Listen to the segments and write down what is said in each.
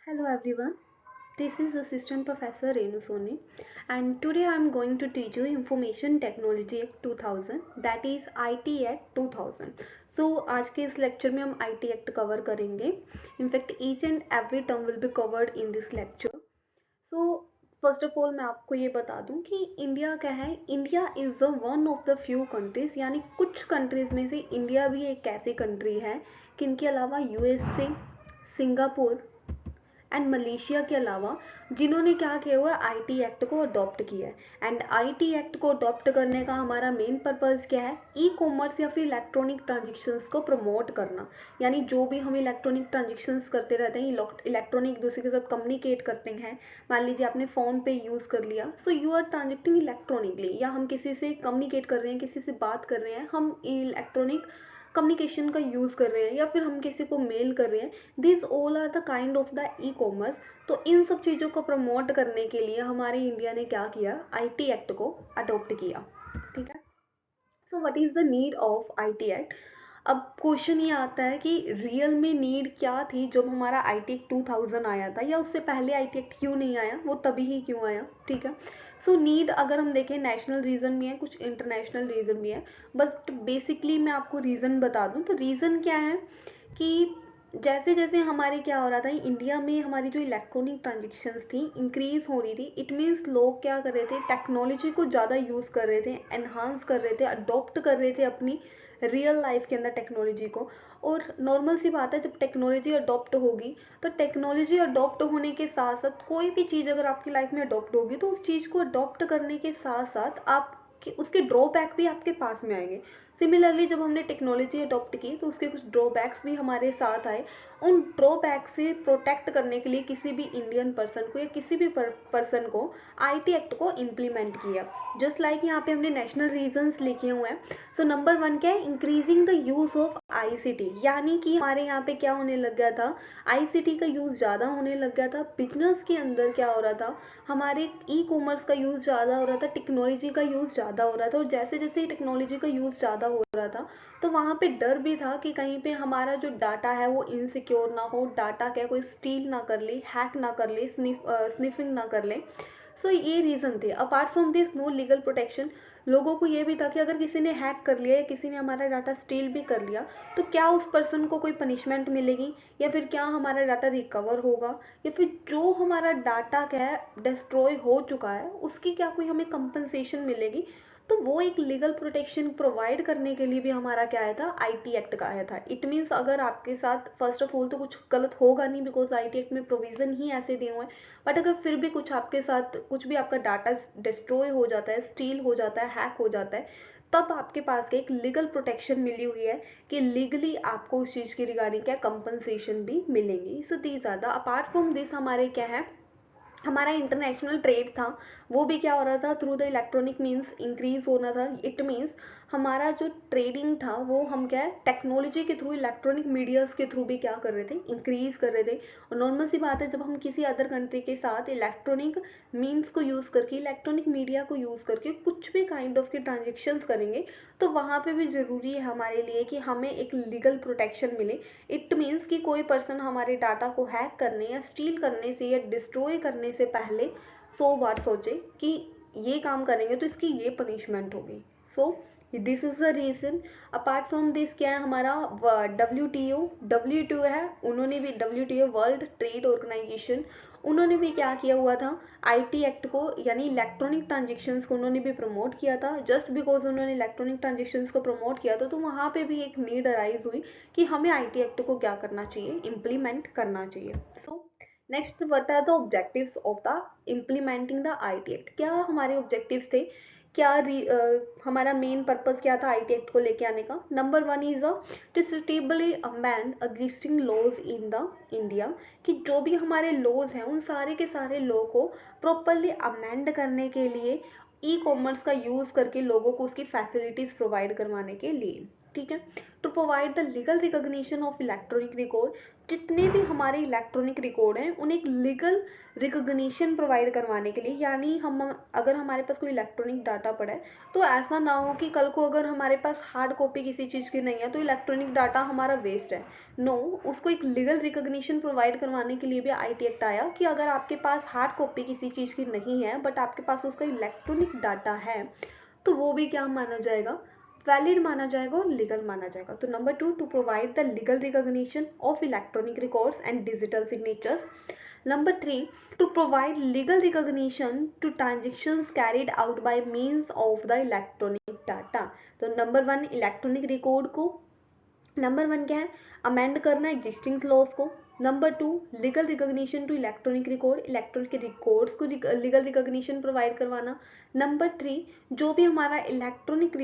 Hello everyone, this is Assistant Professor Renu Soni and today I am going to teach you Information Technology Act 2000 that is IT Act 2000. So आज के इस lecture में हम IT Act cover करेंगे. In fact each and every term will be covered in this lecture. So first of all मैं आपको ये बता दूं कि इंडिया क्या है. India is one of the few countries यानी कुछ कंट्रीज में से इंडिया भी एक ऐसी कंट्री है कि इनके अलावा यूएसए, सिंगापुर एंड मलेशिया के अलावा जिन्होंने क्या किया हुआ है आईटी एक्ट को अडॉप्ट किया है. एंड आईटी एक्ट को अडॉप्ट करने का हमारा मेन पर्पज़ क्या है, ई कॉमर्स या फिर इलेक्ट्रॉनिक ट्रांजेक्शन्स को प्रमोट करना. यानी जो भी हम इलेक्ट्रॉनिक ट्रांजेक्शन्स करते रहते हैं, इलेक्ट्रॉनिक दूसरे के साथ कम्युनिकेट करते हैं. मान लीजिए आपने फ़ोन पे यूज़ कर लिया, so you are transacting electronically, या हम किसी से कम्युनिकेट कर रहे हैं, किसी से बात कर रहे हैं, हम इलेक्ट्रॉनिक कम्युनिकेशन का यूज़ कर रहे हैं या फिर हम किसी को मेल कर रहे हैं. This all are the kind of the e commerce. तो इन सब चीज़ों को प्रमोट करने के लिए हमारे इंडिया ने क्या किया, आईटी एक्ट को अडॉप्ट किया. ठीक है. So what is the need of IT act. अब क्वेश्चन ये आता है कि रियल में नीड क्या थी जब हमारा आई टी एक्ट 2000 आया था, या उससे पहले आई टी एक्ट क्यों नहीं आया, वो तभी ही क्यों आया. ठीक है. सो नीड अगर हम देखें, नेशनल रीज़न भी है, कुछ इंटरनेशनल रीज़न भी है. बट बेसिकली मैं आपको रीज़न बता दूं तो रीज़न क्या है कि जैसे जैसे हमारे क्या हो रहा था इंडिया में, हमारी जो इलेक्ट्रॉनिक ट्रांजेक्शन्स थी इंक्रीज हो रही थी. इट मीन्स लोग क्या कर रहे थे, टेक्नोलॉजी को ज़्यादा यूज़ कर रहे थे, एनहांस कर रहे थे, अडॉप्ट कर रहे थे अपनी रियल लाइफ के अंदर टेक्नोलॉजी को. और नॉर्मल सी बात है, जब टेक्नोलॉजी अडॉप्ट होगी तो टेक्नोलॉजी अडॉप्ट होने के साथ साथ कोई भी चीज़ अगर आपकी लाइफ में अडॉप्ट होगी तो उस चीज़ को अडॉप्ट करने के साथ साथ आप उसके ड्रॉबैक भी आपके पास में आएंगे. सिमिलरली जब हमने टेक्नोलॉजी अडॉप्ट की तो उसके कुछ ड्रॉबैक्स भी हमारे साथ आए. उन ड्रॉबैक से प्रोटेक्ट करने के लिए किसी भी इंडियन पर्सन को या किसी भी पर्सन को आईटी एक्ट को इम्प्लीमेंट किया. जस्ट लाइक यहाँ पे हमने नेशनल रीजंस लिखे हुए हैं. सो नंबर वन क्या है, increasing the use of ICT. यानी कि हमारे यहाँ पे क्या होने लग गया था, आईसीटी का यूज़ ज़्यादा होने लग गया था. बिजनेस के अंदर क्या हो रहा था, हमारे ई कॉमर्स का यूज़ ज़्यादा हो रहा था, टेक्नोलॉजी का यूज़ ज़्यादा हो रहा था. और जैसे जैसे टेक्नोलॉजी का यूज़ ज़्यादा हो रहा था तो वहाँ पे डर भी था कि कहीं पे हमारा जो डाटा है वो इनसिक्योर ना हो, डाटा क्या कोई स्टील ना कर ले, हैक ना कर ले, स्निफिंग ना कर ले. सो ये रीज़न थे. Apart from this no legal protection. लोगों को ये भी था कि अगर किसी ने हैक कर लिया या किसी ने हमारा डाटा स्टील भी कर लिया तो क्या उस पर्सन को कोई पनिशमेंट मिलेगी, या फिर क्या हमारा डाटा रिकवर होगा, या फिर जो हमारा डाटा क्या है डिस्ट्रॉय हो चुका है उसकी क्या कोई हमें कंपनसेशन मिलेगी. तो वो एक लीगल प्रोटेक्शन प्रोवाइड करने के लिए भी हमारा क्या आया था, आईटी एक्ट का आया था. इट मीन्स अगर आपके साथ फर्स्ट ऑफ ऑल तो कुछ गलत होगा नहीं, बिकॉज आईटी एक्ट में प्रोविजन ही ऐसे दिए हुए हैं. बट अगर फिर भी कुछ आपके साथ कुछ भी आपका डाटा डिस्ट्रॉय हो जाता है, स्टील हो जाता है, हैक हो जाता है, तब आपके पास एक लीगल प्रोटेक्शन मिली हुई है कि लीगली आपको उस चीज़ की रिगार्डिंग क्या कंपनसेशन भी मिलेंगी. So these are the. Apart from this हमारे क्या है, हमारा इंटरनेशनल ट्रेड था वो भी क्या हो रहा था, through the electronic means increase होना था. इट मीन्स हमारा जो ट्रेडिंग था वो हम क्या है टेक्नोलॉजी के थ्रू, इलेक्ट्रॉनिक मीडियाज़ के थ्रू भी क्या कर रहे थे, इंक्रीज कर रहे थे. और नॉर्मल सी बात है, जब हम किसी अदर कंट्री के साथ इलेक्ट्रॉनिक मीन्स को यूज़ करके, इलेक्ट्रॉनिक मीडिया को यूज़ करके कुछ भी काइंड ऑफ के ट्रांजेक्शन्स करेंगे तो वहाँ पे भी ज़रूरी है हमारे लिए कि हमें एक लीगल प्रोटेक्शन मिले. इट मीन्स कि कोई पर्सन हमारे डाटा को हैक करने या स्टील करने से या डिस्ट्रॉय करने से पहले 100 बार सोचे कि ये काम करेंगे तो इसकी ये पनिशमेंट होगी. So this is the reason. Apart from this क्या है हमारा, डब्ल्यू टी ओ है, उन्होंने भी, W T O world trade organisation, उन्होंने भी क्या किया हुआ था, आईटी एक्ट को यानी इलेक्ट्रॉनिक ट्रांजेक्शन्स को उन्होंने भी प्रमोट किया था. जस्ट बिकॉज उन्होंने इलेक्ट्रॉनिक ट्रांजेक्शन्स को प्रमोट किया था तो वहाँ पे भी एक नीड अराइज हुई कि हमें आईटी एक्ट को क्या करना चाहिए, इम्प्लीमेंट करना चाहिए. So next what are the objectives of the implementing the IT act. क्या हमारे ऑब्जेक्टिव्स थे, क्या हमारा मेन पर्पस क्या था आईटी एक्ट को लेके आने का. Number one is to suitably amend existing laws in the India. कि जो भी हमारे लॉज हैं उन सारे के सारे लॉ को प्रॉपरली अमेंड करने के लिए, ई कॉमर्स का यूज़ करके लोगों को उसकी फैसिलिटीज़ प्रोवाइड करवाने के लिए. ठीक है। To provide the legal recognition of electronic record, जितने भी हमारे इलेक्ट्रॉनिक रिकॉर्ड हैं उन्हें एक लीगल रिकॉग्निशन प्रोवाइड करवाने के लिए, यानी हम अगर हमारे पास कोई इलेक्ट्रॉनिक डाटा पड़ा है तो ऐसा ना हो कि कल को अगर हमारे पास हार्ड कॉपी किसी चीज़ की नहीं है तो इलेक्ट्रॉनिक डाटा हमारा वेस्ट है। नो, उसको एक लीगल रिकॉग्निशन प्रोवाइड करवाने के लिए भी आईटी एक्ट आया कि अगर आपके पास हार्ड कॉपी किसी चीज़ की नहीं है बट आपके पास उसका इलेक्ट्रॉनिक डाटा है तो वो भी क्या माना जाएगा, वैलिड माना जाएगा और लीगल माना जाएगा। तो number 2, to provide the legal recognition of electronic records and digital signatures. Number 3, to provide legal recognition to transactions carried out by means of the electronic data। तो नंबर 1 इलेक्ट्रॉनिक रिकॉर्ड को, number 1 क्या है, amend करना existing laws को। Number 2, legal recognition to electronic record, electronic के records को legal recognition provide करवाना। Number 3, जो भी हमारा इलेक्ट्रॉनिक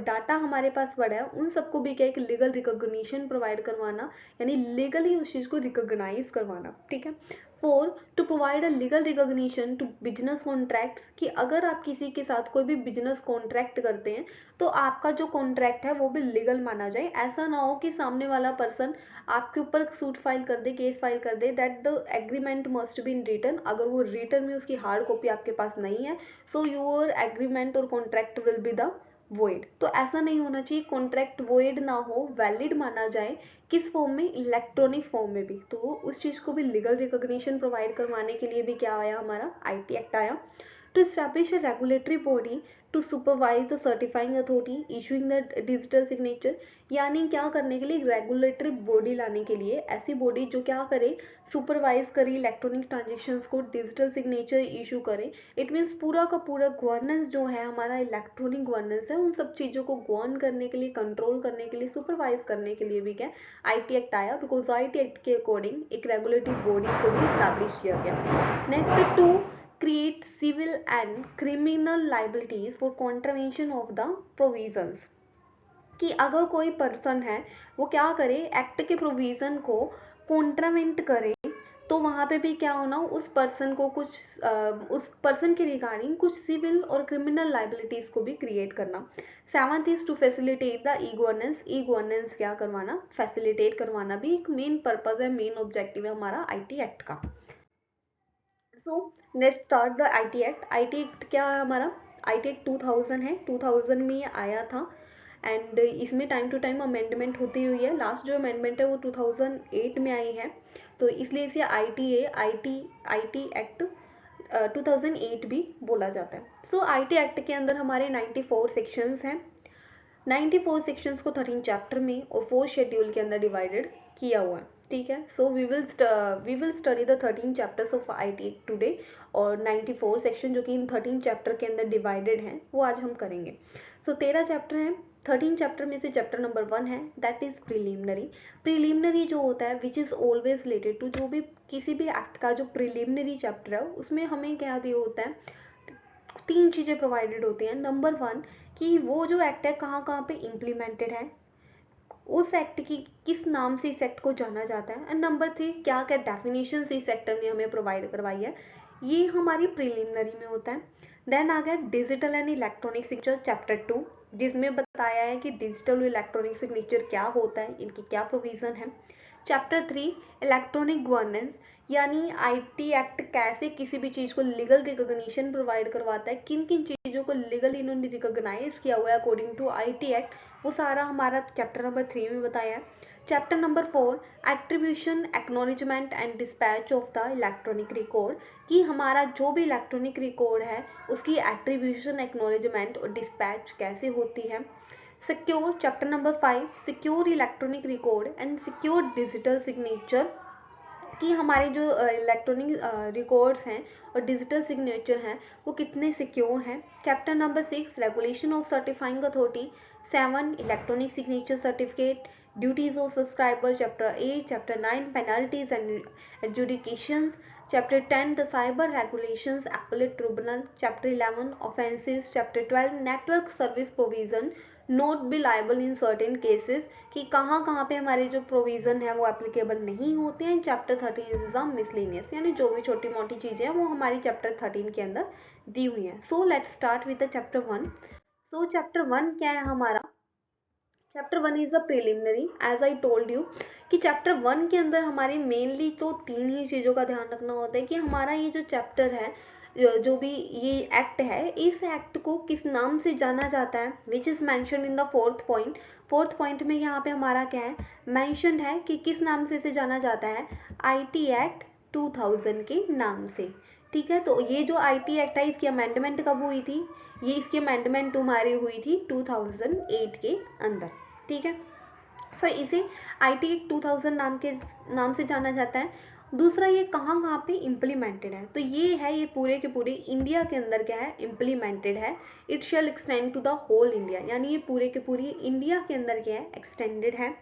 डाटा हमारे पास पड़ा है उन सबको भी क्या एक लीगल रिकॉग्निशन प्रोवाइड करवाना, यानी लीगली उस चीज़ को रिकॉग्नाइज करवाना, ठीक है। 4, to provide a legal recognition to business contracts, कि अगर आप किसी के साथ कोई भी बिजनेस कॉन्ट्रैक्ट करते हैं तो आपका जो कॉन्ट्रैक्ट है वो भी लीगल माना जाए। ऐसा ना हो कि सामने वाला पर्सन आपके ऊपर सूट फाइल कर दे, केस फाइल कर दे, that the agreement must be in written, अगर वो रिटन में उसकी हार्ड कॉपी आपके पास नहीं है सो योर एग्रीमेंट और contract will be the void. तो ऐसा नहीं होना चाहिए, कॉन्ट्रैक्ट वॉइड ना हो, वैलिड माना जाए। किस फॉर्म में, इलेक्ट्रॉनिक फॉर्म में भी। तो उस चीज़ को भी लीगल रिकॉग्निशन प्रोवाइड करवाने के लिए भी क्या आया, हमारा आईटी एक्ट आया। To establish a regulatory body to supervise the certifying authority issuing the digital signature, यानी क्या करने के लिए, रेगुलेटरी बॉडी लाने के लिए, ऐसी बॉडी जो क्या करे, सुपरवाइज करे इलेक्ट्रॉनिक ट्रांजेक्शन्स को, डिजिटल सिग्नेचर इशू करे। इट मीन्स पूरा का पूरा गवर्नेंस जो है हमारा, इलेक्ट्रॉनिक गवर्नेंस है, उन सब चीज़ों को गवर्न करने के लिए, कंट्रोल करने के लिए, सुपरवाइज करने के लिए भी क्या आईटी एक्ट आया, बिकॉज आईटी एक्ट के अकॉर्डिंग एक रेगुलेटरी बॉडी को भी स्टैब्लिश किया गया। Next, to create civil and criminal liabilities for contravention of the provisions, कि अगर कोई पर्सन है वो क्या करे, एक्ट के प्रोविज़न को कॉन्ट्रावेंट करे तो वहाँ पे भी क्या होना, उस पर्सन को कुछ उस पर्सन के रिगार्डिंग कुछ सिविल और क्रिमिनल लाइबिलिटीज़ को भी क्रिएट करना। 7th is to facilitate the e governance, e governance क्या करवाना, फैसिलिटेट करवाना भी एक मेन पर्पज़ है, मेन ऑब्जेक्टिव है हमारा आईटी एक्ट का। So let's start the IT act. IT act क्या है हमारा, आईटी एक्ट 2000 है, 2000 में ये आया था एंड इसमें टाइम टू टाइम अमेंडमेंट होती हुई है। लास्ट जो अमेंडमेंट है वो 2008 में आई है, तो इसलिए इसे आईटी एक्ट 2008 भी बोला जाता है। सो आईटी एक्ट के अंदर हमारे 94 सेक्शंस हैं। 94 सेक्शंस को 13 चैप्टर में और 4 शेड्यूल के अंदर डिवाइडेड किया हुआ है, ठीक है। So we will study the 13 chapters of IT act today, और 94 सेक्शन जो कि इन 13 चैप्टर के अंदर डिवाइडेड हैं वो आज हम करेंगे। सो 13 चैप्टर हैं, 13 चैप्टर में से चैप्टर नंबर 1 है, दैट इज प्रिलिमिनरी। प्रिलिमिनरी जो होता है which is always related to, जो भी किसी भी एक्ट का जो प्रिलिमिनरी चैप्टर है उसमें हमें क्या दिया होता है, 3 चीज़ें प्रोवाइडेड होती हैं। नंबर 1 कि वो जो एक्ट है कहाँ कहाँ पे इम्प्लीमेंटेड है, उस एक्ट की किस नाम से इस एक्ट को जाना जाता है, एंड नंबर 3 क्या क्या डेफिनेशन इस सेक्टर ने हमें प्रोवाइड करवाई है, ये हमारी प्रिलिमिनरी में होता है। देन आ गया digital and electronic signature chapter 2, जिसमें बताया है कि डिजिटल और इलेक्ट्रॉनिक सिग्नेचर क्या होता है, इनकी क्या प्रोविज़न है। चैप्टर 3 इलेक्ट्रॉनिक गवर्नेंस, यानी आईटी एक्ट कैसे किसी भी चीज़ को लीगल रिकॉग्निशन प्रोवाइड करवाता है, किन किन चीज़ों को लीगली इन्होंने रिकॉग्नाइज किया हुआ है अकॉर्डिंग टू आईटी एक्ट, वो सारा हमारा चैप्टर नंबर 3 में बताया है। Chapter number 4 attribution acknowledgement and dispatch of the electronic record, कि हमारा जो भी इलेक्ट्रॉनिक रिकॉर्ड है उसकी एट्रीब्यूशन एक्नॉलेजमेंट और डिस्पैच कैसे होती है। Secure chapter number 5 secure electronic record and secure digital signature, कि हमारे जो इलेक्ट्रॉनिक रिकॉर्ड्स हैं और डिजिटल सिग्नेचर हैं वो कितने सिक्योर हैं। Chapter number 6 regulation of certifying authority, 7 electronic signature certificate, duties of subscriber, chapter 8, chapter 9 penalties and adjudications, chapter 10 the cyber regulations appellate tribunal, chapter 11 offences, chapter 12 network service provision not be liable in certain cases, कि कहाँ कहाँ पे हमारे जो provision है वो applicable नहीं होते हैं। चैप्टर 13 इज द मिसलेनियस, यानी जो भी छोटी मोटी चीज़ें हैं वो हमारी चैप्टर 13 के अंदर दी हुई हैं। So let's start with the chapter 1। So chapter 1 क्या है हमारा, chapter 1 is a preliminary, as I told you कि चैप्टर 1 के अंदर हमारे मेनली तो तीन ही चीज़ों का ध्यान रखना होता है कि हमारा ये जो चैप्टर है, जो भी ये एक्ट है, इस एक्ट को किस नाम से जाना जाता है, which is mention in the fourth point. Fourth point में यहाँ पे हमारा क्या है, मैंशन है कि किस नाम से इसे जाना जाता है, IT एक्ट 2000 के नाम से। ठीक है, तो ये जो IT एक्ट है इसकी अमेंडमेंट कब हुई थी, ये इसकी अमेंडमेंट हमारी हुई थी 2008 के अंदर। ठीक है, सो इसे IT एक्ट 2000 नाम से जाना जाता है। दूसरा, ये कहाँ कहाँ पे इम्प्लीमेंटेड है, तो ये है, ये पूरे के पूरे इंडिया के अंदर क्या है, इम्प्लीमेंटेड है। It shall extend to the whole India, यानी ये पूरे के पूरे इंडिया के अंदर क्या है, एक्सटेंडेड है।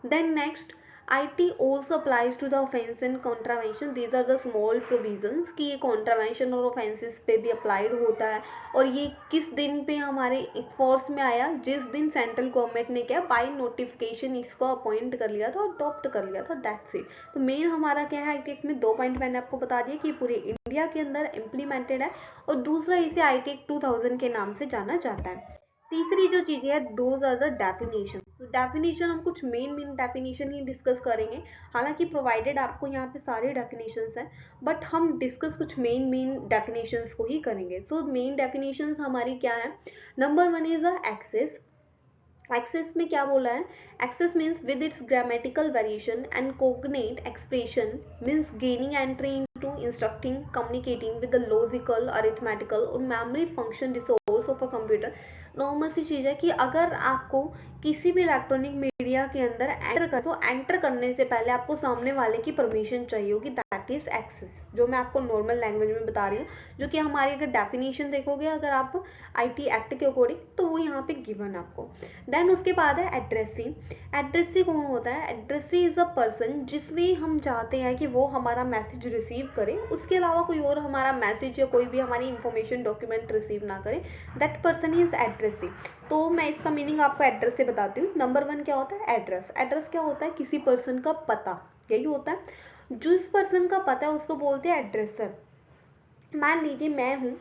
Then next, IT also applies to the offense and contravention. These are the small provisions कि ये contravention और offenses पे भी applied होता है। और ये किस दिन पे हमारे फोर्स में आया, जिस दिन सेंट्रल गवर्नमेंट ने क्या बाय नोटिफिकेशन इसको अपॉइंट कर लिया था, अडॉप्ट कर लिया था, दैट्स इट। तो मेन हमारा क्या है, IT एक्ट में दो पॉइंट मैंने आपको बता दिया कि पूरे इंडिया के अंदर इम्प्लीमेंटेड है, और दूसरा इसे IT एक्ट 2000 के नाम से जाना जाता है। तीसरी जो चीज़ है, दोज आर द डेफिनेशन। तो डेफिनेशन हम कुछ मेन डेफिनेशन ही डिस्कस करेंगे, हालांकि प्रोवाइडेड आपको यहाँ पे सारे डेफिनेशंस हैं, बट हम डिस्कस कुछ मेन डेफिनेशंस को ही करेंगे। सो मेन डेफिनेशंस हमारी क्या है, number 1 is a access. Access में क्या बोला है, access means with its grammatical variation and cognate expression, means gaining entry into instructing communicating with the logical arithmetical और memory function resource of a computer. Normal सी चीज़ है कि अगर आपको किसी भी इलेक्ट्रॉनिक मीडिया के अंदर एंटर कर, तो एंटर करने से पहले आपको सामने वाले की परमिशन चाहिए होगी, दैट इज एक्सेस, जो मैं आपको नॉर्मल लैंग्वेज में बता रही हूँ, जो कि हमारी अगर डेफिनेशन देखोगे अगर आप IT एक्ट के अकॉर्डिंग, तो वो यहाँ पे गिवन आपको। देन उसके बाद है एड्रेसी। एड्रेसी कौन होता है, एड्रेसी इज अ पर्सन जिससे हम चाहते हैं कि वो हमारा मैसेज रिसीव करे, उसके अलावा कोई और हमारा मैसेज या कोई भी हमारी इंफॉर्मेशन डॉक्यूमेंट रिसीव ना करे, दैट पर्सन इज एड्रेसी। तो मैं इसका मीनिंग आपको एड्रेस से बताती हूँ। नंबर 1 क्या होता है, एड्रेस। एड्रेस क्या होता है, किसी पर्सन का पता, यही होता है। जिस पर्सन का पता है उसको बोलते हैं एड्रेसर। मान लीजिए मैं हूँ,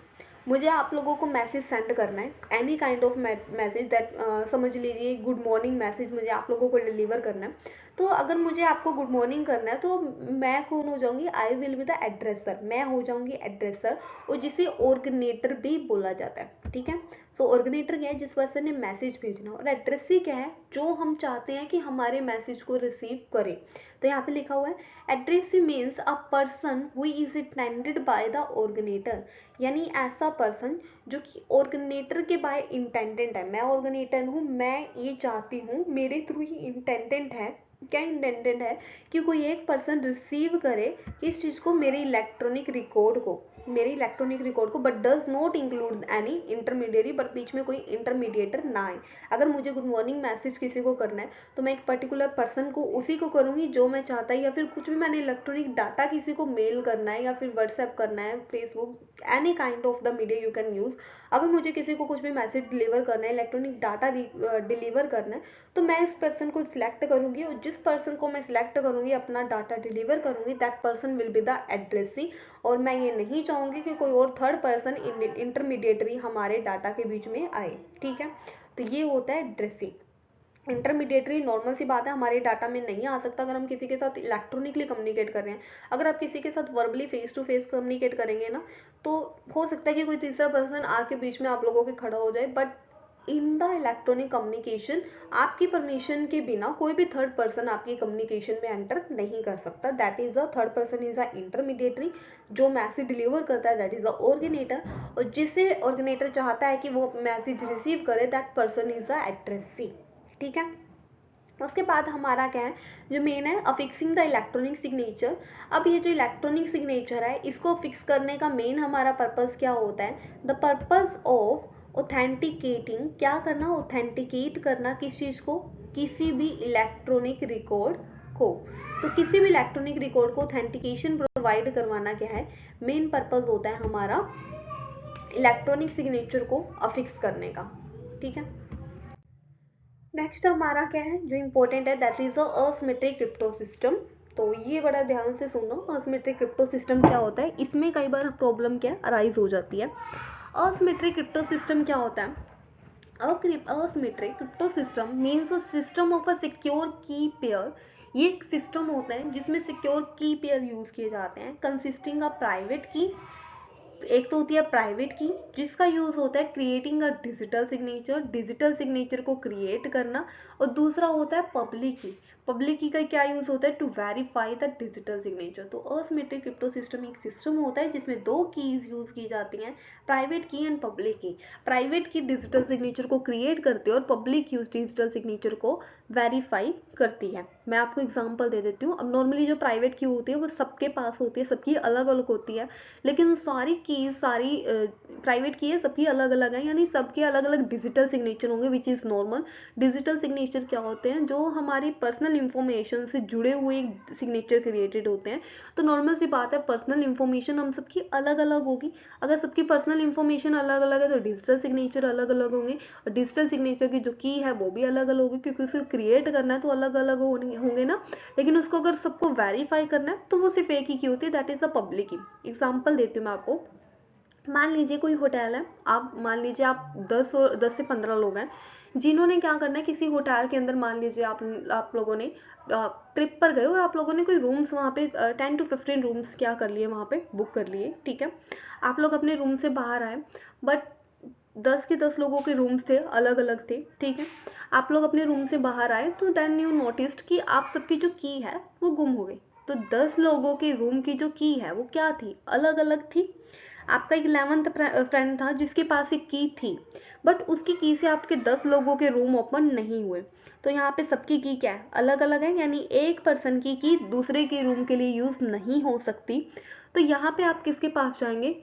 मुझे आप लोगों को मैसेज सेंड करना है, any kind of message that, समझ लीजिए गुड मॉर्निंग मैसेज मुझे आप लोगों को डिलीवर करना है। तो अगर मुझे आपको गुड मॉर्निंग करना है, तो मैं कौन हो जाऊंगी, आई विल बी द एड्रेसर, मैं हो जाऊंगी एड्रेसर, और जिसे ऑर्गेनेटर भी बोला जाता है। ठीक है, तो ऑर्गेनेटर क्या है, जिस पर्सन ने मैसेज भेजना, और एड्रेसी क्या है, जो हम चाहते हैं कि हमारे मैसेज को रिसीव करे। तो यहाँ पे लिखा हुआ है, addressee means a person who is intended by the ऑर्गेनेटर, यानी ऐसा पर्सन जो कि ऑर्गेनेटर के बाय इंटेंडेंट है। मैं ऑर्गेनेटर हूँ, मैं ये चाहती हूँ, मेरे थ्रू ही इंटेंडेंट है, क्या इंटेंडेंट है कि कोई एक पर्सन रिसीव करे इस चीज़ को, मेरे इलेक्ट्रॉनिक रिकॉर्ड को, मेरे इलेक्ट्रॉनिक रिकॉर्ड को, but does not include any intermediary, but बीच में कोई इंटरमीडिएटर ना आए। अगर मुझे गुड मॉर्निंग मैसेज किसी को करना है, तो मैं एक पर्टिकुलर पर्सन को उसी को करूँगी जो मैं चाहता है, या फिर कुछ भी मैंने इलेक्ट्रॉनिक डाटा किसी को मेल करना है, या फिर व्हाट्सएप करना है, Facebook, any kind of the media you can use. अगर मुझे किसी को कुछ भी मैसेज डिलीवर करना है, इलेक्ट्रॉनिक डाटा डिलीवर करना है, तो मैं इस पर्सन को सिलेक्ट करूंगी, और जिस पर्सन को मैं सिलेक्ट करूंगी अपना डाटा डिलीवर करूंगी, that person will be the addressee. और मैं ये नहीं चाहूंगी कि कोई और थर्ड पर्सन इंटरमीडिएटरी हमारे डाटा के बीच में आए। ठीक है, तो ये होता है एड्रेसी। इंटरमीडिएटरी नॉर्मल सी बात है, हमारे डाटा में नहीं आ सकता अगर हम किसी के साथ इलेक्ट्रॉनिकली कम्युनिकेट कर रहे हैं। अगर आप किसी के साथ verbally face to face communicate करेंगे ना, तो हो सकता है कि कोई तीसरा पर्सन आके बीच में आप लोगों के खड़ा हो जाए, but in the electronic communication आपकी परमिशन के बिना कोई भी थर्ड पर्सन आपकी कम्युनिकेशन में एंटर नहीं कर सकता। That is the third person is the intermediary, जो मैसेज डिलीवर करता है दैट इज द ऑर्गेनेटर, और जिसे ऑर्गेनेटर चाहता है कि वो मैसेज रिसीव करे, that person is the addressee. ठीक है, उसके बाद हमारा क्या है, जो मेन है, अफिक्सिंग द इलेक्ट्रॉनिक सिग्नेचर। अब ये जो इलेक्ट्रॉनिक सिग्नेचर है, इसको फिक्स करने का मेन हमारा पर्पस क्या होता है, द पर्पस ऑफ ऑथेंटिकेटिंग, क्या करना, ऑथेंटिकेट करना, किस चीज़ को, किसी भी इलेक्ट्रॉनिक रिकॉर्ड को। तो किसी भी इलेक्ट्रॉनिक रिकॉर्ड को ऑथेंटिकेशन प्रोवाइड करवाना क्या है, मेन पर्पस होता है हमारा इलेक्ट्रॉनिक सिग्नेचर को अफिक्स करने का। ठीक है, नेक्स्ट हमारा क्या है जो इंपॉर्टेंट है, that is asymmetric crypto system. तो ये बड़ा ध्यान से सुनो, असिमेट्रिक क्रिप्टो सिस्टम क्या होता है, इसमें कई बार प्रॉब्लम क्या अराइज हो जाती है। असिमेट्रिक क्रिप्टो सिस्टम क्या होता है, asymmetric crypto system means a system of a secure की पेयर। ये एक सिस्टम होता है जिसमें सिक्योर की पेयर यूज किए जाते हैं, कंसिस्टिंग ऑफ प्राइवेट की। एक तो होती है प्राइवेट की जिसका यूज होता है क्रिएटिंग अ डिजिटल सिग्नेचर को क्रिएट करना, और दूसरा होता है पब्लिक की का क्या यूज होता है to verify the digital signature. तो असिमेट्रिक क्रिप्टो सिस्टम एक सिस्टम होता है जिसमें दो कीज यूज की जाती हैं, प्राइवेट की एंड पब्लिक की। प्राइवेट की डिजिटल सिग्नेचर को क्रिएट करती है और पब्लिक यूज डिजिटल सिग्नेचर को वेरीफाई करती है। मैं आपको एग्जांपल दे देती हूँ। अब नॉर्मली जो प्राइवेट की होती है वो सबके पास होती है, सबकी अलग अलग होती है, लेकिन सारी कीज सारी प्राइवेट की है, सबकी अलग अलग है, यानी सबके अलग अलग डिजिटल सिग्नेचर होंगे which is normal. Digital signature क्या होते हैं, जो हमारी पर्सनल इंफॉर्मेशन से जुड़े हुए सिग्नेचर क्रिएटेड होते हैं। तो नॉर्मल सी बात है, पर्सनल इंफॉर्मेशन हम सबकी अलग अलग होगी। अगर सबकी पर्सनल इंफॉर्मेशन अलग अलग है तो डिजिटल सिग्नेचर अलग अलग होंगे, और डिजिटल सिग्नेचर की जो की है वो भी अलग अलग होगी, क्योंकि उसे क्रिएट करना है तो अलग अलग होंगे ना। लेकिन उसको अगर सबको वेरीफाई करना है तो वो सिर्फ एक ही की होती है, दैट इज द पब्लिक की। एग्जाम्पल देती हूँ मैं आपको। मान लीजिए कोई होटल है, आप मान लीजिए आप 10 से 15 लोग हैं जिन्होंने क्या करना है, किसी होटल के अंदर मान लीजिए आप लोगों ने ट्रिप पर गए और आप लोगों ने कोई रूम्स वहाँ पे 10 to 15 रूम्स क्या कर लिए, वहाँ पे बुक कर लिए, ठीक है। आप लोग अपने रूम से बाहर आए, बट 10 के 10 लोगों के रूम्स थे, अलग अलग थे, ठीक है। आप लोग अपने रूम से बाहर आए तो देन यू नोटिस्ड कि आप सबकी जो की है वो गुम हो गई। तो 10 लोगों के रूम की जो की है वो क्या थी, अलग अलग थी। आपका एक 11th फ्रेंड था जिसके पास एक की थी, बट उसकी की से आपके 10 लोगों के रूम ओपन नहीं हुए। तो यहाँ पे सबकी की क्या है, अलग अलग है, यानी एक पर्सन की दूसरे के रूम के लिए यूज नहीं हो सकती। तो यहाँ पे आप किसके पास जाएंगे,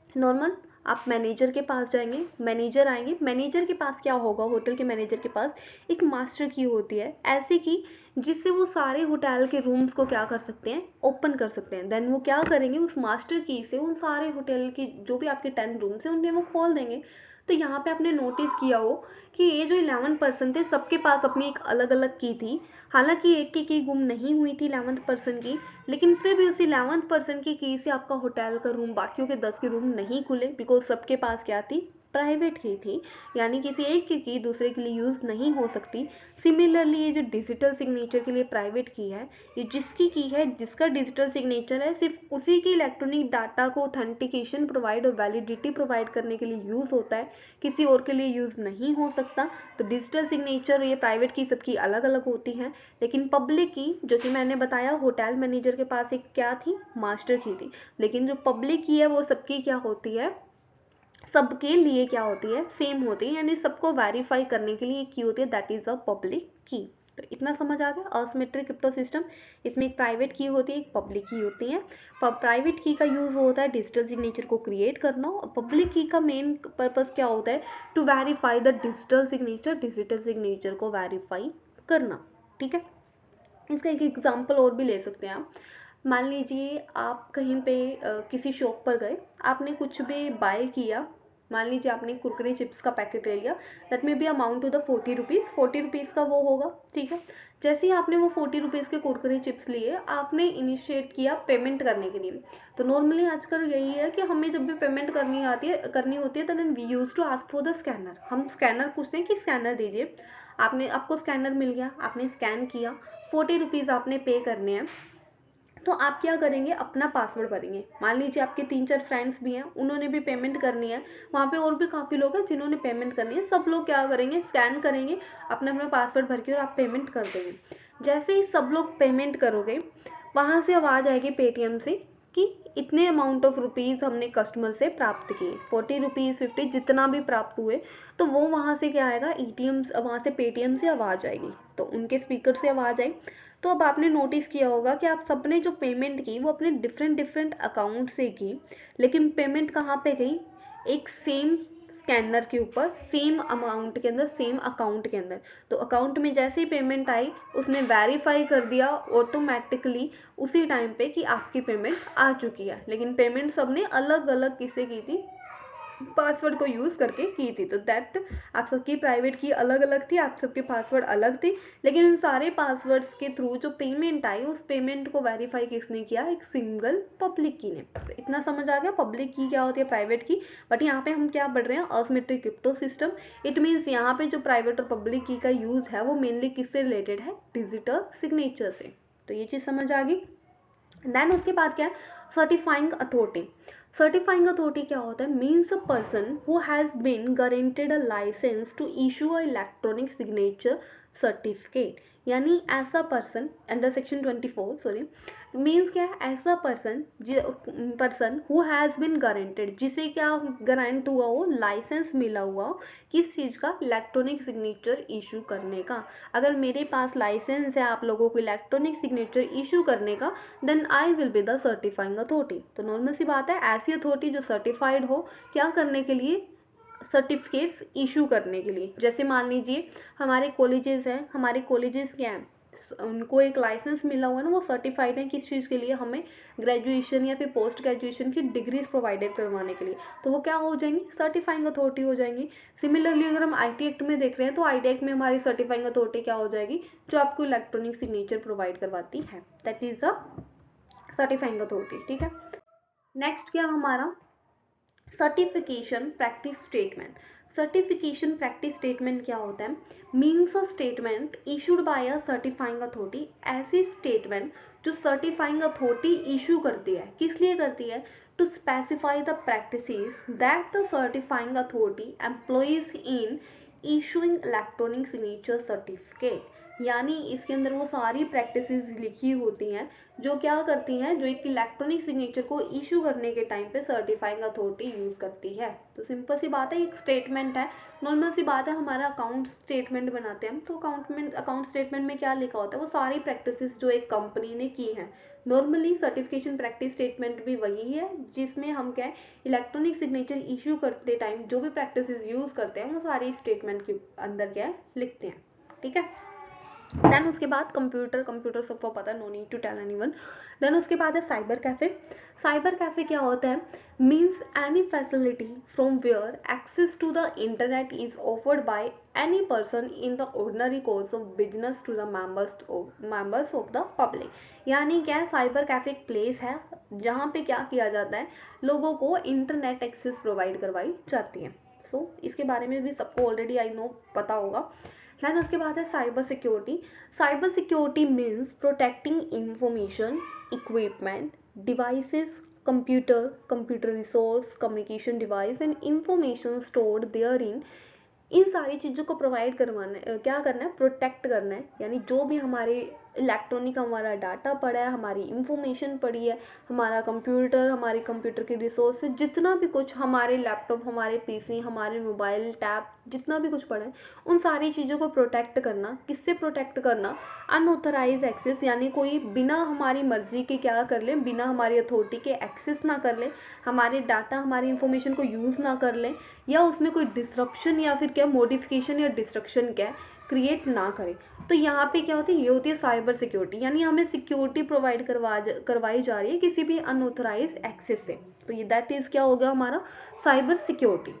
नॉर्मल आप मैनेजर के पास जाएंगे, मैनेजर आएंगे। मैनेजर के पास क्या होगा, होटल के मैनेजर के पास एक मास्टर की होती है, ऐसी की जिससे वो सारे होटल के रूम्स को क्या कर सकते हैं, ओपन कर सकते हैं। देन वो क्या करेंगे, उस मास्टर की से उन सारे होटल की जो भी आपके 10 रूम्स हैं उन्हें वो खोल देंगे। तो यहाँ पे आपने नोटिस किया हो कि ये जो 11 पर्सन थे सबके पास अपनी एक अलग अलग की थी। हालांकि एक की गुम नहीं हुई थी 11 पर्सन की, लेकिन फिर भी उस 11 पर्सन की से आपका होटल का रूम बाकियों के 10 के रूम नहीं खुले, बिकॉज सबके पास क्या थी, प्राइवेट की थी, यानी किसी एक की दूसरे के लिए यूज नहीं हो सकती। सिमिलरली ये जो डिजिटल सिग्नेचर के लिए प्राइवेट की है, ये जिसकी की है, जिसका डिजिटल सिग्नेचर है, सिर्फ उसी की इलेक्ट्रॉनिक डाटा को ऑथेंटिकेशन प्रोवाइड और वैलिडिटी प्रोवाइड करने के लिए यूज होता है, किसी और के लिए यूज नहीं हो सकता। तो डिजिटल सिग्नेचर ये प्राइवेट की सबकी अलग अलग होती है, लेकिन पब्लिक की जो कि मैंने बताया होटल मैनेजर के पास एक क्या थी, मास्टर की थी, लेकिन जो पब्लिक की है वो सबकी क्या होती है, सबके लिए क्या होती है, सेम होती है, यानी सबको वेरीफाई करने के लिए एक की होती है, दैट इज अ पब्लिक की। तो इतना समझ आ गया असिमेट्रिक क्रिप्टो सिस्टम। इसमें एक प्राइवेट की होती है, एक पब्लिक की होती है। प्राइवेट की का यूज होता है डिजिटल सिग्नेचर को क्रिएट करना, और पब्लिक की का मेन पर्पस क्या होता है, to verify the digital signature को वेरीफाई करना, ठीक है। इसका एक एग्जाम्पल और भी ले सकते हैं आप। मान लीजिए आप कहीं पे किसी शॉप पर गए, आपने कुछ भी बाय किया, मान लीजिए आपने कुरकुरे चिप्स का पैकेट ले लिया, that may be amount to the 40 rupees, 40 rupees का वो होगा, ठीक है। जैसे ही आपने वो 40 रुपीज़ के कुरकुरे चिप्स लिए, आपने इनिशिएट किया पेमेंट करने के लिए। तो नॉर्मली आजकल यही है कि हमें जब भी पेमेंट करनी होती है, then we use to ask for the scanner. हम स्कैनर पूछते हैं कि स्कैनर दीजिए। आपको स्कैनर मिल गया, आपने स्कैन किया, 40 रुपीज़ आपने पे करने हैं। तो आप क्या करेंगे, अपना पासवर्ड भरेंगे। मान लीजिए आपके 3-4 फ्रेंड्स भी हैं, उन्होंने भी पेमेंट करनी है, वहाँ पे और भी काफ़ी लोग हैं जिन्होंने पेमेंट करनी है। सब लोग क्या करेंगे, स्कैन करेंगे, अपना अपना पासवर्ड भर के, और आप पेमेंट कर देंगे। जैसे ही सब लोग पेमेंट करोगे, वहाँ से आवाज़ आएगी पेटीएम से कि इतने अमाउंट ऑफ रुपीज़ हमने कस्टमर से प्राप्त किए, 40 रुपीज़ 50 जितना भी प्राप्त हुए। तो वो वहाँ से क्या आएगा, एटीएम वहाँ से पेटीएम से आवाज़ आएगी, तो उनके स्पीकर से आवाज़ आई। तो अब आपने नोटिस किया होगा कि आप सबने जो पेमेंट की वो अपने डिफरेंट डिफरेंट अकाउंट से की, लेकिन पेमेंट कहाँ पे गई, एक सेम स्कैनर के ऊपर, सेम अमाउंट के अंदर, सेम अकाउंट के अंदर। तो अकाउंट में जैसे ही पेमेंट आई, उसने वेरीफाई कर दिया ऑटोमेटिकली उसी टाइम पे कि आपकी पेमेंट आ चुकी है, लेकिन पेमेंट सबने अलग अलग किसे की थी, पासवर्ड को यूज करके की थी। तो दैट आप सबकी प्राइवेट की अलग अलग थी, आप सबके पासवर्ड अलग थे, लेकिन उन सारे पासवर्ड्स के थ्रू जो पेमेंट आई उस पेमेंट को वेरीफाई किसने किया, एक सिंगल पब्लिक की ने। तो इतना समझ आ गया पब्लिक की क्या होती है, प्राइवेट की। बट यहाँ पे हम क्या पढ़ रहे हैं, asymmetric crypto system. It means यहाँ पे जो प्राइवेट और पब्लिक की का यूज है वो मेनली किससे रिलेटेड है, डिजिटल सिग्नेचर से। तो ये चीज समझ आ गई। देन उसके बाद क्या है, सर्टिफाइंग अथॉरिटी। सर्टिफाइंग अथॉरिटी क्या होता है, means a person who has been guaranteed a licence to issue a electronic signature certificate. यानी ऐसा person under section 24 sorry, means क्या है, ऐसा person who has been guaranteed, जिसे क्या गारंट हुआ हो, लाइसेंस मिला हुआ हो किस चीज का, इलेक्ट्रॉनिक सिग्नेचर इशू करने का। अगर मेरे पास लाइसेंस है आप लोगों को इलेक्ट्रॉनिक सिग्नेचर इशू करने का, then I will be the certifying authority. तो नॉर्मल सी बात है, ऐसी अथॉरिटी जो सर्टिफाइड हो क्या करने के लिए, सर्टिफिकेट्स इशू करने के लिए। जैसे मान लीजिए हमारे कॉलेजेस हैं, हमारे कॉलेजेस क्या हैं, उनको एक लाइसेंस मिला हुआ है ना, वो सर्टिफाइड है किस चीज़ के लिए, हमें ग्रेजुएशन या फिर पोस्ट ग्रेजुएशन की डिग्रीज प्रोवाइडेड करवाने के लिए। तो वो क्या हो जाएंगी, सर्टिफाइंग अथॉरिटी हो जाएंगी। सिमिलरली अगर हम आईटी एक्ट में देख रहे हैं तो आईटी एक्ट में हमारी सर्टिफाइंग अथॉरिटी क्या हो जाएगी, जो आपको इलेक्ट्रॉनिक सिग्नेचर प्रोवाइड करवाती है, that is a certifying authority. ठीक है, नेक्स्ट क्या हमारा, certification practice statement. Certification practice statement क्या होता है, means a statement issued by a certifying authority. ऐसी स्टेटमेंट जो सर्टिफाइंग अथॉरिटी इशू करती है, किस लिए करती है, to specify the practices that the certifying authority employs in issuing electronic signature certificate. यानी इसके अंदर वो सारी प्रैक्टिसेस लिखी होती हैं जो क्या करती हैं, जो एक इलेक्ट्रॉनिक सिग्नेचर को इशू करने के टाइम पे सर्टिफाइंग अथॉरिटी यूज करती है। तो सिंपल सी बात है, एक स्टेटमेंट है, नॉर्मल सी बात है, हमारा अकाउंट स्टेटमेंट बनाते हैं हम, तो अकाउंट स्टेटमेंट में क्या लिखा होता है, वो सारी प्रैक्टिसेस जो एक कंपनी ने की है। नॉर्मली सर्टिफिकेशन प्रैक्टिस स्टेटमेंट भी वही है जिसमें हम क्या है, इलेक्ट्रॉनिक सिग्नेचर इशू करते टाइम जो भी प्रैक्टिसेस यूज करते हैं वो सारी स्टेटमेंट के अंदर क्या है, लिखते हैं। ठीक है, देन उसके बाद कंप्यूटर सबको पता है, no need to tell anyone. Then उसके बाद है साइबर कैफे। साइबर कैफे क्या होता है, means any facility from where access to the internet is offered by any person in the ordinary course of business to the members of the public. यानी क्या है, cyber cafe एक place है जहाँ पे क्या किया जाता है, लोगों को इंटरनेट एक्सेस प्रोवाइड करवाई जाती है। सो इसके बारे में भी सबको ऑलरेडी आई नो पता होगा। देन उसके बाद है cyber security. Cyber security means protecting information, equipment, devices, computer resource, communication device and information stored therein सारी चीज़ों को प्रोवाइड करवाना है, क्या करना है, प्रोटेक्ट करना है। यानी जो भी हमारे इलेक्ट्रॉनिक हमारा डाटा पड़ा है, हमारी इंफॉर्मेशन पड़ी है, हमारे कंप्यूटर के रिसोर्सेज, जितना भी कुछ हमारे लैपटॉप, हमारे पीसी, हमारे मोबाइल, टैब, जितना भी कुछ पड़ा है, उन सारी चीज़ों को प्रोटेक्ट करना। किससे प्रोटेक्ट करना, अनऑथराइज एक्सेस, यानी कोई बिना हमारी मर्जी के क्या कर ले, बिना हमारी अथॉरिटी के एक्सेस ना कर ले, हमारे डाटा, हमारी इंफॉर्मेशन को यूज़ ना कर ले, या उसमें कोई डिसरप्शन या फिर क्या मॉडिफिकेशन या डिस्ट्रक्शन क्या क्रिएट ना करे। तो यहाँ पे क्या होती है, ये होती है साइबर सिक्योरिटी। यानी हमें सिक्योरिटी प्रोवाइड करवाई जा रही है किसी भी अनऑथराइज एक्सेस से। तो ये दैट इज क्या होगा हमारा, साइबर सिक्योरिटी।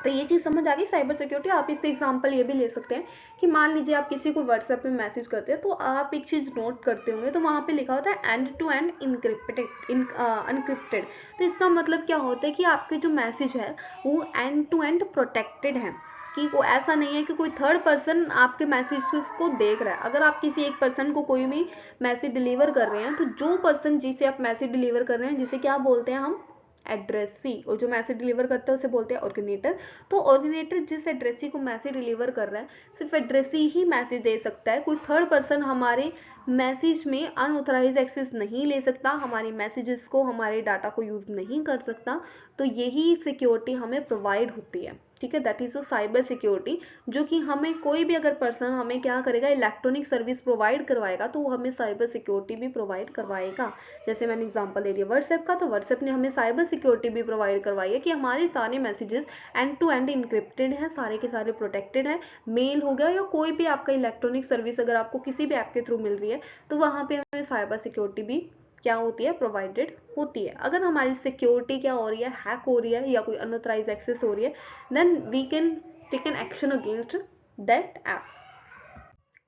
तो ये चीज़ समझ आ गई साइबर सिक्योरिटी। आप इससे एग्जांपल ये भी ले सकते हैं कि मान लीजिए आप किसी को व्हाट्सएप में मैसेज करते हैं, तो आप एक चीज़ नोट करते होंगे, तो वहाँ पे लिखा होता है एंड टू एंड इनक्रिप्टेड। तो इसका मतलब क्या होता है कि आपके जो मैसेज है वो एंड टू एंड प्रोटेक्टेड है, कि वो ऐसा नहीं है कि कोई थर्ड पर्सन आपके मैसेज को देख रहा है। अगर आप किसी एक पर्सन को कोई भी मैसेज डिलीवर कर रहे हैं, तो जो पर्सन जिसे आप मैसेज डिलीवर कर रहे हैं, जिसे क्या बोलते हैं हम, एड्रेसी, और जो मैसेज डिलीवर करता है उसे बोलते हैं ऑर्गेनेटर। तो ऑर्गेनेटर जिस एड्रेसी को मैसेज डिलीवर कर रहा है, सिर्फ एड्रेसी ही मैसेज दे सकता है, कोई थर्ड पर्सन हमारे मैसेज में अनऑथराइज एक्सेस नहीं ले सकता, हमारे मैसेजेस को, हमारे डाटा को यूज नहीं कर सकता। तो यही सिक्योरिटी हमें प्रोवाइड होती है। ठीक है, दैट इज साइबर सिक्योरिटी, जो कि हमें कोई भी अगर पर्सन हमें क्या करेगा, इलेक्ट्रॉनिक सर्विस प्रोवाइड करवाएगा, तो वो हमें साइबर सिक्योरिटी भी प्रोवाइड करवाएगा। जैसे मैंने एग्जांपल दे दिया व्हाट्सएप का, तो व्हाट्सएप ने हमें साइबर सिक्योरिटी भी प्रोवाइड करवाई है कि हमारे सारे messages end to end encrypted है, सारे के सारे प्रोटेक्टेड है। मेल हो गया या कोई भी आपका इलेक्ट्रॉनिक सर्विस अगर आपको किसी भी ऐप के थ्रू मिल रही है, तो वहाँ पे हमें साइबर सिक्योरिटी भी क्या होती है, प्रोवाइडेड होती है। अगर हमारी सिक्योरिटी क्या हो रही है, हैक हो रही है या कोई अनऑथराइज एक्सेस हो रही है, then we can take an action against that app.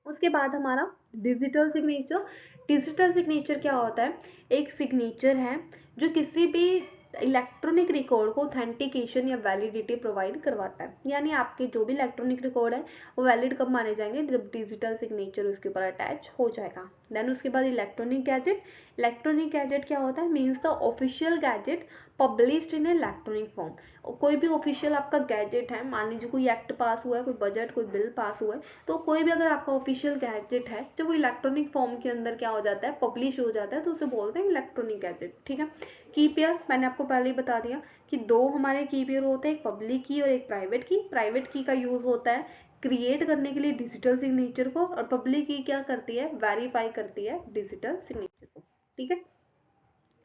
उसके बाद हमारा डिजिटल सिग्नेचर। डिजिटल सिग्नेचर क्या होता है, एक सिग्नेचर है जो किसी भी इलेक्ट्रॉनिक रिकॉर्ड को ऑथेंटिकेशन या वैलिडिटी प्रोवाइड करवाता है। यानी आपके जो भी इलेक्ट्रॉनिक रिकॉर्ड है वो वैलिड कब माने जाएंगे, जब डिजिटल सिग्नेचर उसके ऊपर अटैच हो जाएगा। देन उसके बाद इलेक्ट्रॉनिक गैजेट। इलेक्ट्रॉनिक गैजेट क्या होता है, means the official gazette published in electronic form. कोई भी ऑफिशियल आपका गैजेट है, मान लीजिए कोई एक्ट पास हुआ है, कोई बजट, कोई बिल पास हुआ है, तो कोई भी अगर आपका ऑफिशियल गैजेट है जब वो इलेक्ट्रॉनिक फॉर्म के अंदर क्या हो जाता है, पब्लिश हो जाता है, तो उसे बोलते हैं इलेक्ट्रॉनिक गैजेट। ठीक है। की पेयर मैंने आपको पहले ही बता दिया कि दो हमारे की पेयर होते हैं, एक पब्लिक की और एक प्राइवेट की। प्राइवेट की का यूज होता है क्रिएट करने के लिए डिजिटल सिग्नेचर को, और पब्लिक की क्या करती है, वेरीफाई करती है डिजिटल सिग्नेचर को। ठीक है।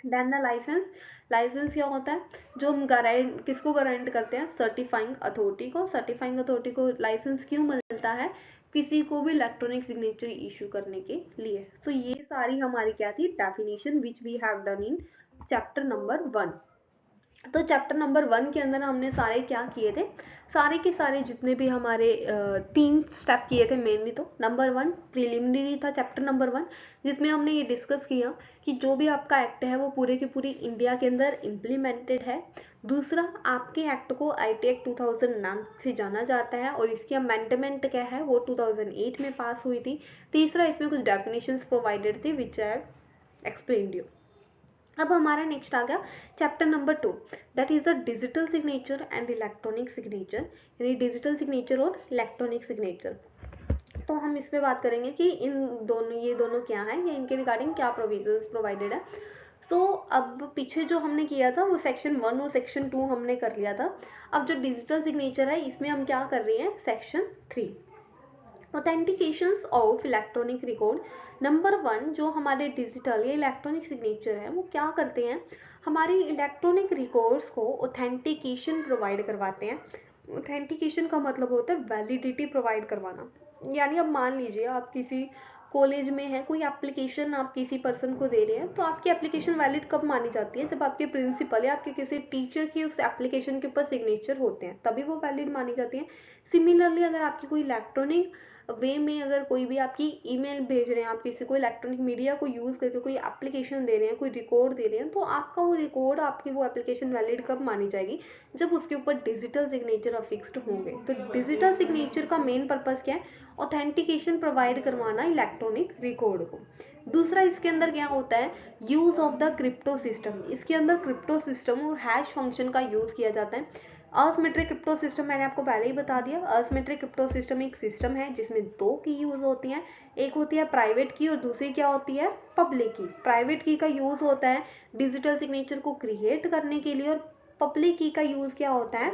Then the licence. लाइसेंस क्या होता है, जो हम गारंट किसको गारंट करते हैं, सर्टिफाइंग अथॉरिटी को। सर्टिफाइंग अथॉरिटी को लाइसेंस क्यों मिलता है, किसी को भी इलेक्ट्रॉनिक सिग्नेचर इशू करने के लिए। तो ये सारी हमारी क्या थी, definition which we have done in chapter number 1। तो चैप्टर नंबर 1 के अंदर हमने सारे क्या किए थे, सारे के सारे जितने भी हमारे 3 स्टेप किए थे मेनली। तो नंबर 1 प्रिलिमिनरी था चैप्टर नंबर 1, जिसमें हमने ये डिस्कस किया कि जो भी आपका एक्ट है वो पूरे के पूरे इंडिया के अंदर इम्प्लीमेंटेड है। दूसरा, आपके एक्ट को आईटी एक्ट 2000 नाम से जाना जाता है और इसकी अमेंडमेंट क्या है, वो 2008 में पास हुई थी। तीसरा, इसमें कुछ डेफिनेशंस प्रोवाइडेड थे विच आई एक्सप्लेन्ड यू। अब हमारा नेक्स्ट आ गया chapter number 2, that is the digital signature and electronic signature. यानी डिजिटल सिग्नेचर और इलेक्ट्रॉनिक सिग्नेचर। तो हम इस पे बात करेंगे कि इन दोनों, ये दोनों क्या है या इनके रिगार्डिंग क्या प्रोविजंस प्रोवाइडेड है। तो अब पीछे जो हमने किया था वो सेक्शन 1 और सेक्शन 2 हमने कर लिया था। अब जो डिजिटल सिग्नेचर है इसमें हम क्या कर रहे हैं, section 3, authentications of electronic record. Number 1 जो हमारे डिजिटल या इलेक्ट्रॉनिक सिग्नेचर है वो क्या करते हैं, हमारे इलेक्ट्रॉनिक रिकॉर्ड्स को ऑथेंटिकेशन प्रोवाइड करवाते हैं। ऑथेंटिकेशन का मतलब होता है वैलिडिटी प्रोवाइड करवाना। यानी अब मान लीजिए आप किसी कॉलेज में है, कोई एप्लीकेशन आप किसी पर्सन को दे रहे हैं, तो आपकी एप्लीकेशन वैलिड कब मानी जाती है, जब आपके प्रिंसिपल या आपके किसी टीचर की उस एप्लीकेशन के ऊपर सिग्नेचर होते हैं, तभी वो वैलिड मानी जाती है। सिमिलरली अगर आपकी कोई इलेक्ट्रॉनिक वे में अगर कोई भी आपकी ईमेल भेज रहे हैं, आप किसी को इलेक्ट्रॉनिक मीडिया को यूज करके कोई एप्लीकेशन दे रहे हैं, कोई रिकॉर्ड दे रहे हैं, तो आपका वो रिकॉर्ड, आपकी वो एप्लीकेशन वैलिड कब मानी जाएगी, जब उसके ऊपर डिजिटल सिग्नेचर अफिक्स्ड होंगे। तो डिजिटल सिग्नेचर का मेन पर्पस क्या है, ऑथेंटिकेशन प्रोवाइड करवाना इलेक्ट्रॉनिक रिकॉर्ड को। दूसरा इसके अंदर क्या होता है, use of the crypto system. इसके अंदर क्रिप्टो सिस्टम और हैश फंक्शन का यूज किया जाता है। असिमेट्रिक क्रिप्टो सिस्टम मैंने आपको पहले ही बता दिया। असिमेट्रिक क्रिप्टो सिस्टम एक सिस्टम है जिसमें दो की यूज होती है, एक होती है प्राइवेट की और दूसरी क्या होती है, पब्लिक की। प्राइवेट की का यूज होता है डिजिटल सिग्नेचर को क्रिएट करने के लिए, और पब्लिक की का यूज क्या होता है,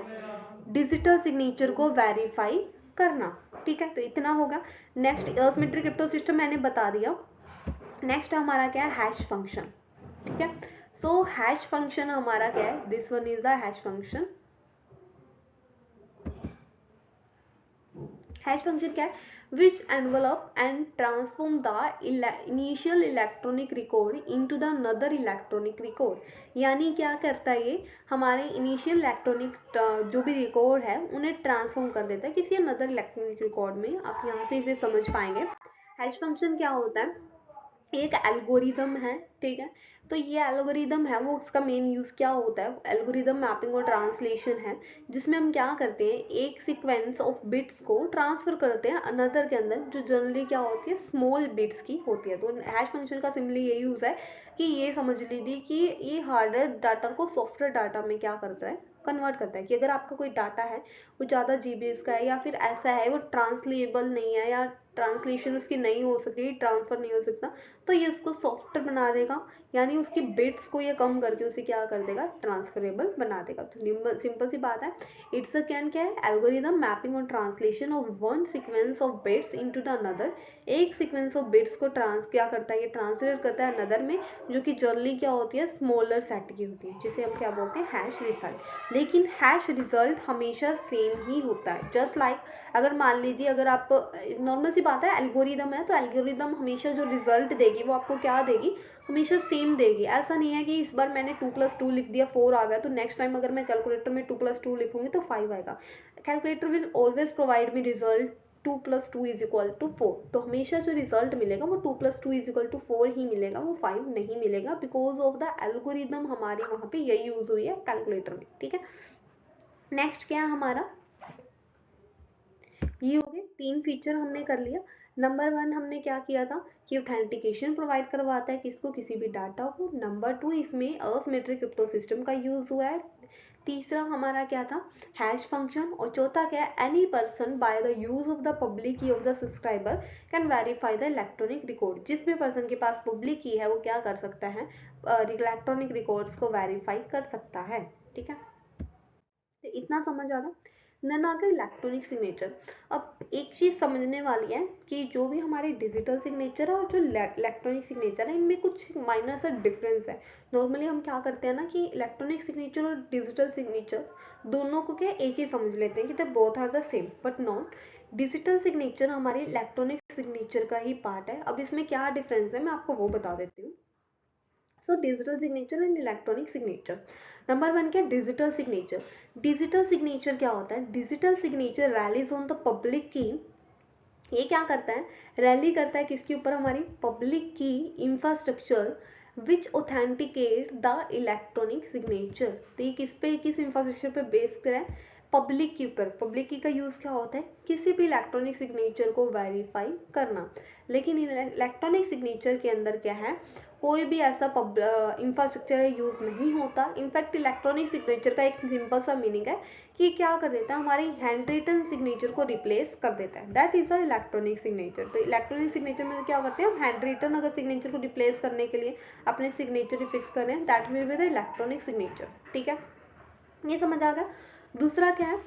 डिजिटल सिग्नेचर को वेरीफाई करना। ठीक है, तो इतना होगा। नेक्स्ट असिमेट्रिक क्रिप्टो सिस्टम मैंने बता दिया। नेक्स्ट हमारा क्या है, हैश फंक्शन। ठीक है, सो हैश फंक्शन हमारा क्या है, this one is the hash function. Hash function क्या है, which envelop and transform the initial electronic record into the another electronic record. यानी क्या करता है ये, हमारे इनिशियल इलेक्ट्रॉनिक जो भी रिकॉर्ड है उन्हें ट्रांसफॉर्म कर देता है किसी अनदर इलेक्ट्रॉनिक रिकॉर्ड में। आप यहाँ से इसे समझ पाएंगे। हैश फंक्शन क्या होता है, एक एल्गोरिदम है। ठीक है, तो ये एल्गोरिदम है, वो उसका मेन यूज क्या होता है, एल्गोरिदम मैपिंग और ट्रांसलेशन है, जिसमें हम क्या करते हैं, एक सीक्वेंस ऑफ बिट्स को ट्रांसफर करते हैं अनदर के अंदर, जो जनरली क्या होती है, स्मॉल बिट्स की होती है। तो हैश फंक्शन का सिंपली ये यूज है कि ये समझ लीजिए कि ये हार्डवेयर डाटा को सॉफ्टवेयर डाटा में क्या करता है, कन्वर्ट करता है। कि अगर आपका कोई डाटा है वो ज़्यादा जीबीएस का है या फिर ऐसा है वो ट्रांसलेबल नहीं है या ट्रांसलेशन उसकी नहीं हो सकती, ट्रांसफर नहीं हो सकता, तो ये उसको सॉफ्टवेयर बना देगा। यानी उसकी बिट्स को ये कम करके उसे क्या कर देगा, ट्रांसफरेबल बना देगा। तो सिंपल सी बात है, इट्स अ कैन क्या है, एल्गोरिदम मैपिंग और translation of one sequence of bits into the another. एक सीक्वेंस ऑफ बिट्स को क्या करता है, ये ट्रांसलेट करता है अनदर में, जो कि जनरली क्या होती है, स्मॉलर सेट की होती है, जिसे हम क्या बोलते हैं, हैश रिजल्ट। लेकिन हैश रिजल्ट हमेशा सेम ही होता है। जस्ट लाइक अगर मान लीजिए, अगर आप नॉर्मल सी बात है, एल्गोरिदम है तो एल्गोरिदम हमेशा जो रिजल्ट देगी वो आपको क्या देगी, हमेशा सेम देगी। ऐसा नहीं है कि इस बार मैंने 2+2 लिख दिया 4 आ गया, तो नेक्स्ट टाइम अगर मैं कैलकुलेटर में 2+2 लिखूंगी तो 5 आएगा। Calculator will always provide me result 2+2 = 4। तो हमेशा जो रिजल्ट मिलेगा वो 2+2 = 4 ही मिलेगा, वो 5 नहीं मिलेगा, बिकॉज ऑफ द एल्गोरिदम हमारी वहाँ पे यही यूज हुई है कैलकुलेटर में। ठीक है, नेक्स्ट क्या है हमारा, ये हो गए 3 फीचर हमने कर लिया। नंबर 1 हमने क्या किया था कि ऑथेंटिकेशन प्रोवाइड करवाता है किसको, किसी भी डाटा को। नंबर 2 इसमें असिमेट्रिक क्रिप्टो सिस्टम का यूज हुआ है। तीसरा हमारा क्या था, हैश फंक्शन। और चौथा क्या है, any person by the use of the public key of the subscriber can verify the electronic record. जिस भी पर्सन के पास पब्लिक की है वो क्या कर सकता है, इलेक्ट्रॉनिक रिकॉर्ड्स को वेरीफाई कर सकता है। ठीक है, तो इतना समझ आ गया। देन आ गया इलेक्ट्रॉनिक सिग्नेचर। अब एक चीज समझने वाली है कि जो भी हमारे डिजिटल सिग्नेचर है और जो इलेक्ट्रॉनिक सिग्नेचर है, इनमें कुछ माइनर सा डिफरेंस है। नॉर्मली हम क्या करते हैं ना कि इलेक्ट्रॉनिक सिग्नेचर और डिजिटल सिग्नेचर दोनों को क्या एक ही समझ लेते हैं कि they both are the same, but not. Digital signature हमारे इलेक्ट्रॉनिक सिग्नेचर का ही पार्ट है। अब इसमें क्या डिफरेंस है मैं आपको वो बता देती हूँ। So digital signature and electronic signature. Number 1 क्या, डिजिटल सिग्नेचर। डिजिटल सिग्नेचर क्या होता है, digital signature rallies on the public की। ये क्या करता है, रैली करता है किसके ऊपर, हमारी पब्लिक की infrastructure which authenticate the electronic signature. तो ये किस पे, किस इंफ्रास्ट्रक्चर पे बेस करा है, पब्लिक के ऊपर। पब्लिक की का यूज क्या होता है, किसी भी इलेक्ट्रॉनिक सिग्नेचर को वेरीफाई करना। लेकिन इलेक्ट्रॉनिक सिग्नेचर के अंदर क्या है, कोई भी ऐसा इंफ्रास्ट्रक्चर यूज नहीं होता। इनफैक्ट इलेक्ट्रॉनिक सिग्नेचर का एक सिंपल सा मीनिंग है कि क्या कर देता है, हमारी हैंड रिटन सिग्नेचर को रिप्लेस कर देता है। That is a electronic signature. तो इलेक्ट्रॉनिक सिग्नेचर में क्या करते हैं, हम हैंड रिटन अगर सिग्नेचर को रिप्लेस करने के लिए अपने सिग्नेचर फिक्स कर रहे हैं, that will be the electronic signature. ठीक है, ये समझ आ गया। दूसरा क्या है,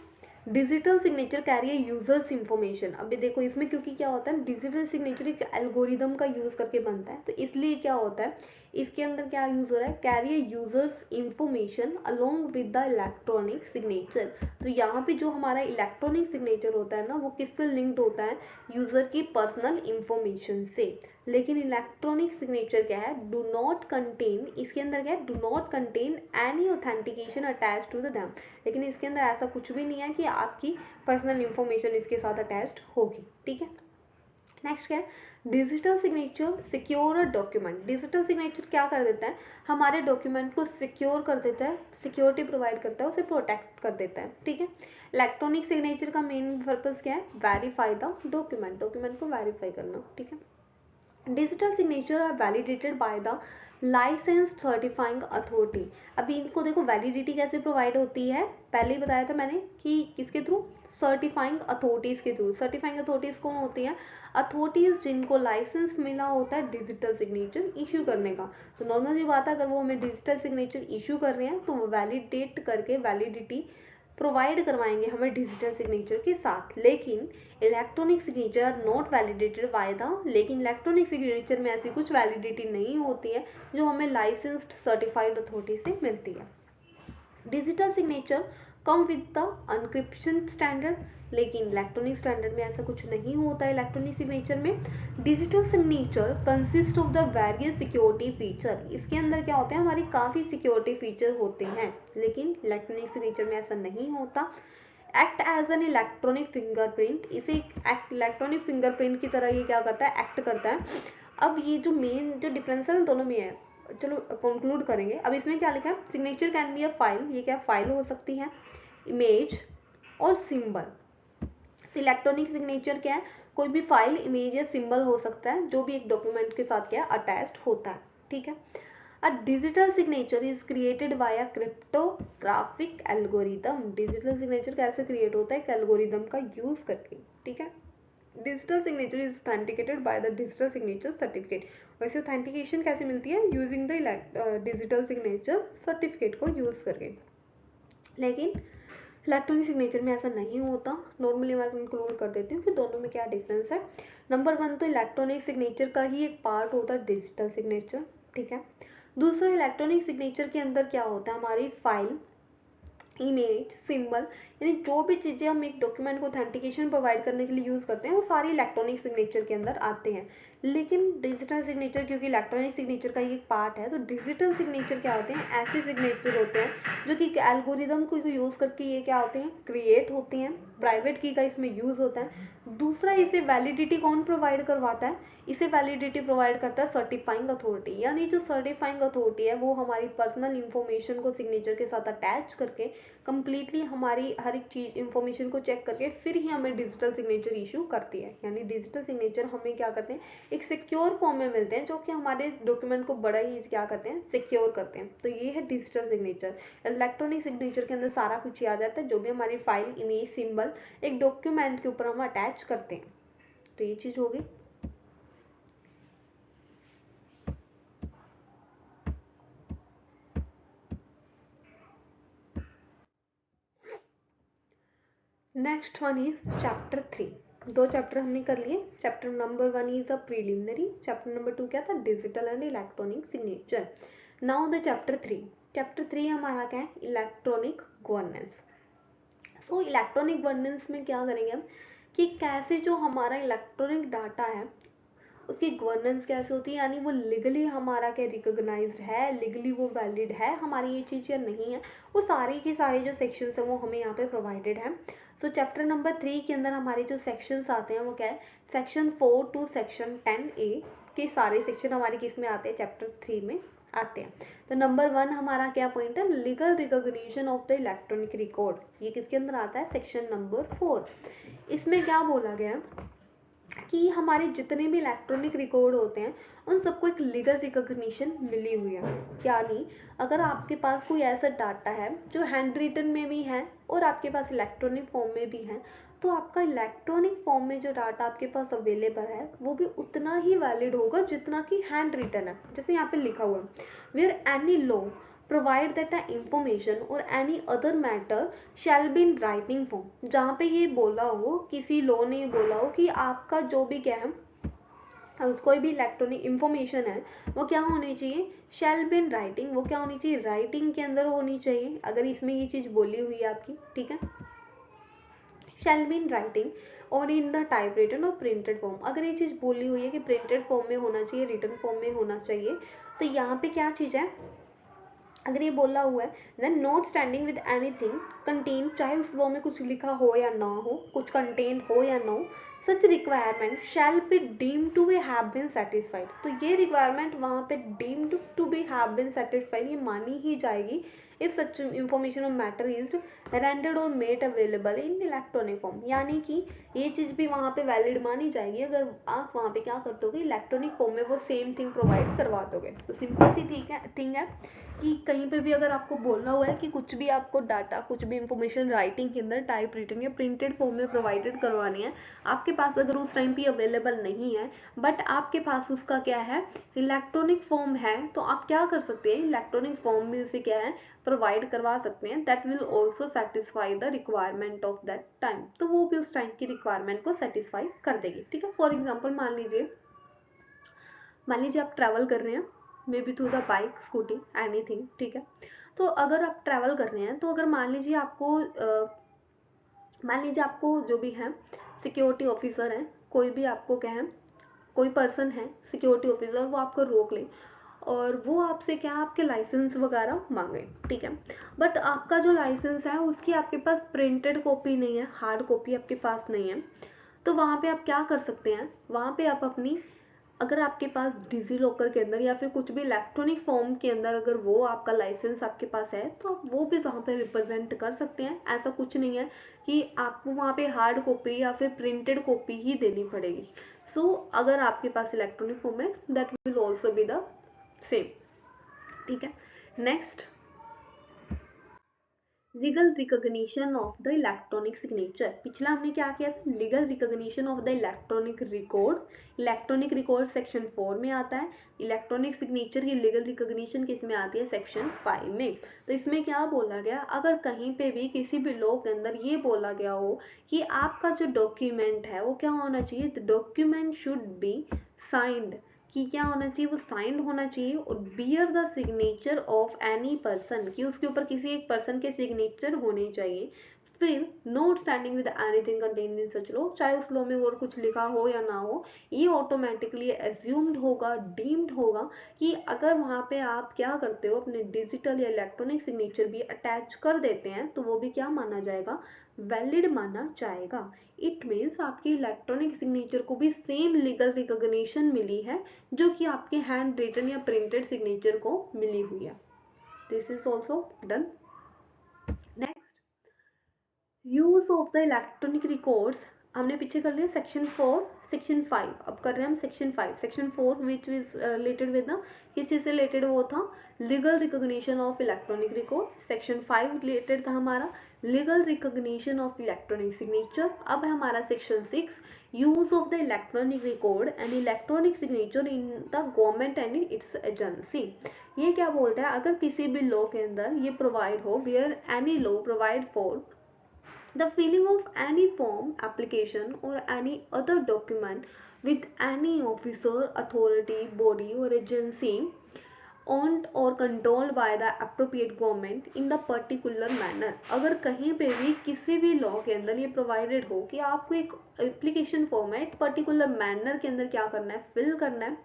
digital signature carry users information. अभी देखो इसमें क्योंकि क्या होता है, डिजिटल सिग्नेचर एक एल्गोरिदम का यूज करके बनता है, तो इसलिए क्या होता है, इसके अंदर क्या यूज हो रहा है, carry users information along with the electronic signature. तो यहाँ पे जो हमारा इलेक्ट्रॉनिक सिग्नेचर होता है ना, वो किससे लिंक्ड होता है, यूजर की पर्सनल इंफॉर्मेशन से। लेकिन इलेक्ट्रॉनिक सिग्नेचर क्या है, डू नॉट कंटेन, इसके अंदर क्या है, do not contain any authentication attach to the them. लेकिन इसके अंदर ऐसा कुछ भी नहीं है कि आपकी पर्सनल इंफॉर्मेशन इसके साथ अटैच्ड होगी। ठीक है, नेक्स्ट क्या है, digital signature secure a document. Digital signature क्या कर देता है, हमारे डॉक्यूमेंट को सिक्योर कर देता है, सिक्योरिटी प्रोवाइड करता है, उसे प्रोटेक्ट कर देता है। ठीक है, इलेक्ट्रॉनिक सिग्नेचर का मेन पर्पस क्या है, वेरीफाई द डॉक्यूमेंट, डॉक्यूमेंट को वेरीफाई करना। ठीक है, digital signature are validated by the licence certifying authority. अभी इनको देखो वैलिडिटी कैसे प्रोवाइड होती है, पहले ही बताया था मैंने कि किसके थ्रू, सर्टिफाइंग अथॉरिटीज के थ्रू। सर्टिफाइंग अथॉरिटीज कौन होती हैं, अथॉरिटीज जिनको लाइसेंस मिला होता है डिजिटल सिग्नेचर इशू करने का। तो नॉर्मल सी बात है, अगर वो हमें डिजिटल सिग्नेचर इशू कर रहे हैं तो वो वैलिडेट करके वैलिडिटी प्रोवाइड करवाएंगे हमें डिजिटल सिग्नेचर के साथ। लेकिन electronic signature are not validated by the, लेकिन इलेक्ट्रॉनिक सिग्नेचर में ऐसी कुछ वैलिडिटी नहीं होती है जो हमें लाइसेंस्ड सर्टिफाइड अथॉरिटी से मिलती है। Digital signature come with the encryption standard, लेकिन इलेक्ट्रॉनिक स्टैंडर्ड में ऐसा कुछ नहीं होता है। इलेक्ट्रॉनिक सिग्नेचर में digital signature consist of the various security feature. इसके अंदर क्या होते हैं, हमारी काफी सिक्योरिटी फीचर होते हैं, लेकिन इलेक्ट्रॉनिक सिग्नेचर में ऐसा नहीं होता। Act as an electronic fingerprint, इसे इलेक्ट्रॉनिक फिंगरप्रिंट की तरह ये क्या करता है, एक्ट करता है। अब ये जो मेन जो डिफरेंस है दोनों में है, चलो कंक्लूड करेंगे। अब इसमें क्या लिखा है, signature can be a file, ये क्या फाइल हो सकती है, इमेज और सिंबल। इलेक्ट्रॉनिक सिग्नेचर क्या है, कोई भी फाइल, इमेज या सिंबल हो सकता है जो भी एक डॉक्यूमेंट के साथ क्या अटैच्ड होता है। ठीक है, a digital signature is created by a cryptographic algorithm. Digital signature कैसे क्रिएट होता है, एक एल्गोरिदम का यूज करके। ठीक है, digital signature is authenticated by the digital signature certificate. वैसे ऑथेंटिकेशन कैसे मिलती है, using the digital signature certificate को यूज करके। लेकिन इलेक्ट्रॉनिक सिग्नेचर में ऐसा नहीं होता। नॉर्मली मैं कंक्लूड कर देती हूँ कि दोनों में क्या डिफरेंस है। नंबर 1 तो इलेक्ट्रॉनिक सिग्नेचर का ही एक पार्ट होता है डिजिटल सिग्नेचर। ठीक है, दूसरा इलेक्ट्रॉनिक सिग्नेचर के अंदर क्या होता है, हमारी फाइल, इमेज, सिंबल, यानी जो भी चीज़ें हम एक डॉक्यूमेंट को ऑथेंटिकेशन प्रोवाइड करने के लिए यूज़ करते हैं वो सारी इलेक्ट्रॉनिक सिग्नेचर के अंदर आते हैं। लेकिन डिजिटल सिग्नेचर क्योंकि इलेक्ट्रॉनिक सिग्नेचर का एक पार्ट है, तो डिजिटल सिग्नेचर क्या होते हैं, ऐसे सिग्नेचर होते हैं जो कि एल्गोरिदम को यूज़ करके ये क्या होते हैं, क्रिएट होती हैं। प्राइवेट की का इसमें यूज़ होता है। दूसरा, इसे वैलिडिटी कौन प्रोवाइड करवाता है, इसे वैलिडिटी प्रोवाइड करता है सर्टिफाइंग अथॉरिटी, यानी जो सर्टिफाइंग अथॉरिटी है वो हमारी पर्सनल इंफॉर्मेशन को सिग्नेचर के साथ अटैच करके कंप्लीटली हमारी हर एक चीज़ इंफॉर्मेशन को चेक करके फिर ही हमें डिजिटल सिग्नेचर इशू करती है। यानी डिजिटल सिग्नेचर हमें क्या करते हैं, एक सिक्योर फॉर्म में मिलते हैं जो कि हमारे डॉक्यूमेंट को बड़ा ही क्या करते हैं, सिक्योर करते हैं। तो ये है डिजिटल सिग्नेचर। इलेक्ट्रॉनिक सिग्नेचर के अंदर सारा कुछ आ जाता है, जो भी हमारी फाइल, इमेज, सिंबल एक डॉक्यूमेंट के ऊपर हम अटैच करते हैं। तो ये चीज़ होगी। Next one is chapter 3। दो चैप्टर हमने कर लिए। Chapter number 1 is a preliminary, chapter number 2 क्या था, digital and electronic signature. Now the chapter 3। Chapter 3 हमारा क्या है, electronic governance. So electronic governance में क्या करेंगे हम, कि कैसे जो हमारा इलेक्ट्रॉनिक डाटा है उसकी गवर्नेंस कैसे होती है, यानी वो लीगली हमारा क्या रिकॉग्नाइज्ड है, लीगली वो वैलिड है हमारी ये चीज़ या नहीं है, वो सारी के सारे जो सेक्शंस हैं वो हमें यहाँ पे प्रोवाइडेड है। तो चैप्टर नंबर 3 के अंदर हमारे जो सेक्शंस आते हैं वो क्या है, सेक्शन 4 टू सेक्शन 10A के सारे सेक्शन हमारे किस में आते हैं, चैप्टर 3 में आते हैं। तो नंबर 1 हमारा क्या पॉइंट है, legal recognition of the electronic record. ये किसके अंदर आता है, सेक्शन नंबर 4। इसमें क्या बोला गया है कि हमारे जितने भी इलेक्ट्रॉनिक रिकॉर्ड होते हैं उन सबको एक लीगल रिकॉग्निशन मिली हुई है। यानी अगर आपके पास कोई ऐसा डाटा है जो हैंड रिटन में भी है और आपके पास इलेक्ट्रॉनिक फॉर्म में भी है, तो आपका इलेक्ट्रॉनिक फॉर्म में जो डाटा आपके पास अवेलेबल है वो भी उतना ही वैलिड होगा जितना कि हैंड रिटन है। जैसे यहाँ पे लिखा हुआ है, where any law provide that the information और any other matter shall be in writing form. जहाँ पे ये बोला हो, किसी लॉ ने बोला हो कि आपका जो भी क्या है, कोई भी इलेक्ट्रॉनिक इंफॉर्मेशन है वो क्या होनी चाहिए, शैल बी इन राइटिंग, वो क्या होनी चाहिए, राइटिंग के अंदर होनी चाहिए। अगर इसमें ये चीज़ बोली हुई है आपकी, ठीक है, शैल बी इन राइटिंग और इन द टाइप रिटन और प्रिंटेड फॉर्म। अगर ये चीज़ बोली हुई है कि प्रिंटेड फॉर्म में होना चाहिए, रिटन फॉर्म में होना चाहिए, तो यहाँ पे क्या चीज़ है, अगर ये बोला हुआ है then not standing with anything contain, चाहे उस लॉ में कुछ लिखा हो या ना हो, कुछ कंटेन हो या ना हो, such requirement shall be deemed to be have been satisfied. तो ये रिक्वायरमेंट वहाँ पे deemed to be have been satisfied ये मानी ही जाएगी इफ सच इंफॉर्मेशन और मैटर इज रेंडर्ड और made available in electronic form. यानी कि ये चीज़ भी वहाँ पे वैलिड मानी जाएगी अगर आप वहाँ पे क्या कर दोगे, इलेक्ट्रॉनिक फॉर्म में वो सेम थिंग प्रोवाइड करवा दोगे। तो सिंपल सी थिंग है कि कहीं पे भी अगर आपको बोलना हुआ है कि कुछ भी आपको डाटा, कुछ भी इंफॉर्मेशन राइटिंग के अंदर टाइप रिटन या प्रिंटेड फॉर्म में प्रोवाइडेड करवानी है, आपके पास अगर उस टाइम पे अवेलेबल नहीं है बट आपके पास उसका क्या है, इलेक्ट्रॉनिक फॉर्म है, तो आप क्या कर सकते हैं, इलेक्ट्रॉनिक फॉर्म में उसे क्या है, प्रोवाइड करवा सकते हैं। That will also satisfy the requirement of that time. तो वो भी उस टाइम की रिक्वायरमेंट को सेटिस्फाई कर देगी। ठीक है, फॉर एग्जाम्पल मान लीजिए आप ट्रैवल कर रहे हैं, may be through the bike, scooty, anything, ठीक है। तो अगर आप ट्रैवल कर रहे हैं, तो अगर मान लीजिए आपको जो भी है सिक्योरिटी ऑफिसर है, कोई भी आपको क्या है, कोई पर्सन है सिक्योरिटी ऑफिसर, वो आपको रोक ले और वो आपसे क्या, आपके लाइसेंस वगैरह मांगे, ठीक है। बट आपका जो लाइसेंस है उसकी आपके पास प्रिंटेड कॉपी नहीं है, हार्ड कॉपी आपके पास नहीं है। तो वहाँ पे आप क्या कर सकते हैं, वहाँ पे आप अपनी, अगर आपके पास डिजी लॉकर के अंदर या फिर कुछ भी इलेक्ट्रॉनिक फॉर्म के अंदर अगर वो आपका लाइसेंस आपके पास है, तो आप वो भी वहाँ पे रिप्रेजेंट कर सकते हैं। ऐसा कुछ नहीं है कि आपको वहाँ पे हार्ड कॉपी या फिर प्रिंटेड कॉपी ही देनी पड़ेगी। सो अगर आपके पास इलेक्ट्रॉनिक फॉर्म है, that will also be the same. ठीक है, next, legal recognition of the electronic signature. पिछला हमने क्या किया था, legal recognition of the electronic record. Electronic record section 4 में आता है। इलेक्ट्रॉनिक सिग्नेचर की लीगल रिकॉग्निशन किस में आती है, सेक्शन 5 में। तो इसमें क्या बोला गया, अगर कहीं पे भी किसी भी लॉ के अंदर ये बोला गया हो कि आपका जो डॉक्यूमेंट है वो क्या होना चाहिए, the document should be signed, कि क्या होना चाहिए, वो साइंड होना चाहिए और bear the signature of any person, कि उसके ऊपर किसी एक पर्सन के सिग्नेचर होने चाहिए। फिर not standing with anything contained in such law, चाहे उस लॉ में और कुछ लिखा हो या ना हो, ये ऑटोमेटिकली एज्यूम्ड होगा, डीम्ड होगा कि अगर वहाँ पे आप क्या करते हो, अपने डिजिटल या इलेक्ट्रॉनिक सिग्नेचर भी अटैच कर देते हैं, तो वो भी क्या माना जाएगा, वैलिड माना जाएगा। इट मीन्स आपकी इलेक्ट्रॉनिक सिग्नेचर को भी सेम लीगल रिकॉग्निशन मिली है जो कि आपके हैंड रिटन या प्रिंटेड सिग्नेचर को मिली हुई है। This is also done. Next, use of the electronic records, हमने पीछे कर लिया सेक्शन 4, सेक्शन 5, अब कर रहे हैं हम section 5। Section 4 which is related with the, किस चीज से रिलेटेड वो था, legal recognition of electronic record. Section 5 related था हमारा legal recognition of electronic signature. अब है हमारा section 6, use of the electronic record and electronic signature in the government and its agency. ये क्या बोलता है, अगर किसी भी लॉ के अंदर ये प्रोवाइड हो, where any law provide for the filling of any form, application or any other document with any officer, authority, body or agency owned or controlled by the appropriate government in the particular manner। अगर कहीं पे भी किसी भी law के अंदर ये provided हो कि आपको एक एप्लीकेशन फॉर्म है, एक पर्टिकुलर मैनर के अंदर क्या करना है, फिल करना है,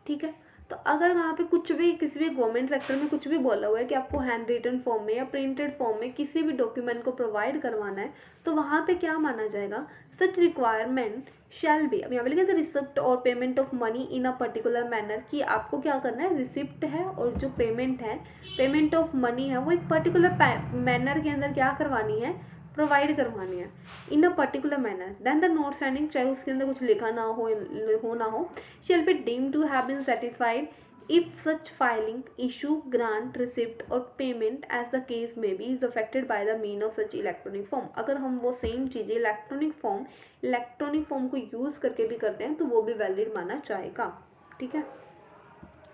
ठीक है। तो अगर वहाँ पे कुछ भी किसी भी गवर्नमेंट सेक्टर में कुछ भी बोला हुआ है कि आपको हैंड रिटन फॉर्म में या प्रिंटेड फॉर्म में किसी भी डॉक्यूमेंट को प्रोवाइड करवाना है, तो वहाँ पे क्या माना जाएगा, सच रिक्वायरमेंट शैल बी, अब यहाँ पे लिखा है रिसिप्ट और payment of money in a particular manner, कि आपको क्या करना है, रिसिप्ट है और जो पेमेंट है, पेमेंट ऑफ मनी है, वो एक पर्टिकुलर मैनर के अंदर क्या करवानी है, प्रोवाइड करवानी है, in a particular manner. Then the not standing, चाहे उसके अंदर कुछ लिखा ना हो shall be deemed to have been satisfied if such filing, issue, grant, receipt or payment as the case may be is affected by the mean of such electronic form। अगर हम वो सेम चीजें इलेक्ट्रॉनिक फॉर्म को use करके भी करते हैं तो वो भी वैलिड माना जाएगा, ठीक है।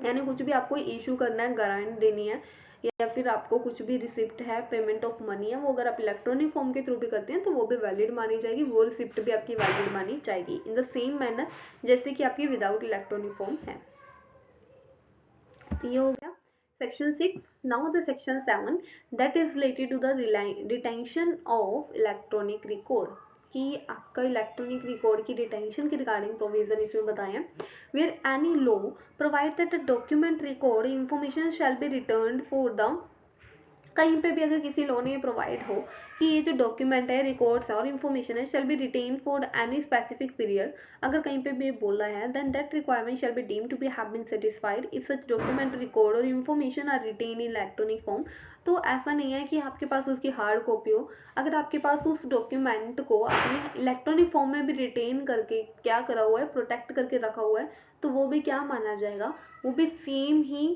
यानी कुछ भी आपको इशू करना है, गारंटी देनी है, या फिर आपको कुछ भी रिसिप्ट है, पेमेंट ऑफ मनी है, वो अगर आप इलेक्ट्रॉनिक फॉर्म के थ्रू भी करते हैं तो वो भी वैलिड मानी जाएगी, वो रिसिप्ट भी आपकी वैलिड मानी जाएगी इन द सेम मैनर जैसे कि आपकी विदाउट इलेक्ट्रॉनिक फॉर्म है। तो ये हो गया section 6। Now the section 7 that is related to the retention of electronic record, कि आपका इलेक्ट्रॉनिक रिकॉर्ड की रिटेंशन के रिगार्डिंग प्रोविजन इसमें बताया। Where any law provide that the document record information shall be returned for the, कहीं पे भी अगर किसी लॉ ने प्रोवाइड हो कि ये जो डॉक्यूमेंट है, रिकॉर्ड्स है और इन्फॉर्मेशन है shall be retained for any specific period, अगर कहीं पे भी बोला है then that requirement shall be deemed to be have been satisfied if such document, record और information are retained in electronic form. तो ऐसा नहीं है कि आपके पास उसकी हार्ड कॉपी हो, अगर आपके पास उस डॉक्यूमेंट को अपनी इलेक्ट्रॉनिक फॉर्म में भी रिटेन करके क्या करा हुआ है, प्रोटेक्ट करके रखा हुआ है, तो वो भी क्या माना जाएगा, वो भी सेम ही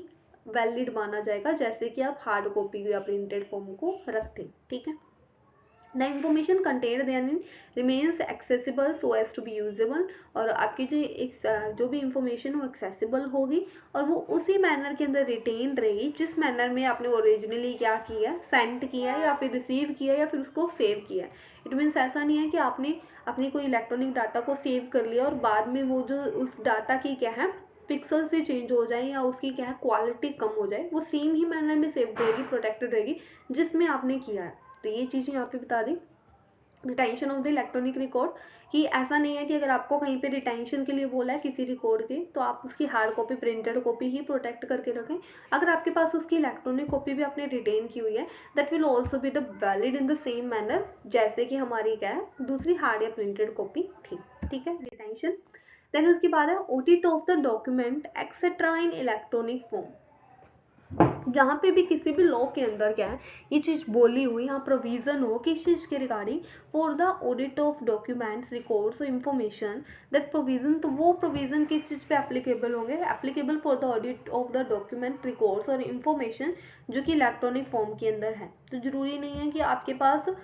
वैलिड माना जाएगा जैसे कि आप हार्ड कॉपी या प्रिंटेड फॉर्म को रखते हैं, ठीक है। The information contained therein remains accessible so as to be usable, और आपकी जो भी इंफॉर्मेशन वो एक्सेसिबल होगी और वो उसी मैनर के अंदर रिटेन रहेगी जिस मैनर में आपने ओरिजिनली क्या किया, सेंड किया या फिर रिसीव किया या फिर उसको सेव किया। इट मीन्स ऐसा नहीं है कि आपने अपनी कोई इलेक्ट्रॉनिक डाटा को सेव कर लिया और बाद में वो जो उस डाटा की क्या है, पिक्सल से चेंज हो जाए या उसकी क्या है क्वालिटी कम हो जाए, वो सेम ही मैनर में सेव रहेगी, प्रोटेक्टेड रहेगी जिसमें आपने किया है। तो ये चीज़ यहाँ पे बता दी retention of the electronic record, कि ऐसा नहीं है कि अगर आपको कहीं पे रिटेंशन के लिए बोला है किसी रिकॉर्ड की तो आप उसकी हार्ड कॉपी, प्रिंटेड कॉपी ही प्रोटेक्ट करके रखें। अगर आपके पास उसकी इलेक्ट्रॉनिक कॉपी भी आपने रिटेन की हुई है that will also be the valid in the same manner जैसे कि हमारी क्या है दूसरी हार्ड या प्रिंटेड कॉपी थी, ठीक है। रिटेंशन, देन उसके बाद है audit of the document etcetera in electronic form. जहाँ पे भी किसी भी लॉ के अंदर क्या है ये चीज बोली हुई, यहाँ प्रोविजन हो किस चीज के regarding, for the audit of documents, records और इंफॉर्मेशन, दैट प्रोविजन, तो वो प्रोविजन किस चीज पे एप्लीकेबल होंगे, applicable for the audit of the document, records और इंफॉर्मेशन जो कि इलेक्ट्रॉनिक फॉर्म के अंदर है। तो जरूरी नहीं है कि आपके पास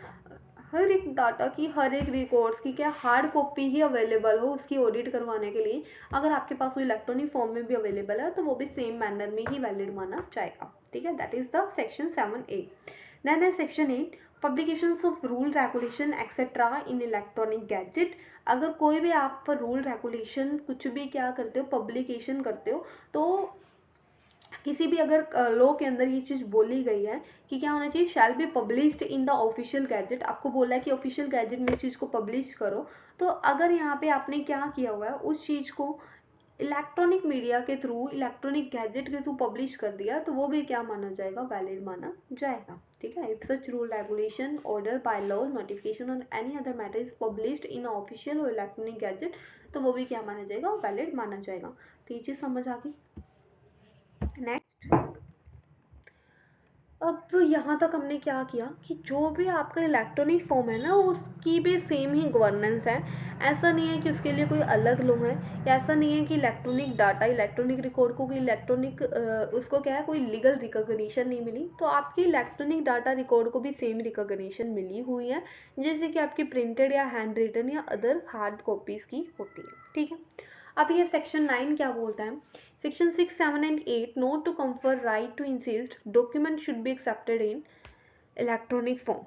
हर एक डाटा की, हर एक रिकॉर्ड्स की क्या हार्ड कॉपी ही अवेलेबल हो उसकी ऑडिट करवाने के लिए, अगर आपके पास वो इलेक्ट्रॉनिक फॉर्म में भी अवेलेबल है तो वो भी सेम मैनर में ही वैलिड माना जाएगा, ठीक है। That is the section 7A। Then है section 8 publications of rule regulation etcetera in electronic gazette. अगर कोई भी आप रूल रेगुलेशन कुछ भी क्या करते हो, पब्लिकेशन करते हो, तो किसी भी अगर लॉ के अंदर ये चीज बोली गई है कि क्या होना चाहिए, shall be published in the official gazette, आपको बोला है कि ऑफिशियल गैजेट में इस चीज को पब्लिश करो, तो अगर यहाँ पे आपने क्या किया हुआ है, उस चीज को इलेक्ट्रॉनिक मीडिया के थ्रू, इलेक्ट्रॉनिक गैजेट के थ्रू पब्लिश कर दिया, तो वो भी क्या माना जाएगा, वैलिड माना जाएगा। ठीक है, if such rule, regulation, order, by law, notification और any other matter is published in official और इलेक्ट्रॉनिक गैजेट, तो वो भी क्या माना जाएगा, वैलिड माना जाएगा। तो ये चीज समझ आ गई। नेक्स्ट, अब यहाँ तक हमने क्या किया कि जो भी आपका इलेक्ट्रॉनिक फॉर्म है ना, उसकी भी सेम ही गवर्नेंस है। ऐसा नहीं है कि उसके लिए कोई अलग लॉ है, या ऐसा नहीं है कि इलेक्ट्रॉनिक डाटा, इलेक्ट्रॉनिक रिकॉर्ड को कोई इलेक्ट्रॉनिक उसको क्या है, कोई लीगल रिकॉग्निशन नहीं मिली, तो आपकी इलेक्ट्रॉनिक डाटा रिकॉर्ड को भी सेम रिकॉग्निशन मिली हुई है, जैसे कि आपकी प्रिंटेड या हैंड रिटन या अदर हार्ड कॉपीज की होती है। ठीक है, अब ये सेक्शन 9 क्या बोलता है, Section 6, 7 and 8 note to confer right to insist document should be accepted in electronic form.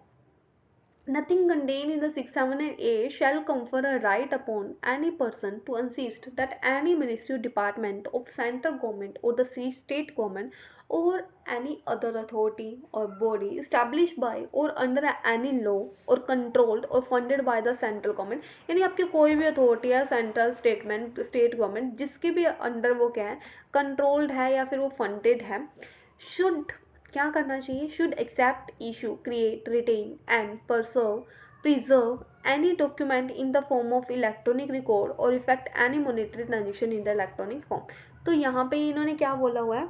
Nothing contained in the 6, 7 and 8 shall confer a right upon any person to insist that any ministry, department of central government or the state government or any other authority or body established by or under any law or controlled or funded by the central government, यानी आपकी कोई भी authority है, central statement, state government, जिसके भी under वो क्या है, कंट्रोल्ड है या फिर वो फंडेड है, शुड क्या करना चाहिए, should accept, issue, create, retain and preserve any document in the form of electronic record और effect any monetary transaction in the electronic form. तो यहाँ पे इन्होंने क्या बोला हुआ है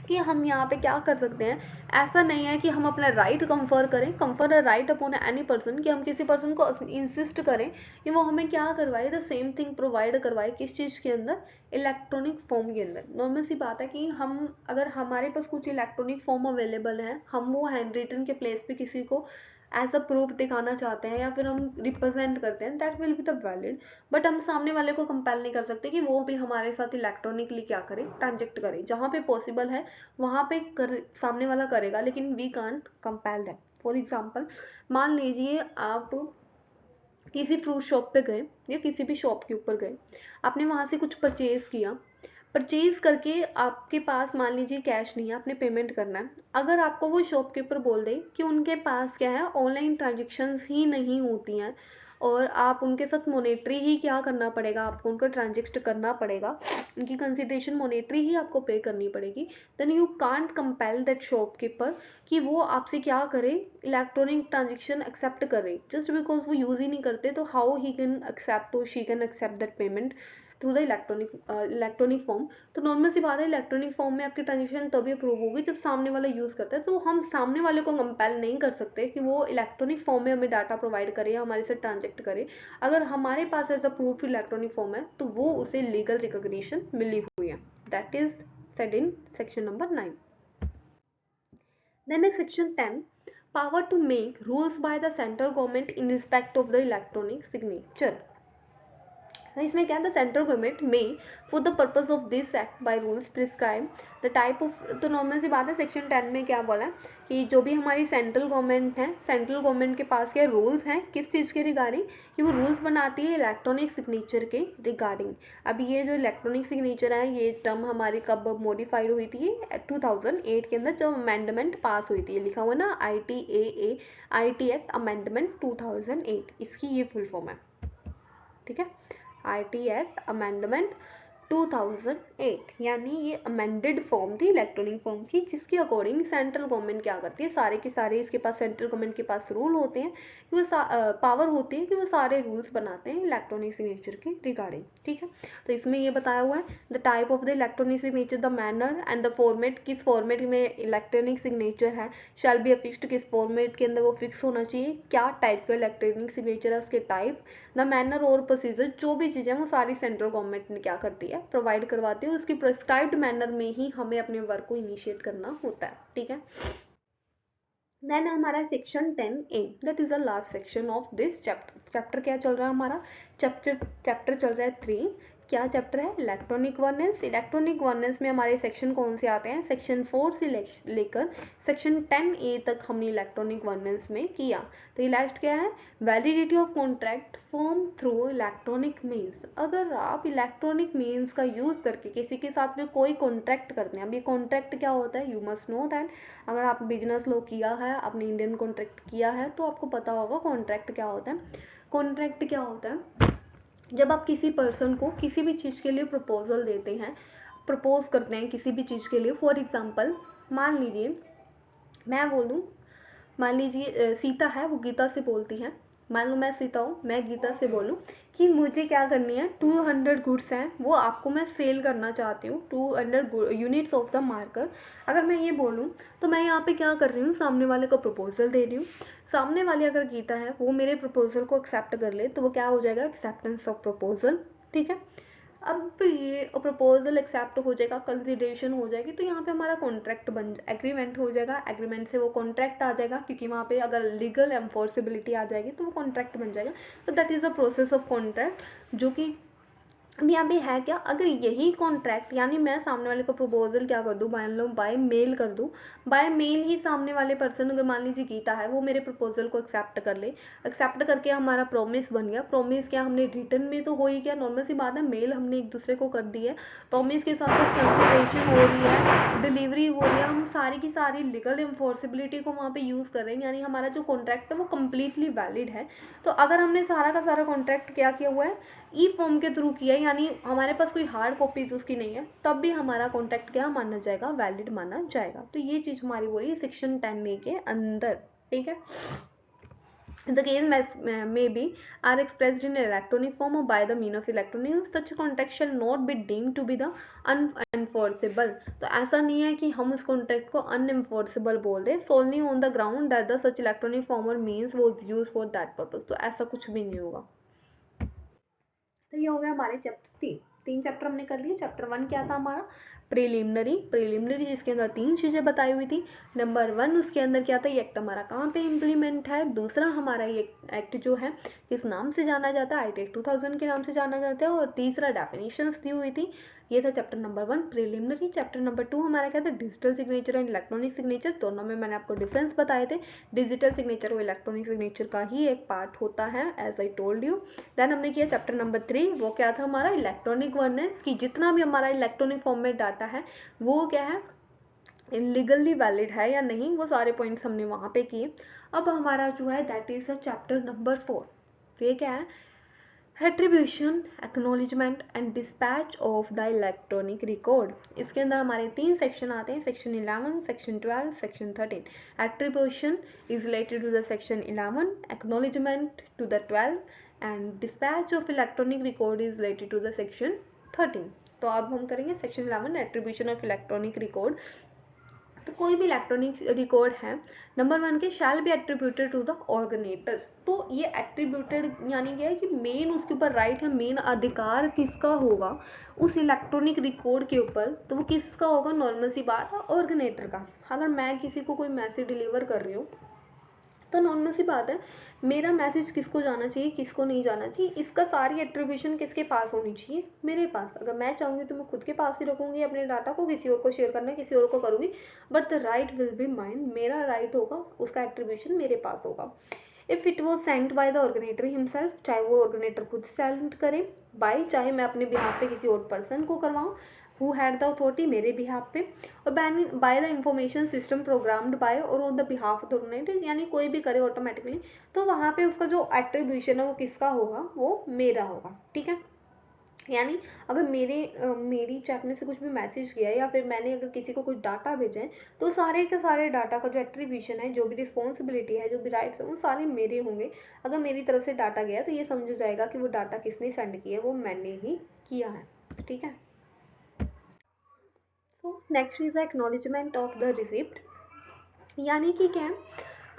कि हम यहाँ पे क्या कर सकते हैं, ऐसा नहीं है कि हम अपना राइट कंफर करें, confer a right upon any person, कि हम किसी पर्सन को इंसिस्ट करें कि वो हमें क्या करवाए, द सेम थिंग प्रोवाइड करवाए, किस चीज़ के अंदर, इलेक्ट्रॉनिक फॉर्म के अंदर। नॉर्मल सी बात है कि हम अगर हमारे पास कुछ इलेक्ट्रॉनिक फॉर्म अवेलेबल है, हम वो हैंड रिटन के प्लेस पे किसी को एज अ प्रूफ दिखाना चाहते हैं या फिर हम रिप्रेजेंट करते हैं, that will be the valid, but हम सामने वाले को कंपेल नहीं कर सकते कि वो भी हमारे साथ इलेक्ट्रॉनिकली क्या करे, ट्रांजेक्ट करे। जहाँ पे पॉसिबल है वहाँ पे सामने वाला करेगा, लेकिन we can't compel that. For example, मान लीजिए आप किसी फ्रूट शॉप पे गए या किसी भी शॉप के ऊपर गए, आपने वहाँ से कुछ परचेज किया, परचेज करके आपके पास मान लीजिए कैश नहीं है, आपने पेमेंट करना है। अगर आपको वो शॉपकीपर बोल दे कि उनके पास क्या है, ऑनलाइन ट्रांजेक्शन्स ही नहीं होती हैं और आप उनके साथ मोनेटरी ही क्या करना पड़ेगा, आपको उनको ट्रांजेक्ट करना पड़ेगा, उनकी कंसिडरेशन मोनेटरी ही आपको पे करनी पड़ेगी, then you can't compel that shopkeeper कि वो आपसे क्या करे, इलेक्ट्रॉनिक ट्रांजेक्शन एक्सेप्ट करे, जस्ट बिकॉज वो यूज़ ही नहीं करते, तो हाउ ही कैन एक्सेप्ट और she can accept that payment through the electronic form. तो नॉर्मल सी बात है, इलेक्ट्रॉनिक फॉर्म में आपकी ट्रांजेक्शन तभी अप्रूव होगी जब सामने वाला यूज़ करता है, तो हम सामने वाले को कंपेल नहीं कर सकते कि वो इलेक्ट्रॉनिक फॉर्म में हमें डाटा प्रोवाइड करे या हमारे साथ ट्रांजेक्ट करे। अगर हमारे पास as a proof electronic form है तो वो उसे लीगल रिकॉग्निशन मिली हुई है। That is said in section number 9। Then is section 10, power to make rules by the central government in respect of the electronic signature। तो इसमें क्या है, द सेंट्रल गवर्नमेंट में for the purpose of this act by rules prescribe the type of. तो normal सी बात है, section 10 में क्या बोला कि जो भी हमारी सेंट्रल गवर्नमेंट है, सेंट्रल गवर्नमेंट के पास क्या रूल्स हैं, किस चीज़ के रिगार्डिंग, कि वो रूल्स बनाती है इलेक्ट्रॉनिक सिग्नेचर के रिगार्डिंग। अब ये जो इलेक्ट्रॉनिक सिग्नेचर है, ये टर्म हमारी कब मॉडिफाइड हुई थी, 2008 के अंदर जब अमेंडमेंट पास हुई थी, लिखा हुआ ना IT एक्ट अमेंडमेंट 2008, इसकी ये फुल फॉर्म है। ठीक है, IT एक्ट अमेंडमेंट 2008, यानी ये अमेंडेड फॉर्म थी इलेक्ट्रॉनिक फॉर्म की, जिसके अकॉर्डिंग सेंट्रल गवर्नमेंट क्या करती है, सारे के सारे इसके पास, सेंट्रल गवर्नमेंट के पास रूल होते हैं कि वो पावर होती है कि वो सारे रूल्स बनाते हैं इलेक्ट्रॉनिक सिग्नेचर के रिगार्डिंग। ठीक है, तो इसमें ये बताया हुआ है the type of the electronic signature, the manner and the format, किस फॉर्मेट में इलेक्ट्रॉनिक सिग्नेचर है, शैल बी अफिक्स्ड, किस फॉर्मेट के अंदर वो फिक्स होना चाहिए, क्या टाइप का इलेक्ट्रॉनिक सिग्नेचर है, उसके टाइप, द मैनर और प्रोसीजर, जो भी चीज़ें वो सारी सेंट्रल गवर्नमेंट ने क्या करती है, प्रोवाइड करवाती है, उसकी प्रिस्क्राइब्ड मैनर में ही हमें अपने वर्क को इनिशिएट करना होता है। ठीक है, देन हमारा section 10A, that is the last section of this chapter. Chapter क्या चल रहा है हमारा, चैप्टर चल रहा है 3, क्या चैप्टर है? Electronic governance. इलेक्ट्रॉनिक गवर्नेंस में हमारे सेक्शन कौन से आते हैं? सेक्शन 4 से लेकर सेक्शन 10A तक हमने इलेक्ट्रॉनिक गवर्नेंस में किया। तो ये लास्ट क्या है? Validity of contract form through electronic means. अगर आप इलेक्ट्रॉनिक मीन्स का यूज करके किसी के साथ में कोई कॉन्ट्रैक्ट करते हैं, अभी कॉन्ट्रैक्ट क्या होता है? You must know that. अगर आप बिजनेस लॉ किया है, आपने इंडियन कॉन्ट्रैक्ट किया है, तो आपको पता होगा कॉन्ट्रैक्ट क्या होता है। कॉन्ट्रैक्ट क्या होता है? जब आप किसी पर्सन को किसी भी चीज़ के लिए प्रपोजल देते हैं, प्रपोज करते हैं किसी भी चीज़ के लिए, फॉर एग्जांपल मान लीजिए मैं बोलूँ, मान लीजिए सीता है, वो गीता से बोलती है। मान लो मैं सीता हूँ, मैं गीता से बोलूँ कि मुझे क्या करनी है, 200 गुड्स हैं, वो आपको मैं सेल करना चाहती हूँ, 200 यूनिट्स ऑफ द मार्कर। अगर मैं ये बोलूँ तो मैं यहाँ पे क्या कर रही हूँ, सामने वाले को प्रपोजल दे रही हूँ। सामने वाली अगर गीता है, वो मेरे प्रपोजल को एक्सेप्ट कर ले, तो वो क्या हो जाएगा? Acceptance of proposal. ठीक है। अब ये प्रपोजल एक्सेप्ट हो जाएगा, कंसिडरेशन हो जाएगी, तो यहाँ पे हमारा कॉन्ट्रैक्ट बन, एग्रीमेंट हो जाएगा। एग्रीमेंट से वो कॉन्ट्रैक्ट आ जाएगा, क्योंकि वहाँ पे अगर लीगल एनफोर्सेबिलिटी आ जाएगी तो वो कॉन्ट्रैक्ट बन जाएगा। तो that is a process of contract, जो कि अब यहाँ पे है क्या? अगर यही कॉन्ट्रैक्ट, यानी मैं सामने वाले को प्रपोजल क्या कर दूँ, मान लो बाय मेल कर दूँ, बाय मेल ही सामने वाले पर्सन, अगर मान लीजिए गीता है, वो मेरे प्रपोजल को एक्सेप्ट कर ले, एक्सेप्ट करके हमारा प्रॉमिस बन गया। प्रॉमिस क्या हमने रिटर्न में तो हो ही गया, नॉर्मल सी बात है, मेल हमने एक दूसरे को कर दी है, प्रॉमिस के साथ साथ कंसिडरेशन हो रही है, डिलीवरी हो रही है, हम सारी की सारी लीगल इन्फोर्सिबिलिटी को वहाँ पे यूज़ कर रहे हैं, यानी हमारा जो कॉन्ट्रैक्ट है वो कम्प्लीटली वैलिड है। तो अगर हमने सारा का सारा कॉन्ट्रैक्ट क्या किया हुआ है, ई फॉर्म के थ्रू किया है, यानी हमारे पास कोई हार्ड कॉपीज उसकी नहीं है, तब भी हमारा कॉन्ट्रैक्ट क्या माना जाएगा? वैलिड माना जाएगा। तो ये चीज हमारी बोली सेक्शन 10A के अंदर। ठीक है। The case may be are expressed in electronic form or by the mean of electronic, such a contract shall not be deemed to be the unenforceable। तो ऐसा नहीं है कि हम उस कॉन्ट्रैक्ट को unenforceable बोल दें solely on the ground that the such electronic form or means was used for that purpose। तो ऐसा कुछ भी नहीं होगा। तो ये हो गया हमारे चैप्टर 3। 3 चैप्टर हमने कर लिए। चैप्टर 1 क्या था हमारा? प्रिलिमिनरी। प्रिलिमिनरी जिसके अंदर 3 चीजें बताई हुई थी। नंबर 1 उसके अंदर क्या था, ये एक्ट हमारा कहाँ पे इम्प्लीमेंट है। दूसरा हमारा ये एक्ट जो है किस नाम से जाना जाता है, IT एक्ट 2000 के नाम से जाना जाता है। और तीसरा डेफिनेशंस दी हुई थी। ये था chapter number 1 preliminary. Chapter number 2 हमारा क्या था, digital signature and electronic signature. दोनों में मैंने आपको डिफरेंस बताए थे। डिजिटल सिग्नेचर और इलेक्ट्रॉनिक सिग्नेचर का ही एक पार्ट होता है, as I told you. Then हमने किया चैप्टर नंबर 3, वो क्या था हमारा, इलेक्ट्रॉनिक गवर्नेंस, की जितना भी हमारा इलेक्ट्रॉनिक फॉर्म में डाटा है वो क्या है, लीगली वैलिड है या नहीं, वो सारे पॉइंट्स हमने वहाँ पे किए। अब हमारा जो है that is a chapter number 4। तो ये क्या है, attribution, acknowledgement and dispatch of the electronic record. इसके अंदर हमारे 3 सेक्शन आते हैं, section 11, section 12, section 13। Attribution is related to the section 11, acknowledgement to the 12 and dispatch of electronic record is related to the section 13। तो अब हम करेंगे section 11, attribution of electronic record. तो कोई भी इलेक्ट्रॉनिक रिकॉर्ड है, नंबर 1 के shall be attributed to the originator. तो ये एट्रीब्यूटेड यानी क्या है कि मेन उसके ऊपर राइट है, मेन अधिकार किसका होगा उस इलेक्ट्रॉनिक रिकॉर्ड के ऊपर, तो वो किसका होगा, नॉर्मल सी बात है, ऑर्गेनेटर का। अगर मैं किसी को कोई मैसेज डिलीवर कर रही हूँ तो नॉर्मल सी बात है, मेरा मैसेज किसको जाना चाहिए, किसको नहीं जाना चाहिए, इसका सारी एट्रीब्यूशन किसके पास होनी चाहिए, मेरे पास। अगर मैं चाहूंगी तो मैं खुद के पास ही रखूंगी अपने डाटा को, किसी और को शेयर करना है किसी और को करूंगी, but the right will be mine, मेरा राइट होगा, उसका एट्रीब्यूशन मेरे पास होगा। If it was sent by the ऑर्गेनेटर himself, चाहे वो ऑर्गेनेटर खुद सेंड करे, बाय चाहे मैं अपने बिहाफ पे किसी और पर्सन को करवाऊँ, who had the authority मेरे बिहाफ पे, और by the information system programmed by और on the behalf of the organisation, यानी कोई भी करे ऑटोमेटिकली, तो वहाँ पे उसका जो एट्रीब्यूशन है वो किसका होगा, वो मेरा होगा। ठीक है। यानी अगर मेरी चैट में से कुछ भी मैसेज गया है या फिर मैंने अगर किसी को कुछ डाटा भेजा है, तो सारे के सारे डाटा का जो एट्रीब्यूशन है, जो भी रिस्पॉन्सिबिलिटी है, जो भी राइट्स है, वो सारे मेरे होंगे। अगर मेरी तरफ से डाटा गया तो ये समझ जाएगा कि वो डाटा किसने सेंड किया है, वो मैंने ही किया है। ठीक है। तो next is acknowledgement of the receipt. यानी कि क्या है,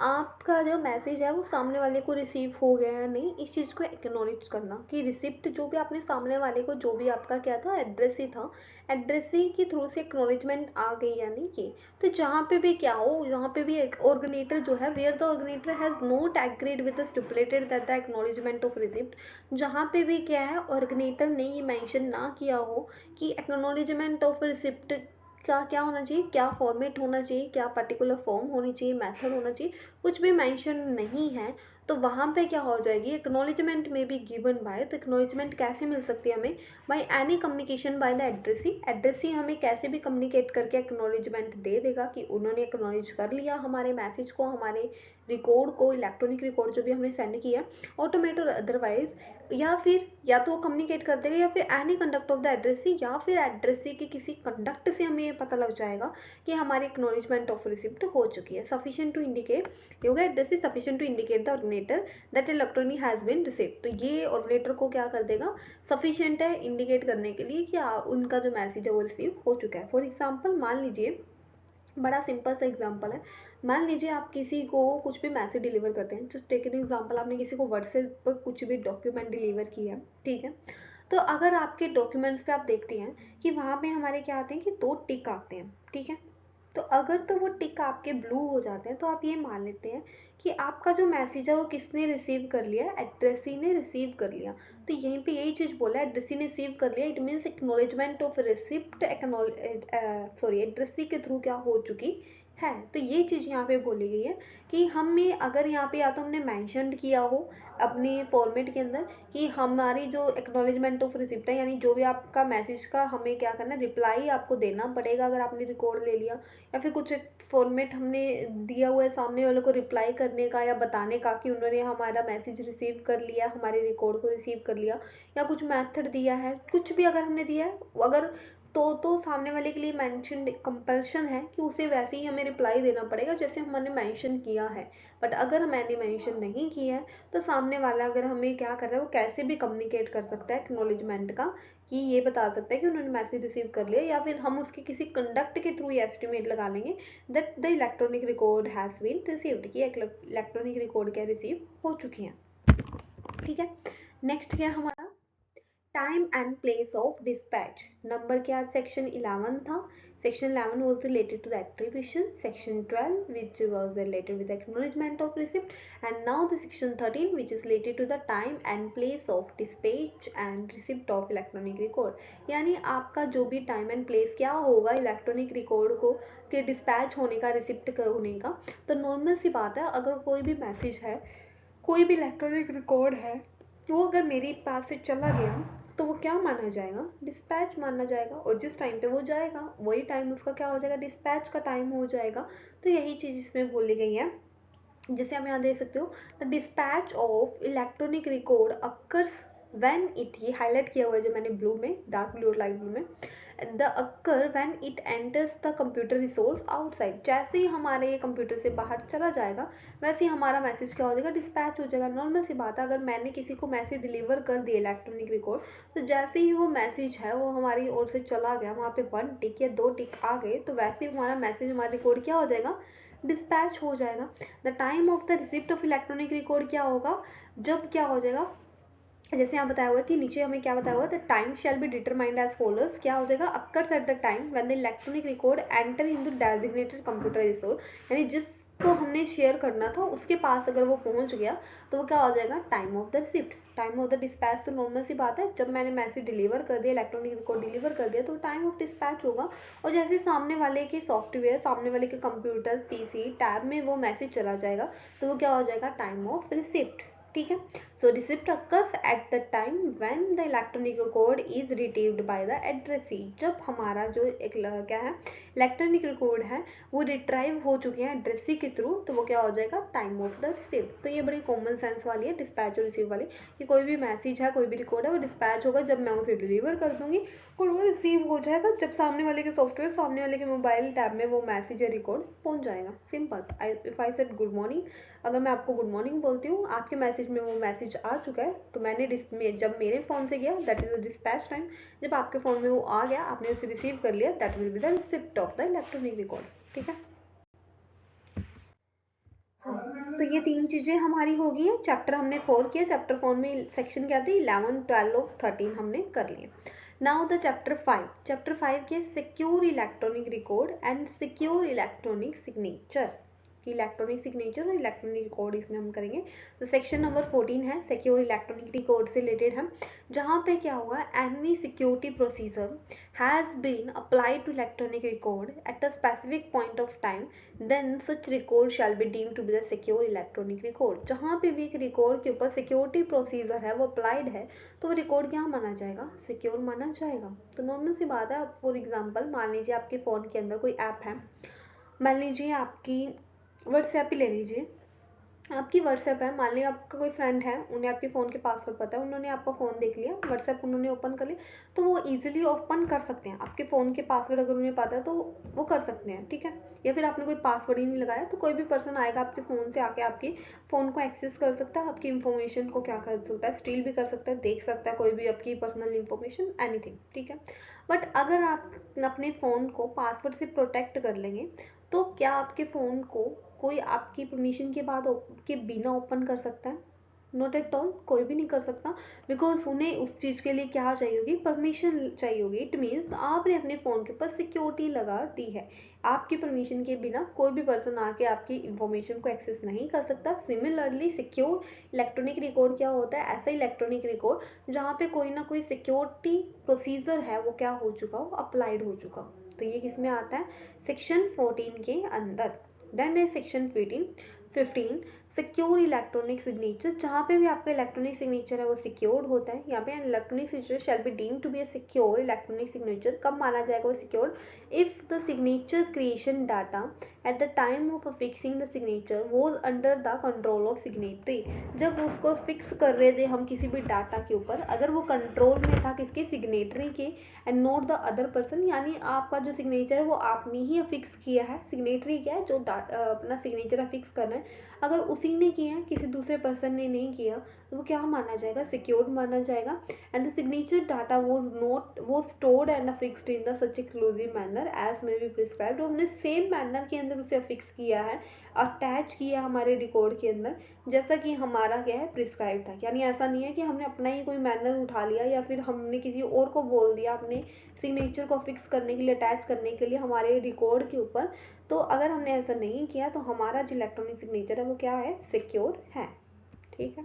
आपका जो मैसेज है वो सामने वाले को रिसीव हो गया या नहीं, इस चीज़ को एक्नॉलेज करना कि रिसिप्ट जो भी आपने सामने वाले को, जो भी आपका क्या था एड्रेस ही था, एड्रेस ही के थ्रू से एक्नॉलेजमेंट आ गई या नहीं ये। तो जहाँ पे भी क्या हो, जहाँ पे भी एक ऑर्गेनेटर जो है, where the originator has not agreed with the stipulated that the acknowledgement of receipt, जहाँ पे भी क्या है ऑर्गेनेटर ने ये मेंशन ना किया हो कि एक्नॉलेजमेंट ऑफ रिसिप्ट का क्या होना चाहिए, क्या फॉर्मेट होना चाहिए, क्या पर्टिकुलर फॉर्म होनी चाहिए, मेथड होना चाहिए, कुछ भी मेंशन नहीं है, तो वहाँ पे क्या हो जाएगी, एक्नॉलेजमेंट में भी गिवन बाय। तो एक्नॉलेजमेंट कैसे मिल सकती है हमें, by any communication by the addressee. Addressee हमें कैसे भी कम्युनिकेट करके एक्नॉलेजमेंट दे देगा कि उन्होंने एक्नॉलेज कर लिया हमारे मैसेज को, हमारे रिकॉर्ड को, इलेक्ट्रॉनिक रिकॉर्ड जो भी हमने सेंड किया, ऑटोमेट और अदरवाइज, या फिर या तो वो कम्युनिकेट कर देगा, या फिर any conduct of the addressee, या फिर एड्रेसी के किसी कंडक्ट से हमें ये पता लग जाएगा कि हमारी एक्नॉलेजमेंट ऑफ रिसिप्ट हो चुकी है। सफिशिएंट टू इंडिकेट, ये होगा address is sufficient to indicate the originator that electronic has been received. तो ये ऑर्गेनेटर को क्या कर देगा, सफिशिएंट है इंडिकेट करने के लिए कि उनका जो मैसेज है वो रिसीव हो चुका है। फॉर एग्जाम्पल मान लीजिए, बड़ा सिंपल सा एग्जांपल है, मान लीजिए आप किसी को कुछ भी मैसेज डिलीवर करते हैं, जस्ट टेक एन एग्जांपल, आपने किसी को व्हाट्सएप पर कुछ भी डॉक्यूमेंट डिलीवर किया है, ठीक है। तो अगर आपके डॉक्यूमेंट्स पे आप देखते हैं कि वहाँ पे हमारे क्या आते हैं कि 2 टिक आते हैं, ठीक है। तो अगर तो वो टिक आपके ब्लू हो जाते हैं तो आप ये मान लेते हैं कि आपका जो मैसेज है वो किसने रिसीव कर लिया, एड्रेसी ने रिसीव कर लिया। तो यहीं पे यही चीज़ बोला है, एड्रेसी ने रिसीव कर लिया, it means acknowledgement of receipt sorry addressee के थ्रू क्या हो चुकी है। तो ये चीज़ यहाँ पे बोली गई है कि हमें अगर यहाँ पे या तो हमने मैंशन किया हो अपने फॉर्मेट के अंदर कि हमारी जो एक्नॉलेजमेंट ऑफ रिसिप्ट है, यानी जो भी आपका मैसेज का हमें क्या करना है, रिप्लाई आपको देना पड़ेगा अगर आपने रिकॉर्ड ले लिया, या फिर कुछ फॉर्मेट हमने दिया हुआ है सामने वाले को रिप्लाई करने का या बताने का कि उन्होंने हमारा मैसेज रिसीव कर लिया, हमारे रिकॉर्ड को रिसीव कर लिया, या कुछ मेथड दिया है, कुछ भी अगर हमने दिया है, अगर तो सामने वाले के लिए मेंशन कंपल्शन है कि उसे वैसे ही हमें रिप्लाई देना पड़ेगा जैसे हमने मेंशन किया है। बट अगर मैंने मेंशन नहीं किया है तो सामने वाला अगर हमें क्या कर रहा है, वो कैसे भी कम्युनिकेट कर सकता है एक्नॉलेजमेंट का, कि ये बता सकता है कि उन्होंने मैसेज रिसीव कर लिया, या फिर हम उसके किसी कंडक्ट के थ्रू ये एस्टिमेट लगा लेंगे that the electronic record has been received, कि इलेक्ट्रॉनिक रिकॉर्ड क्या रिसीव हो चुकी है, ठीक है। नेक्स्ट क्या हमारा, time and place of dispatch. Number क्या, सेक्शन 11 था। Section 11 was related to the attribution, section 12 which was related with the acknowledgement of receipt, and now the section 13 which is related to the time and place of dispatch and receipt of electronic record। यानी आपका जो भी time and place क्या होगा electronic record को के dispatch होने का, रिसिप्ट होने का। तो नॉर्मल सी बात है, अगर कोई भी मैसेज है, कोई भी इलेक्ट्रॉनिक रिकॉर्ड है, वो अगर मेरे पास से चला गया तो वो क्या माना जाएगा, डिस्पैच माना जाएगा, और जिस टाइम पे वो जाएगा वही टाइम उसका क्या हो जाएगा, डिस्पैच का टाइम हो जाएगा। तो यही चीज़ इसमें बोली गई है। जैसे हम यहाँ देख सकते हो, the dispatch of electronic record occurs when it, ये हाईलाइट किया हुआ है जो मैंने ब्लू में, डार्क ब्लू और लाइट ब्लू में, the occur when it enters the computer resource outside. जैसे ही हमारे ये कंप्यूटर से बाहर चला जाएगा वैसे ही हमारा मैसेज क्या हो जाएगा, डिस्पैच हो जाएगा। नॉर्मल सी बात है, अगर मैंने किसी को मैसेज डिलीवर कर दिया इलेक्ट्रॉनिक रिकॉर्ड, तो जैसे ही वो मैसेज है वो हमारी ओर से चला गया, वहाँ पे 1 टिक या 2 टिक आ गए, तो वैसे ही हमारा मैसेज, हमारा रिकॉर्ड क्या हो जाएगा, डिस्पैच हो जाएगा। The time of the receipt of electronic record क्या होगा, जब क्या हो जाएगा, जैसे यहाँ बताया हुआ है कि नीचे हमें क्या बताया हुआ है, the time shall be determined as follows, क्या हो जाएगा, occurs at the time when the electronic record enter in the designated computer resource, यानी जिसको हमने शेयर करना था उसके पास अगर वो पहुंच गया तो वो क्या हो जाएगा, time of the receipt. Time of the dispatch तो नॉर्मल सी बात है, जब मैंने मैसेज डिलीवर कर दिया, इलेक्ट्रॉनिक रिकॉर्ड डिलीवर कर दिया, तो टाइम ऑफ डिस्पैच होगा। और जैसे सामने वाले के सॉफ्टवेयर, सामने वाले के कंप्यूटर, पीसी, टैब में वो मैसेज चला जाएगा तो वो क्या हो जाएगा, टाइम ऑफ रिसिप्ट, ठीक है। So receipt occurs at the time when the electronic record is retrieved by the addressee। जब हमारा जो एक क्या है, इलेक्ट्रॉनिक रिकॉर्ड है, वो रिट्राइव हो चुके हैं एड्रेसी के थ्रू, तो वो क्या हो जाएगा, टाइम ऑफ द रिसीव। तो ये बड़ी कॉमन सेंस वाली है, डिस्पैच और रिसीव वाली, कि कोई भी मैसेज है, कोई भी रिकॉर्ड है, वो डिस्पैच होगा जब मैं उसे डिलीवर कर दूंगी, और वो रिसीव हो जाएगा जब सामने वाले के सॉफ्टवेयर, सामने वाले के मोबाइल टैब में वो मैसेज या रिकॉर्ड पहुंच जाएगा। Simple. If I said good morning, अगर मैं आपको गुड मॉर्निंग बोलती हूँ, आपके मैसेज में वो मैसेज आ चुका है, तो मैंने जब मेरे फ़ोन से गया, that is the dispatch time. जब आपके फ़ोन में वो आ गया, आपने उसे रिसीव कर लिया, that will be the receipt of the electronic record, ठीक है। ये 3 चीजें हमारी हो गई है। चैप्टर हमने 4 किया, चैप्टर 4 में सेक्शन क्या थे, 11, 12, 13 हमने कर लिए। नाउ द चैप्टर 5, चैप्टर 5 के secure electronic record and secure electronic signature, electronic signature और इलेक्ट्रॉनिक रिकॉर्ड इसमें हम करेंगे। तो सेक्शन नंबर 14 है सिक्योर इलेक्ट्रॉनिक रिकॉर्ड से रिलेटेड है, जहाँ पे क्या हुआ, any security procedure has been applied to electronic record at a specific point of time, then such record shall be deemed to be the secure electronic record. जहाँ पे भी एक रिकॉर्ड के ऊपर सिक्योरिटी प्रोसीजर है वो अप्लाइड है, तो वो रिकॉर्ड क्या माना जाएगा, सिक्योर माना जाएगा। तो नॉर्मल सी बात है। फॉर एग्जाम्पल मान लीजिए आपके फ़ोन के अंदर कोई ऐप है, मान लीजिए आपकी व्हाट्सएप ही ले लीजिए, आपकी व्हाट्सएप है, मान लीजिए आपका कोई फ्रेंड है, उन्हें आपके फ़ोन के पासवर्ड पता है, उन्होंने आपका फ़ोन देख लिया, व्हाट्सएप उन्होंने ओपन कर लिया, तो वो इजीली ओपन कर सकते हैं। आपके फ़ोन के पासवर्ड अगर उन्हें पता है तो वो कर सकते हैं, ठीक है। या फिर आपने कोई पासवर्ड ही नहीं लगाया तो कोई भी पर्सन आएगा आपके फ़ोन से आके आपके फ़ोन को एक्सेस कर सकता है, आपकी इन्फॉर्मेशन को क्या कर सकता है, स्टील भी कर सकता है, देख सकता है कोई भी आपकी पर्सनल इन्फॉर्मेशन, एनीथिंग, ठीक है। बट अगर आप अपने फ़ोन को पासवर्ड से प्रोटेक्ट कर लेंगे, तो क्या आपके फ़ोन को कोई आपकी परमिशन के बाद के बिना ओपन कर सकता है? नॉट एट ऑल, कोई भी नहीं कर सकता, बिकॉज उन्हें उस चीज़ के लिए क्या चाहिए होगी, परमिशन चाहिए होगी। इट मीन्स आपने अपने फ़ोन के ऊपर सिक्योरिटी लगा दी है, आपकी परमिशन के बिना कोई भी पर्सन आके आपकी इंफॉर्मेशन को एक्सेस नहीं कर सकता। सिमिलरली सिक्योर इलेक्ट्रॉनिक रिकॉर्ड क्या होता है, ऐसा इलेक्ट्रॉनिक रिकॉर्ड जहाँ पे कोई ना कोई सिक्योरिटी प्रोसीजर है वो क्या हो चुका हो, अप्लाइड हो चुका हो। तो ये किस में आता है, सेक्शन 14 के अंदर। देन है सेक्शन 15 सिक्योर इलेक्ट्रॉनिक सिग्नेचर, जहाँ पे भी आपका इलेक्ट्रॉनिक सिग्नेचर है वो सिक्योर्ड होता है। यहाँ पे electronic signature shall be deemed to be a secure electronic signature, कब माना जाएगा वो secure, if the signature creation data at the time of fixing the signature was under the control of signatory. जब उसको फिक्स कर रहे थे हम किसी भी डाटा के ऊपर, अगर वो कंट्रोल में था किसके, सिग्नेटरी के, and not the other person, यानी आपका जो सिग्नेचर है वो आपने ही फिक्स किया है, सिग्नेटरी क्या है जो अपना सिग्नेचर फिक्स करना है, अगर उसी ने किया, किसी दूसरे पर्सन ने नहीं किया, तो वो क्या माना जाएगा, सिक्योर्ड माना जाएगा। And the signature data was stored and fixed in the such exclusive manner as may be prescribed. हमने सेम मैनर के अंदर उसे फिक्स किया है, अटैच किया हमारे रिकॉर्ड के अंदर, जैसा कि हमारा क्या है, प्रिस्क्राइब था। यानी ऐसा नहीं है कि हमने अपना ही कोई मैनर उठा लिया या फिर हमने किसी और को बोल दिया अपने सिग्नेचर को फिक्स करने के लिए, अटैच करने के लिए हमारे रिकॉर्ड के ऊपर। तो अगर हमने ऐसा नहीं किया तो हमारा जो इलेक्ट्रॉनिक सिग्नेचर है वो क्या है, सिक्योर है, ठीक है।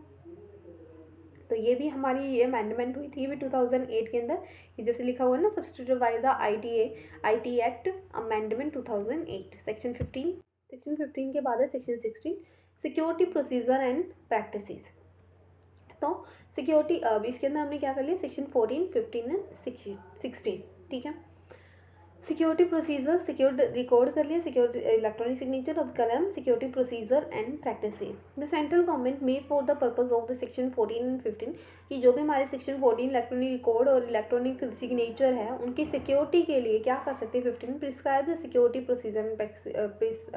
तो ये भी हमारी ये अमेंडमेंट हुई थी 2008 के अंदर, ये जैसे लिखा हुआ है ना, substituted by the IT act amendment 2008। Section 15 के बाद है section 16 security procedure and practices. तो सिक्योरिटी अब इसके अंदर हमने क्या कर लिया, सेक्शन 14, 15 एंड 16, ठीक है। सिक्योरिटी प्रोसीजर, सिक्योर रिकॉर्ड कर लिया, सिक्योर इलेक्ट्रॉनिक सिग्नेचर। अब कर हम security procedure and practices. The central government may for the purpose of the section 14 and 15, कि जो भी हमारे सेक्शन 14 इलेक्ट्रॉनिक रिकॉर्ड और इलेक्ट्रॉनिक सिग्नेचर है उनकी सिक्योरिटी के लिए क्या कर सकते हैं, 15 prescribe the security procedure and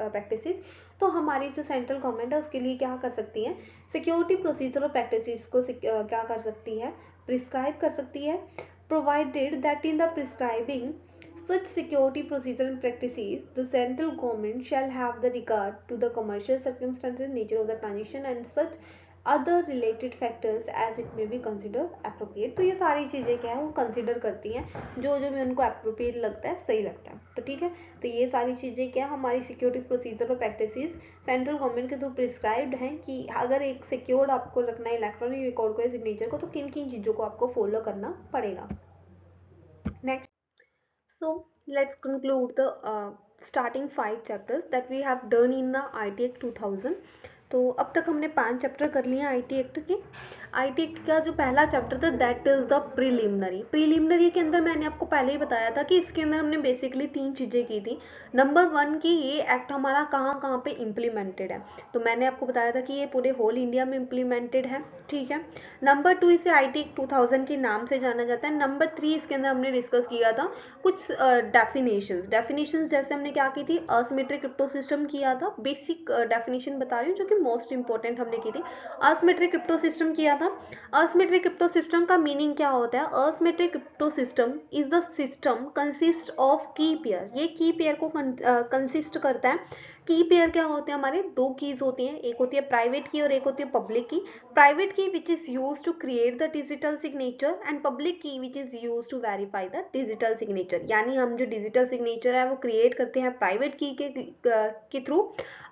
practices. तो हमारी जो सेंट्रल गवर्नमेंट है उसके लिए क्या कर सकती है, सिक्योरिटी प्रोसीजर और प्रैक्टिसेस को क्या कर सकती है, प्रिस्क्राइब कर सकती है, provided that in the prescribing such security procedures and practices, the central government shall have the regard to the commercial circumstances, nature of the transaction and such other related factors as it may be considered appropriate। तो ये सारी चीज़ें क्या है वो consider करती हैं, जो जो भी उनको अप्रोप्रिएट लगता है, सही लगता है। तो ठीक है, तो ये सारी चीज़ें क्या हमारी सिक्योरिटी प्रोसीजर और प्रैक्टिसेस सेंट्रल गवर्नमेंट के थ्रू प्रिस्क्राइब्ड हैं कि अगर एक सिक्योर्ड आपको रखना है इलेक्ट्रॉनिक रिकॉर्ड को या सिग्नेचर को, तो किन किन चीज़ों को आपको फॉलो करना पड़ेगा। Next, so let's conclude the starting 5 chapters that we have done in the IT Act 2000। तो अब तक हमने 5 चैप्टर कर लिए IT एक्ट के। IT एक्ट का जो पहला चैप्टर था दैट इज द प्रीलिमिनरी के अंदर मैंने आपको पहले ही बताया था कि इसके अंदर हमने बेसिकली 3 चीज़ें की थी। नंबर 1 कि ये एक्ट हमारा कहाँ कहाँ पे इम्प्लीमेंटेड है, तो मैंने आपको बताया था कि ये पूरे होल इंडिया में इम्प्लीमेंटेड है, ठीक है। नंबर 2 इसे IT एक्ट 2000 के नाम से जाना जाता है। नंबर 3 इसके अंदर हमने डिस्कस किया था कुछ डेफिनेशंस जैसे हमने क्या की थी, असिमेट्रिक क्रिप्टो सिस्टम किया था, बेसिक डेफिनेशन बता रही हूँ जो कि मोस्ट इंपॉर्टेंट हमने की थी। असिमेट्रिक क्रिप्टो सिस्टम किया था। असिमेट्रिक क्रिप्टो सिस्टम का मीनिंग क्या होता है, asymmetric crypto system is the system consist of की पेयर, ये की पेयर को कंसिस्ट करता है की पेयर क्या होते हैं, हमारे दो कीज होती हैं, एक होती है प्राइवेट की और एक होती है public key. Private key which is use to create the digital signature and public key which is use to verify the digital signature. यानी हम जो डिजिटल सिग्नेचर है वो क्रिएट करते हैं प्राइवेट की के थ्रू,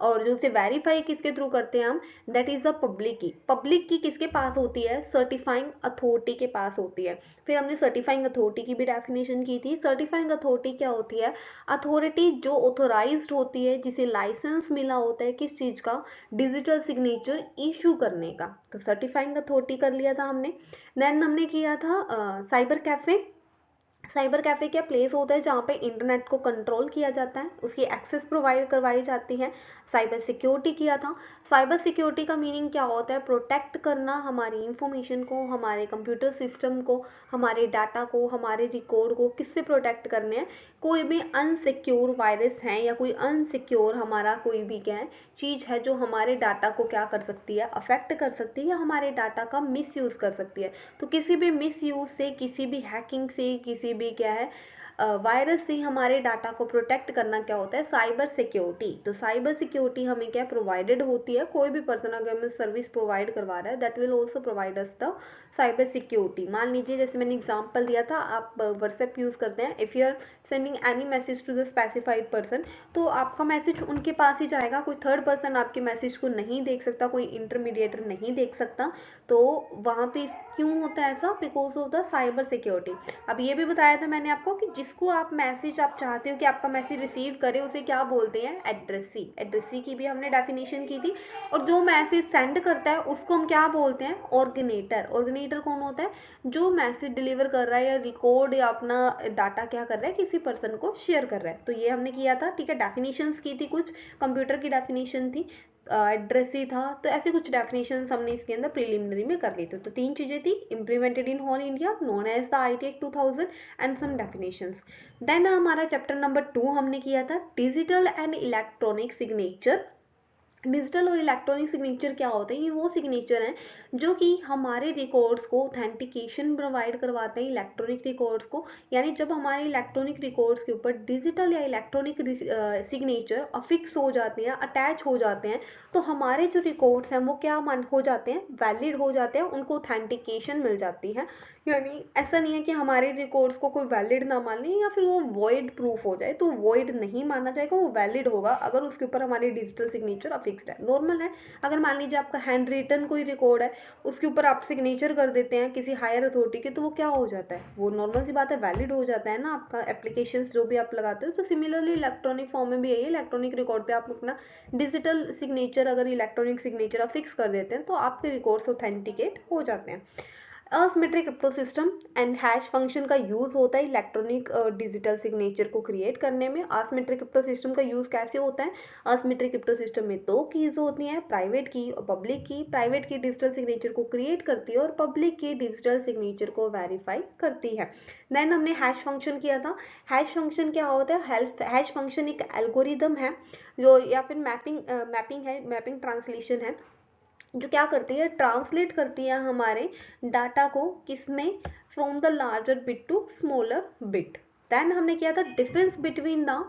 और जो उसे वेरीफाई किसके थ्रू करते हैं हम, दैट इज द पब्लिक की। पब्लिक की किसके पास होती है, सर्टिफाइंग अथॉरिटी के पास होती है। फिर हमने सर्टिफाइंग अथॉरिटी की भी डेफिनेशन की थी। सर्टिफाइंग अथॉरिटी क्या होती है, अथॉरिटी जो ऑथोराइज्ड होती है, जिसे लाइसेंस मिला होता है किस चीज का, डिजिटल सिग्नेचर इशू करने का। तो सर्टिफाइंग अथॉरिटी कर लिया था हमने। देन हमने किया था साइबर कैफे। साइबर कैफे क्या प्लेस होता है जहाँ पे इंटरनेट को कंट्रोल किया जाता है, उसकी एक्सेस प्रोवाइड करवाई जाती है। साइबर सिक्योरिटी किया था। साइबर सिक्योरिटी का मीनिंग क्या होता है, प्रोटेक्ट करना हमारी इंफॉर्मेशन को, हमारे कंप्यूटर सिस्टम को, हमारे डाटा को, हमारे रिकॉर्ड को, किससे प्रोटेक्ट करने हैं, कोई भी अनसिक्योर वायरस है या कोई अनसिक्योर हमारा कोई भी क्या है चीज है जो हमारे डाटा को क्या कर सकती है, अफेक्ट कर सकती है या हमारे डाटा का मिस यूज कर सकती है। तो किसी भी मिस यूज से, किसी भी हैकिंग से, किसी भी क्या है वायरस से हमारे डाटा को प्रोटेक्ट करना क्या होता है, साइबर सिक्योरिटी। तो साइबर सिक्योरिटी हमें क्या प्रोवाइडेड होती है, कोई भी पर्सन अगर हमें सर्विस प्रोवाइड करवा रहा है, that will also provide us the cyber security. मान लीजिए जैसे मैंने एग्जांपल दिया था, आप व्हाट्सएप यूज करते हैं, if you are sending any message to the specified person, तो आपका मैसेज उनके पास ही जाएगा, कोई थर्ड पर्सन आपके मैसेज को नहीं देख सकता, कोई इंटरमीडिएटर नहीं देख सकता। तो वहां पे क्यों होता है ऐसा, because of the cyber security. अब ये भी बताया था मैंने आपको कि जिसको आप मैसेज आप चाहते हो कि आपका मैसेज रिसीव करे, उसे क्या बोलते हैं, एड्रेसी। एड्रेसी की भी हमने डेफिनेशन की थी। और जो मैसेज सेंड करता है उसको हम क्या बोलते हैं, ऑर्गेनेटर। ऑर्गेनेटर कौन होता है, जो मैसेज डिलीवर कर रहा है या रिकॉर्ड या अपना डाटा क्या कर रहा है, किसी पर्सन को शेयर कर रहा है। तो ये हमने किया था, ठीक है। डेफिनेशंस की थी कुछ, कंप्यूटर की डेफिनेशन थी, एड्रेस ही था। तो ऐसे कुछ डेफिनेशंस हमने इसके अंदर प्रीलिमिनरी में कर ली थी। तो तीन चीजें थी, implemented in whole India, known as the IT Act 2000 and some definitions. Then हमारा चैप्टर नंबर 2 हमने किया था digital and electronic signature. Digital और इलेक्ट्रॉनिक सिग्नेचर क्या होते हैं, ये वो सिग्नेचर हैं जो कि हमारे रिकॉर्ड्स को ऑथेंटिकेशन प्रोवाइड करवाते हैं, इलेक्ट्रॉनिक रिकॉर्ड्स को। यानी जब हमारे इलेक्ट्रॉनिक रिकॉर्ड्स के ऊपर डिजिटल या इलेक्ट्रॉनिक सिग्नेचर अफिक्स हो जाते हैं, अटैच हो जाते हैं, तो हमारे जो रिकॉर्ड्स हैं वो क्या मान हो जाते हैं, वैलिड हो जाते हैं, उनको ऑथेंटिकेशन मिल जाती है। यानी ऐसा नहीं है कि हमारे रिकॉर्ड्स को कोई वैलिड ना मान ले या फिर वो वॉइड प्रूफ हो जाए, तो वॉइड नहीं माना जाएगा, वो वैलिड होगा अगर उसके ऊपर हमारी डिजिटल सिग्नेचर अफिक्स्ड है। नॉर्मल है, अगर मान लीजिए आपका हैंड रिटन कोई रिकॉर्ड है, उसके ऊपर आप सिग्नेचर कर देते हैं किसी हायर अथॉरिटी के, तो वो क्या हो जाता है, वो नॉर्मल सी बात है, वैलिड हो जाता है ना आपका एप्लीकेशन जो भी आप लगाते हो। तो सिमिलरली इलेक्ट्रॉनिक फॉर्म में भी यही, इलेक्ट्रॉनिक रिकॉर्ड पे आप अपना डिजिटल सिग्नेचर, अगर इलेक्ट्रॉनिक सिग्नेचर अफिक्स कर देते हैं, तो आपके रिकॉर्ड्स ऑथेंटिकेट हो जाते हैं। Asymmetric crypto system and hash function का यूज होता है इलेक्ट्रॉनिक डिजिटल सिग्नेचर को क्रिएट करने में। असिमेट्रिक क्रिप्टो सिस्टम का यूज कैसे होता है, असिमेट्रिक क्रिप्टो सिस्टम में दो कीज होती हैं, प्राइवेट की और पब्लिक की। प्राइवेट की डिजिटल सिग्नेचर को क्रिएट करती है और पब्लिक की डिजिटल सिग्नेचर को वेरीफाई करती है। देन हमने हैश फंक्शन किया था। हैश फंक्शन क्या होता है, हैश फंक्शन एक एल्गोरिदम है जो, या फिर मैपिंग है, मैपिंग ट्रांसलेशन है, जो क्या करती है, ट्रांसलेट करती है हमारे डाटा को किसमें, from the larger bit to smaller bit. Then हमने किया था difference between the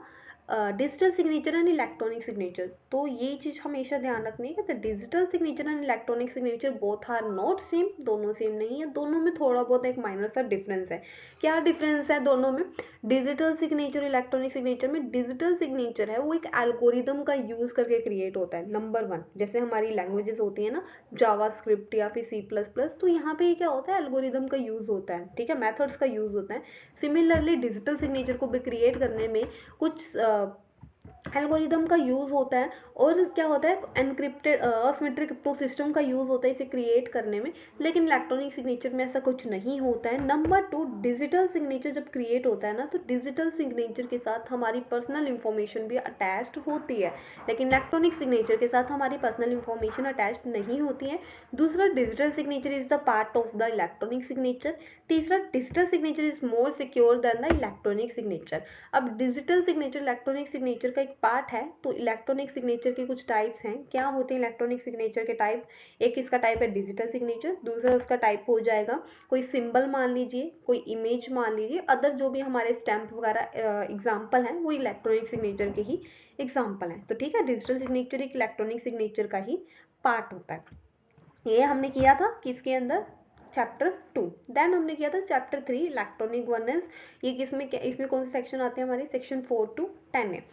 digital signature and electronic signature. तो ये चीज हमेशा ध्यान रखनी है कि digital signature and electronic signature both are not same, दोनों सेम नहीं है, दोनों में थोड़ा बहुत एक माइनर सा डिफरेंस है। क्या डिफरेंस है दोनों में, डिजिटल सिग्नेचर इलेक्ट्रॉनिक सिग्नेचर में, डिजिटल सिग्नेचर है वो एक एल्गोरिदम का यूज करके क्रिएट होता है, नंबर वन। जैसे हमारी लैंग्वेजेस होती है ना, जावा स्क्रिप्ट या फिर C++, तो यहाँ पे क्या होता है, एल्गोरिदम का यूज होता है, ठीक है, मेथड्स का यूज होता है। सिमिलरली डिजिटल सिग्नेचर को भी क्रिएट करने में कुछ एल्गोरिदम का यूज होता है, और क्या होता है, एनक्रिप्टेड असिमेट्रिक क्रिप्टो सिस्टम का यूज होता है इसे क्रिएट करने में। लेकिन इलेक्ट्रॉनिक सिग्नेचर में ऐसा कुछ नहीं होता है। नंबर टू, डिजिटल सिग्नेचर जब क्रिएट होता है ना, तो डिजिटल सिग्नेचर के साथ हमारी पर्सनल इंफॉर्मेशन भी अटैच्ड होती है, लेकिन इलेक्ट्रॉनिक सिग्नेचर के साथ हमारी पर्सनल इंफॉर्मेशन अटैच्ड नहीं होती है। दूसरा, digital signature is the part of the electronic signature. तीसरा, digital signature is more secure than the electronic signature. अब डिजिटल सिग्नेचर इलेक्ट्रॉनिक सिग्नेचर का एक पार्ट है, तो इलेक्ट्रॉनिक सिग्नेचर के कुछ टाइप्स हैं। क्या होते हैं इलेक्ट्रॉनिक सिग्नेचर के टाइप, एक इसका टाइप है डिजिटल सिग्नेचर, दूसरा उसका टाइप हो जाएगा कोई सिंबल मान लीजिए, कोई इमेज मान लीजिए, अदर जो भी हमारे स्टैंप वगैरह एग्जाम्पल हैं वो इलेक्ट्रॉनिक सिग्नेचर के ही एग्जाम्पल है। तो ठीक है, डिजिटल सिग्नेचर एक इलेक्ट्रॉनिक सिग्नेचर का ही पार्ट होता है। ये हमने किया था किसके अंदर, चैप्टर 2। देन हमने किया था चैप्टर 3 इलेक्ट्रॉनिक गवर्नेंस। ये किसमें, इसमें कौन से सेक्शन आते हैं हमारे, सेक्शन 4 to 10 है।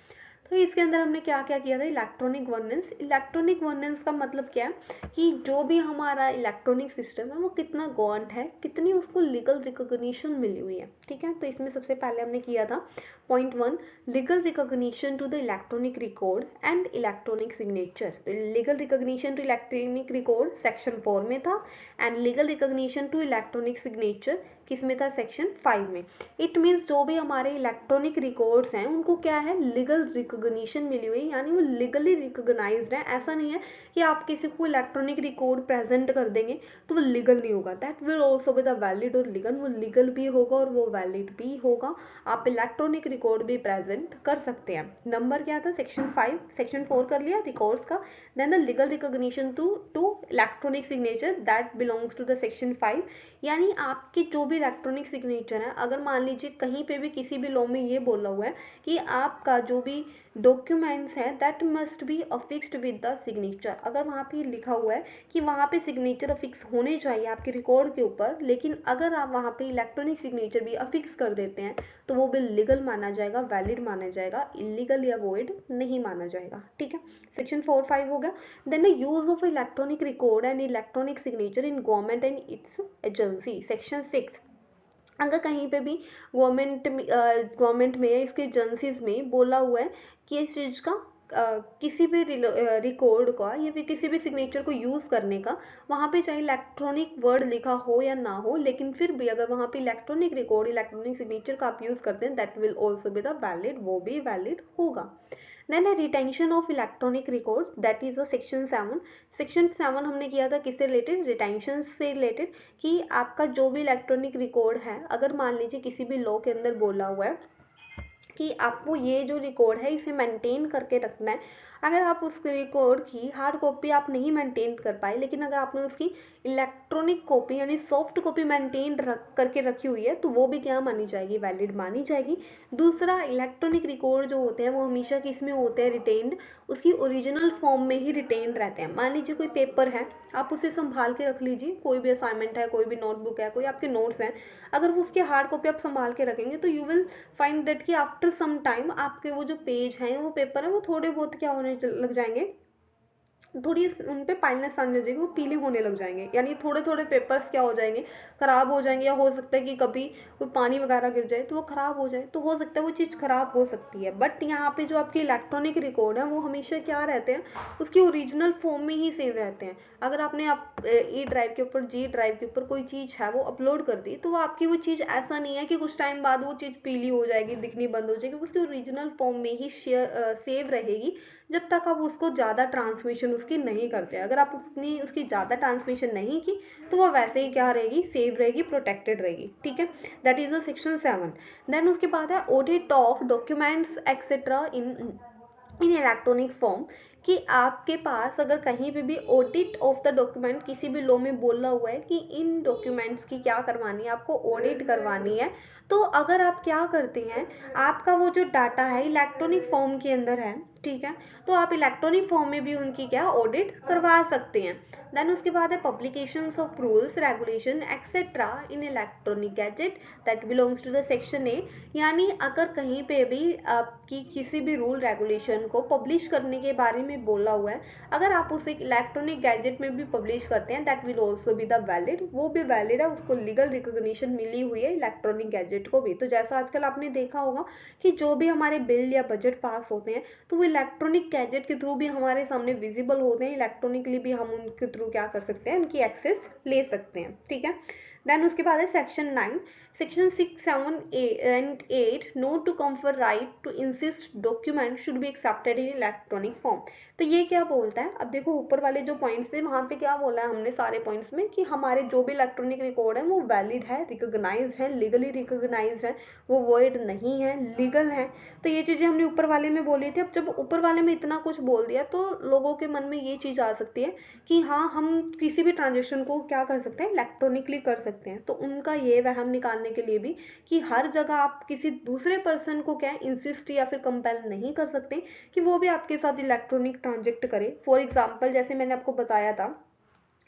तो इसके अंदर हमने क्या क्या किया था, इलेक्ट्रॉनिक गवर्नेंस। इलेक्ट्रॉनिक गवर्नेंस का मतलब क्या है कि जो भी हमारा इलेक्ट्रॉनिक सिस्टम है वो कितना गवर्नड है, कितनी उसको लीगल रिकॉग्निशन मिली हुई है। ठीक है, तो इसमें सबसे पहले हमने किया था point 1, legal recognition to the electronic record and electronic signature. तो legal recognition to electronic record section 4 में था, and legal recognition to electronic signature किस में था, सेक्शन 5 में। इट मीन्स जो भी हमारे इलेक्ट्रॉनिक रिकॉर्ड्स हैं उनको क्या है, लीगल रिकॉग्निशन मिली हुई, यानी वो लीगली रिकॉग्नाइज्ड है। ऐसा नहीं है कि आप किसी को इलेक्ट्रॉनिक रिकॉर्ड प्रेजेंट कर देंगे तो वो लीगल नहीं होगा, that will also be the valid और लीगल, वो लीगल भी होगा और वो वैलिड भी होगा। आप इलेक्ट्रॉनिक रिकॉर्ड भी प्रेजेंट कर सकते हैं। नंबर क्या था, सेक्शन 5, सेक्शन 4 कर लिया रिकॉर्ड्स का। Then the legal recognition to electronic signature that belongs to the section 5, यानी आपकी जो भी इलेक्ट्रॉनिक सिग्नेचर है, अगर मान लीजिए कहीं पे भी किसी भी लॉ में ये बोला हुआ है कि आपका जो भी डॉक्यूमेंट्स है that must be affixed with the signature, अगर वहाँ पे लिखा हुआ है कि वहाँ पे सिग्नेचर अफिक्स होने चाहिए आपके रिकॉर्ड के ऊपर, लेकिन अगर आप वहाँ पे इलेक्ट्रॉनिक सिग्नेचर भी अफिक्स कर देते हैं तो वो बिल लीगल माना जाएगा, वैलिड माना जाएगा, इलीगल या वॉइड नहीं माना जाएगा। ठीक है, सेक्शन 4, 5 हो गया। Then the use of electronic record and electronic signature in government and its agency, section 6। अगर कहीं पे भी गवर्नमेंट में या इसके एजेंसीज में बोला हुआ है कि इस चीज़ का किसी भी रिकॉर्ड का या फिर किसी भी सिग्नेचर को यूज़ करने का, वहाँ पे चाहे इलेक्ट्रॉनिक वर्ड लिखा हो या ना हो, लेकिन फिर भी अगर वहाँ पे इलेक्ट्रॉनिक रिकॉर्ड, इलेक्ट्रॉनिक सिग्नेचर का आप यूज़ करते हैं, that will also be the valid, वो भी वैलिड होगा। देन है retention of electronic record, that is a section 7। Section 7 हमने किया था किससे रिलेटेड, रिटेंशन से रिलेटेड, कि आपका जो भी इलेक्ट्रॉनिक रिकॉर्ड है, अगर मान लीजिए किसी भी लॉ के अंदर बोला हुआ है कि आपको ये जो रिकॉर्ड है इसे मेंटेन करके रखना है, अगर आप उस रिकॉर्ड की हार्ड कॉपी आप नहीं मेंटेन कर पाए, लेकिन अगर आपने उसकी इलेक्ट्रॉनिक कॉपी यानी सॉफ्ट कॉपी मेंटेन करके रखी हुई है, तो वो भी क्या मानी जाएगी, वैलिड मानी जाएगी। दूसरा, इलेक्ट्रॉनिक रिकॉर्ड जो होते हैं वो हमेशा किस में होते हैं, रिटेन्ड, उसकी ओरिजिनल फॉर्म में ही रिटेन रहते हैं। मान लीजिए कोई पेपर है, आप उसे संभाल के रख लीजिए, कोई भी असाइनमेंट है, कोई भी नोटबुक है, कोई आपके नोट्स हैं, अगर वो उसके हार्ड कॉपी आप संभाल के रखेंगे तो यू विल फाइंड दैट कि आफ्टर सम टाइम आपके वो जो पेज हैं, वो पेपर है, वो थोड़े बहुत क्या होने लग जाएंगे, थोड़ी उन पे पाइलनेस आने लग जाएगी, वो पीले होने लग जाएंगे, यानी थोड़े थोड़े पेपर्स क्या हो जाएंगे, खराब हो जाएंगे, या हो सकता है कि कभी कोई पानी वगैरह गिर जाए तो वो खराब हो जाए, तो हो सकता है वो चीज़ खराब हो सकती है। बट यहाँ पे जो आपके इलेक्ट्रॉनिक रिकॉर्ड है वो हमेशा क्या रहते हैं, उसकी ओरिजिनल फॉर्म में ही सेव रहते हैं। अगर आपने आप ई ड्राइव के ऊपर, जी ड्राइव के ऊपर कोई चीज़ है वो अपलोड कर दी, तो वो आपकी वो चीज़ ऐसा नहीं है कि कुछ टाइम बाद वो चीज़ पीली हो जाएगी, दिखनी बंद हो जाएगी, उसकी ओरिजिनल फॉर्म में ही सेव रहेगी जब तक आप उसको ज़्यादा ट्रांसमिशन उसकी नहीं करते। अगर आप उसकी ज़्यादा ट्रांसमिशन नहीं की तो वो वैसे ही क्या रहेगी, सेव रहेगी, प्रोटेक्टेड रहेगी। ठीक है, that is the section 7। Then उसके बाद है audit of documents etcetera in electronic form, कि आपके पास अगर कहीं पे भी ऑडिट ऑफ द डॉक्यूमेंट, किसी भी लॉ में बोला हुआ है कि इन डॉक्यूमेंट्स की क्या करवानी है, आपको ऑडिट करवानी है, तो अगर आप क्या करते हैं, आपका वो जो डाटा है इलेक्ट्रॉनिक फॉर्म के अंदर है, ठीक है, तो आप इलेक्ट्रॉनिक फॉर्म में भी उनकी क्या ऑडिट करवा सकते हैं। देन उसके बाद है publications of rules regulation etcetera in electronic gazette, that belongs to the section A, यानी अगर कहीं पे भी आपकी किसी भी रूल रेगुलेशन को पब्लिश करने के बारे में बोला हुआ है, अगर आप उसे इलेक्ट्रॉनिक गैजेट में भी पब्लिश करते हैं, that will also be the valid, वो भी वैलिड है, उसको लीगल रिकॉग्निशन मिली हुई है इलेक्ट्रॉनिक गैजेट को भी। तो जैसा आजकल आपने देखा होगा कि जो भी हमारे बिल या बजट पास होते हैं तो वो इलेक्ट्रॉनिक गैजेट के थ्रू भी हमारे सामने विजिबल होते हैं, इलेक्ट्रॉनिकली भी हम उनके थ्रू क्या कर सकते हैं, उनकी एक्सेस ले सकते हैं। ठीक है, देन उसके बाद है section 9, section 6, 7 and 8 note to confer right to insist document should be accepted in electronic form। तो ये क्या बोलता है, अब देखो ऊपर वाले जो पॉइंट्स थे वहाँ पे क्या बोला है हमने सारे पॉइंट्स में, कि हमारे जो भी इलेक्ट्रॉनिक रिकॉर्ड है वो वैलिड है, रिकॉग्नाइज्ड है, लीगली रिकॉग्नाइज्ड है, वो वॉइड नहीं है, लीगल है। तो ये चीज़ें हमने ऊपर वाले में बोली थी। अब जब ऊपर वाले में इतना कुछ बोल दिया तो लोगों के मन में ये चीज़ आ सकती है कि हाँ, हम किसी भी ट्रांजेक्शन को क्या कर सकते हैं, इलेक्ट्रॉनिकली कर सकते सकते हैं। तो उनका ये वहम निकालने के लिए भी कि हर जगह आप किसी दूसरे पर्सन को क्या इंसिस्ट या फिर कंपेल नहीं कर सकते कि वो भी आपके साथ इलेक्ट्रॉनिक ट्रांजेक्ट करे। फॉर एग्जाम्पल जैसे मैंने आपको बताया था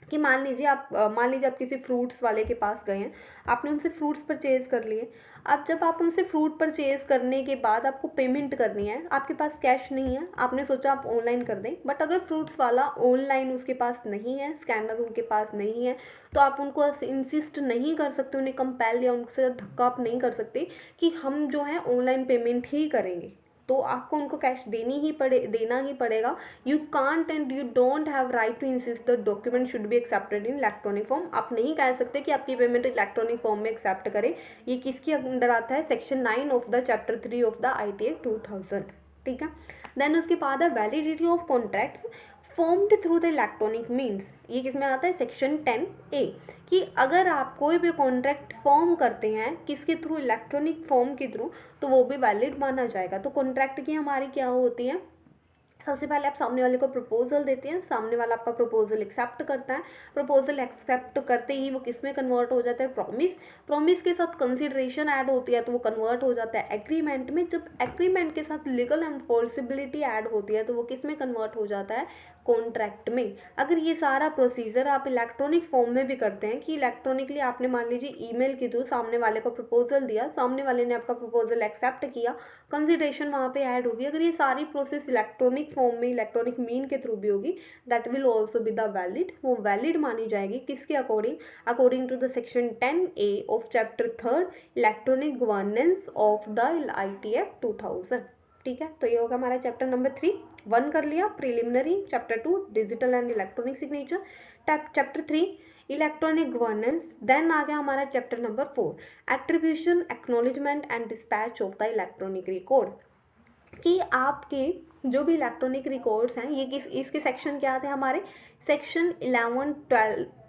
कि मान लीजिए आप किसी फ्रूट्स वाले के पास गए हैं, आपने उनसे फ्रूट्स परचेज कर लिए। अब जब आप उनसे फ्रूट परचेज करने के बाद आपको पेमेंट करनी है, आपके पास कैश नहीं है, आपने सोचा आप ऑनलाइन कर दें, बट अगर फ्रूट्स वाला ऑनलाइन उसके पास नहीं है, स्कैनर उनके पास नहीं है, तो आप उनको इंसिस्ट नहीं कर सकते, उन्हें कंपेल या उनसे धक्का आप नहीं कर सकते कि हम जो है ऑनलाइन पेमेंट ही करेंगे। तो आपको उनको कैश देना ही पड़ेगा। You can't and you don't have right to insist the document should be accepted in electronic form. आप नहीं कह सकते कि आपकी पेमेंट इलेक्ट्रॉनिक फॉर्म में एक्सेप्ट करें। ये किसके अंडर आता है? Section 9 of the chapter 3 of the ITA 2000। ठीक है। देन उसके बाद है validity of contracts formed through the electronic means. ये किसमें आता है? सेक्शन 10A कि अगर आप कोई भी कॉन्ट्रैक्ट फॉर्म करते हैं किसके थ्रू? इलेक्ट्रॉनिक फॉर्म के थ्रू, तो वो भी वैलिड माना जाएगा। तो कॉन्ट्रैक्ट की हमारी क्या होती है? सबसे पहले आप सामने वाले को प्रपोजल देते हैं, सामने वाला आपका प्रपोजल एक्सेप्ट करता है, प्रपोजल एक्सेप्ट करते ही वो किस में कन्वर्ट हो जाता है? प्रॉमिस। प्रॉमिस के साथ कंसिडरेशन ऐड होती है तो वो कन्वर्ट हो जाता है एग्रीमेंट में। जब एग्रीमेंट के साथ लीगल एनफोर्सिबिलिटी ऐड होती है तो वो किस में कन्वर्ट हो जाता है? कॉन्ट्रैक्ट में। अगर ये सारा प्रोसीजर आप इलेक्ट्रॉनिक फॉर्म में भी करते हैं कि इलेक्ट्रॉनिकली आपने मान लीजिए ईमेल के थ्रू सामने वाले को प्रपोजल दिया, सामने वाले ने आपका प्रपोजल एक्सेप्ट किया, कंसिडरेशन वहाँ पे ऐड होगी, अगर ये सारी प्रोसेस इलेक्ट्रॉनिक फॉर्म में इलेक्ट्रॉनिक मीन के थ्रू भी होगी, that will also be the valid. वो वैलिड मानी जाएगी किसके according? According to the section 10A of chapter 3 electronic governance of the ITA 2000। ठीक है। तो ये होगा हमारा चैप्टर नंबर 3। 1 कर लिया preliminary, chapter 2 digital and electronic signature, chapter 3 electronic governance. Then आ गया हमारा chapter number 4 attribution acknowledgement and dispatch of the electronic record कि आपके जो भी इलेक्ट्रॉनिक रिकॉर्ड्स हैं ये इसके सेक्शन क्या थे हमारे? Section 11,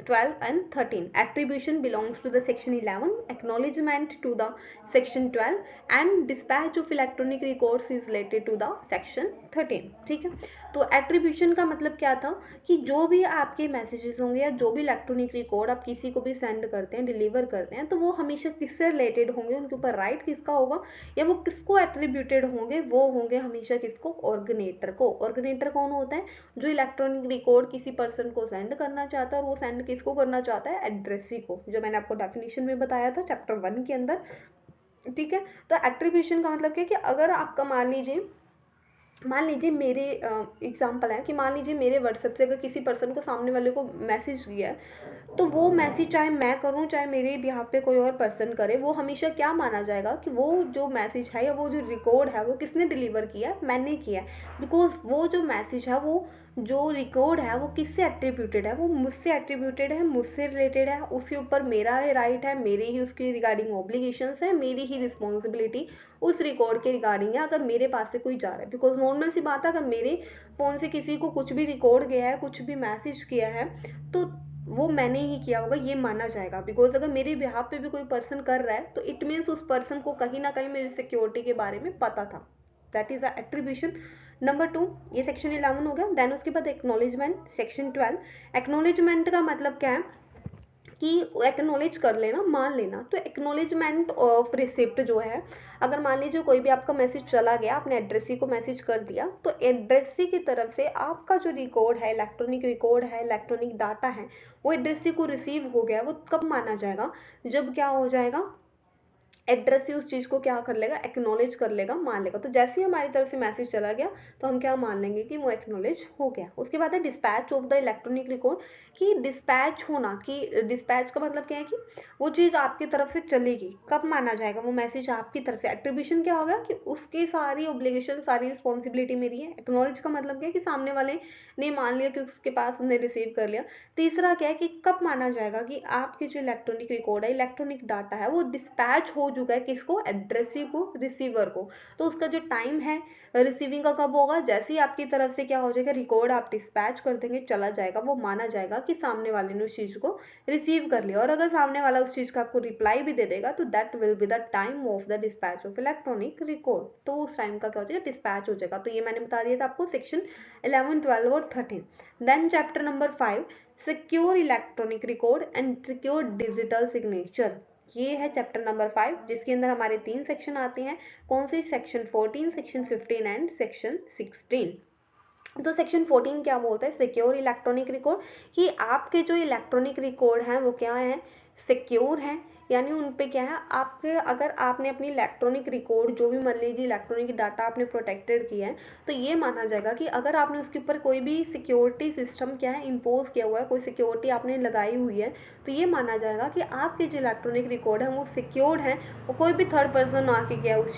12 and 13। Attribution belongs to the section 11, acknowledgement to the section 12 and dispatch of electronic records is related to the section 13। ठीक है। तो एट्रीब्यूशन का मतलब क्या था कि जो भी आपके मैसेजेस होंगे या जो भी इलेक्ट्रॉनिक रिकॉर्ड आप किसी को भी सेंड करते हैं, डिलीवर करते हैं, तो वो हमेशा किससे रिलेटेड होंगे, उनके ऊपर राइट किसका होगा या वो किसको एट्रीब्यूटेड होंगे? वो होंगे हमेशा किसको? ऑर्गेनेटर को। ऑर्गेनेटर कौन होता है? जो इलेक्ट्रॉनिक रिकॉर्ड किसी पर्सन को सेंड करना चाहता है, और वो सेंड किसको करना चाहता है? एड्रेसी को, जो मैंने आपको डेफिनेशन में बताया था चैप्टर 1 के अंदर। ठीक है। तो एट्रीब्यूशन का मतलब क्या है कि अगर आपका मान लीजिए मेरे एग्जाम्पल है कि मान लीजिए मेरे व्हाट्सएप से अगर किसी पर्सन को सामने वाले को मैसेज किया है, तो वो मैसेज चाहे मैं करूं चाहे मेरे बिहाफ पे कोई और पर्सन करे, वो हमेशा क्या माना जाएगा कि वो जो मैसेज है या वो जो रिकॉर्ड है वो किसने डिलीवर किया है? मैंने किया है। बिकॉज वो जो मैसेज है, वो जो रिकॉर्ड है वो किससे एट्रीब्यूटेड है? वो मुझसे एट्रीब्यूटेड है, मुझसे रिलेटेड है, उसके ऊपर मेरा राइट है, मेरे ही उसके रिगार्डिंग ऑब्लिगेशंस है, मेरी ही रिस्पॉन्सिबिलिटी उस रिकॉर्ड के रिगार्डिंग है अगर मेरे पास से कोई जा रहा है। बिकॉज नॉर्मल सी बात है, अगर मेरे फोन से किसी को कुछ भी रिकॉर्ड गया है, कुछ भी मैसेज किया है, तो वो मैंने ही किया होगा ये माना जाएगा। बिकॉज अगर मेरे बिहाफ पे भी कोई पर्सन कर रहा है तो इट मीन्स उस पर्सन को कहीं ना कहीं मेरी सिक्योरिटी के बारे में पता था। That is the attribution. Number 2, ये सेक्शन 11 हो गया। देन उसके बाद एक्नॉलेजमेंट, सेक्शन 12। एक्नॉलेजमेंट का मतलब क्या है कि एक्नॉलेज कर लेना, मान लेना। तो एक्नॉलेजमेंट ऑफ रिसिप्ट जो है, अगर मान लीजिए कोई भी आपका मैसेज चला गया, आपने एड्रेसी को मैसेज कर दिया, तो एड्रेसी की तरफ से आपका जो रिकॉर्ड है, इलेक्ट्रॉनिक रिकॉर्ड है, इलेक्ट्रॉनिक डाटा है, वो एड्रेसी को रिसीव हो गया। वो कब माना जाएगा? जब क्या हो जाएगा? एड्रेस ही उस चीज को क्या कर लेगा? एक्नॉलेज कर लेगा, मान लेगा। तो जैसे ही हमारी तरफ से मैसेज चला गया तो हम क्या मान लेंगे कि वो एक्नॉलेज हो गया। उसके बाद है dispatch of the electronic record कि डिस्पैच होना, कि डिस्पैच का मतलब क्या है कि वो चीज आपकी तरफ से चलेगी। कब माना जाएगा? वो मैसेज आपकी तरफ से। एट्रीब्यूशन क्या होगा कि उसकी सारी ऑब्लिगेशन, सारी रिस्पॉन्सिबिलिटी मेरी है। एक्नॉलेज का मतलब क्या है कि सामने वाले ने मान लिया कि उसके पास उसने रिसीव कर लिया। तीसरा क्या है कि कब माना जाएगा कि आपके जो इलेक्ट्रॉनिक रिकॉर्ड है, इलेक्ट्रॉनिक डाटा है, वो डिस्पैच हो चुका है किसको, एड्रेसिव को, रिसीवर को। तो उसका जो टाइम है रिसीविंग का कब होगा, जैसे ही आपकी तरफ से क्या हो जाएगा, रिकॉर्ड आप डिस्पैच कर देंगे, चला जाएगा, वो माना जाएगा कि सामने वाले ने उस चीज को रिसीव कर लिया। और अगर सामने वाला उस चीज का आपको रिप्लाई भी दे देगा तो that will be the time of the dispatch of electronic record. तो उस टाइम का क्या हो जाएगा, डिस्पैच हो जाएगा। तो ये मैंने बता दिया था आपको सेक्शन 11, 12 और 13। Then chapter number 5, secure electronic record and secure digital signature. ये है चैप्टर नंबर 5, जिसके अंदर हमारे 3 सेक्शन आते हैं। कौन से, सेक्शन 14, सेक्शन 15 एंड सेक्शन 16। तो सेक्शन 14 क्या बोलता है, सिक्योर इलेक्ट्रॉनिक रिकॉर्ड, कि आपके जो इलेक्ट्रॉनिक रिकॉर्ड हैं वो क्या है, सिक्योर हैं, यानी उन पे क्या है, आपके अगर आपने अपनी इलेक्ट्रॉनिक रिकॉर्ड जो भी मान लीजिए इलेक्ट्रॉनिक डाटा आपने प्रोटेक्टेड किया है, तो ये माना जाएगा कि अगर आपने उसके ऊपर कोई भी सिक्योरिटी सिस्टम क्या है इम्पोज किया हुआ है, कोई सिक्योरिटी आपने लगाई हुई है, तो ये माना जाएगा कि आपके जो इलेक्ट्रॉनिक रिकॉर्ड है वो सिक्योर्ड है, और कोई भी थर्ड पर्सन आके क्या उस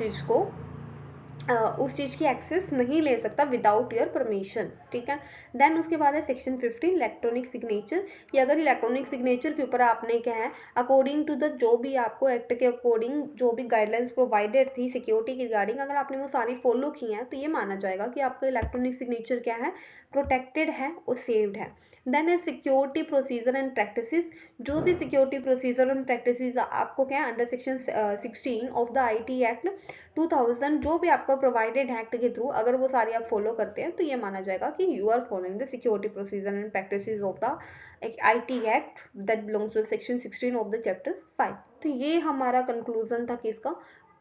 चीज की एक्सेस नहीं ले सकता विदाउट योर परमिशन, ठीक है। देन उसके बाद है सेक्शन 15, इलेक्ट्रॉनिक सिग्नेचर, कि अगर इलेक्ट्रॉनिक सिग्नेचर के ऊपर आपने क्या है, अकॉर्डिंग टू द जो भी आपको एक्ट के अकॉर्डिंग जो भी गाइडलाइंस प्रोवाइडेड थी सिक्योरिटी की रिगार्डिंग, अगर आपने वो सारी फॉलो की हैं तो ये माना जाएगा कि आपका इलेक्ट्रॉनिक सिग्नेचर क्या है, प्रोटेक्टेड है और सेव्ड है। देन है सिक्योरिटी प्रोसीजर एंड प्रैक्टिसेस, जो भी सिक्योरिटी प्रोसीजर एंड प्रैक्टिसेस आपको क्या है under section 16 of the IT Act 2000 जो भी आपका प्रोवाइडेड एक्ट के थ्रू अगर वो सारी आप फॉलो करते हैं तो ये माना जाएगा कि you are following the security procedure and practices of the IT act that belongs to section 16 of the chapter 5। तो ये हमारा कंक्लूजन था किसका,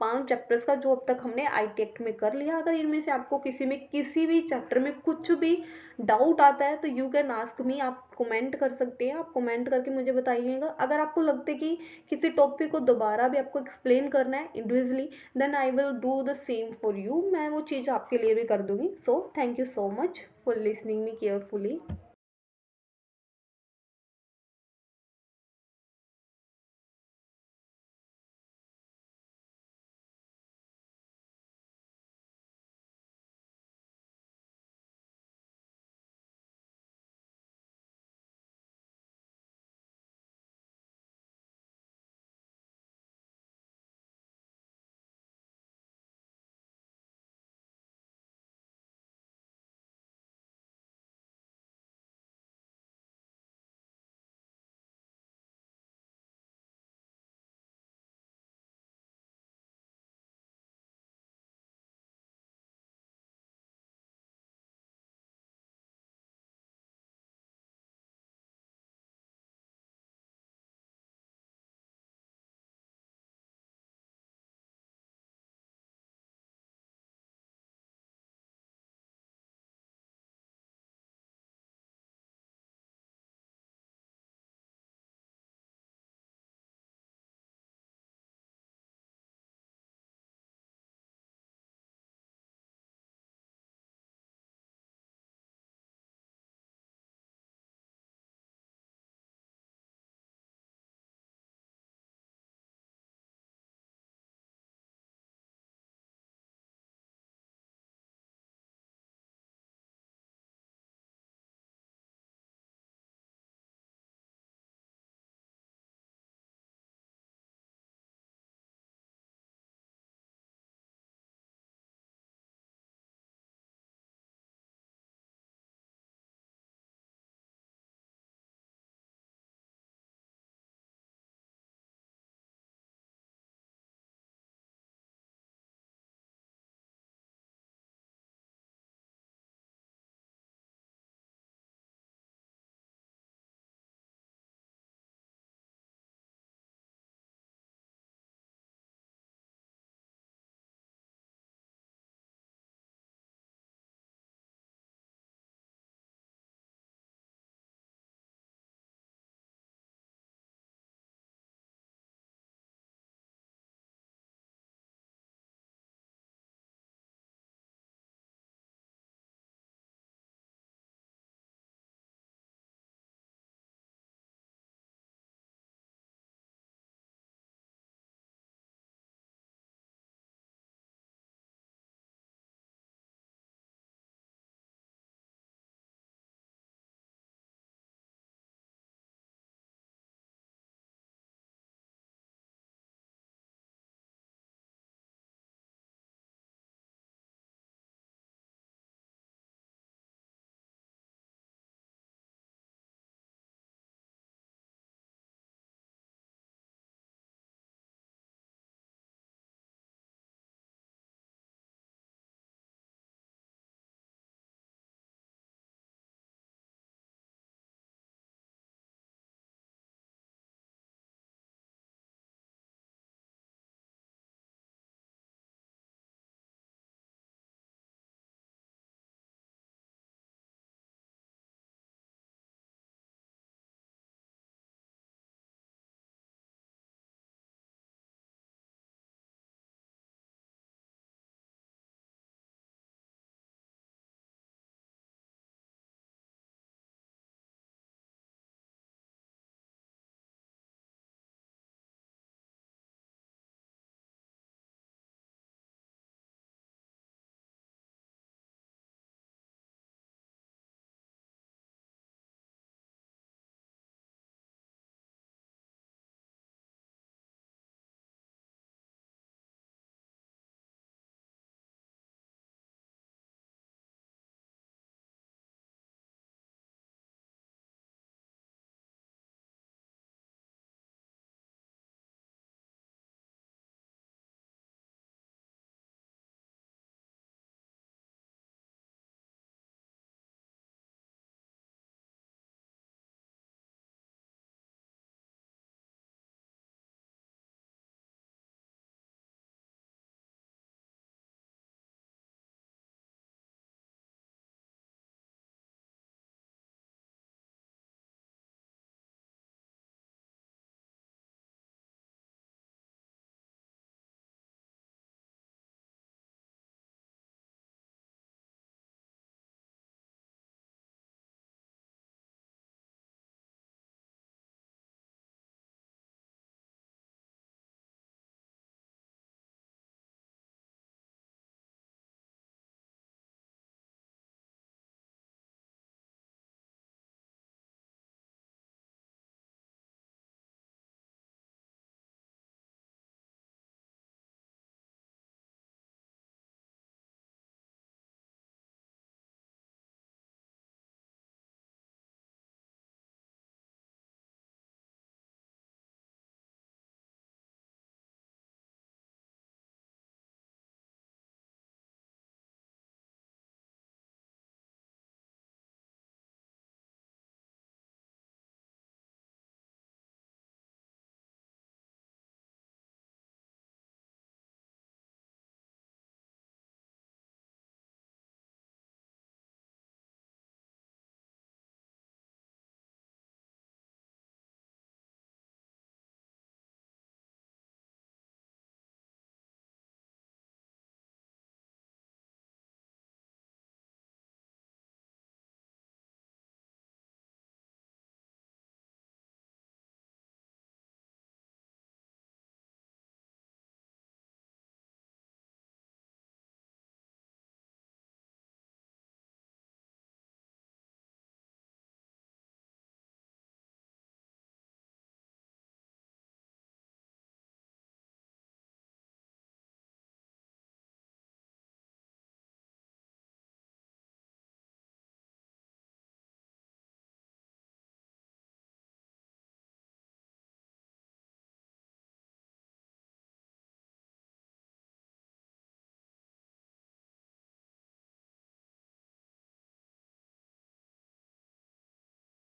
5 चैप्टर्स का, जो अब तक हमने आईटी एक्ट में कर लिया। अगर इनमें से आपको किसी भी चैप्टर में कुछ भी डाउट आता है तो यू कैन आस्क मी, आप कमेंट कर सकते हैं, आप कमेंट करके मुझे बताइएगा। अगर आपको लगता है कि किसी टॉपिक को दोबारा भी आपको एक्सप्लेन करना है individually, then I will do the same for you, मैं वो चीज़ आपके लिए भी कर दूंगी। So thank you so much for listening me carefully.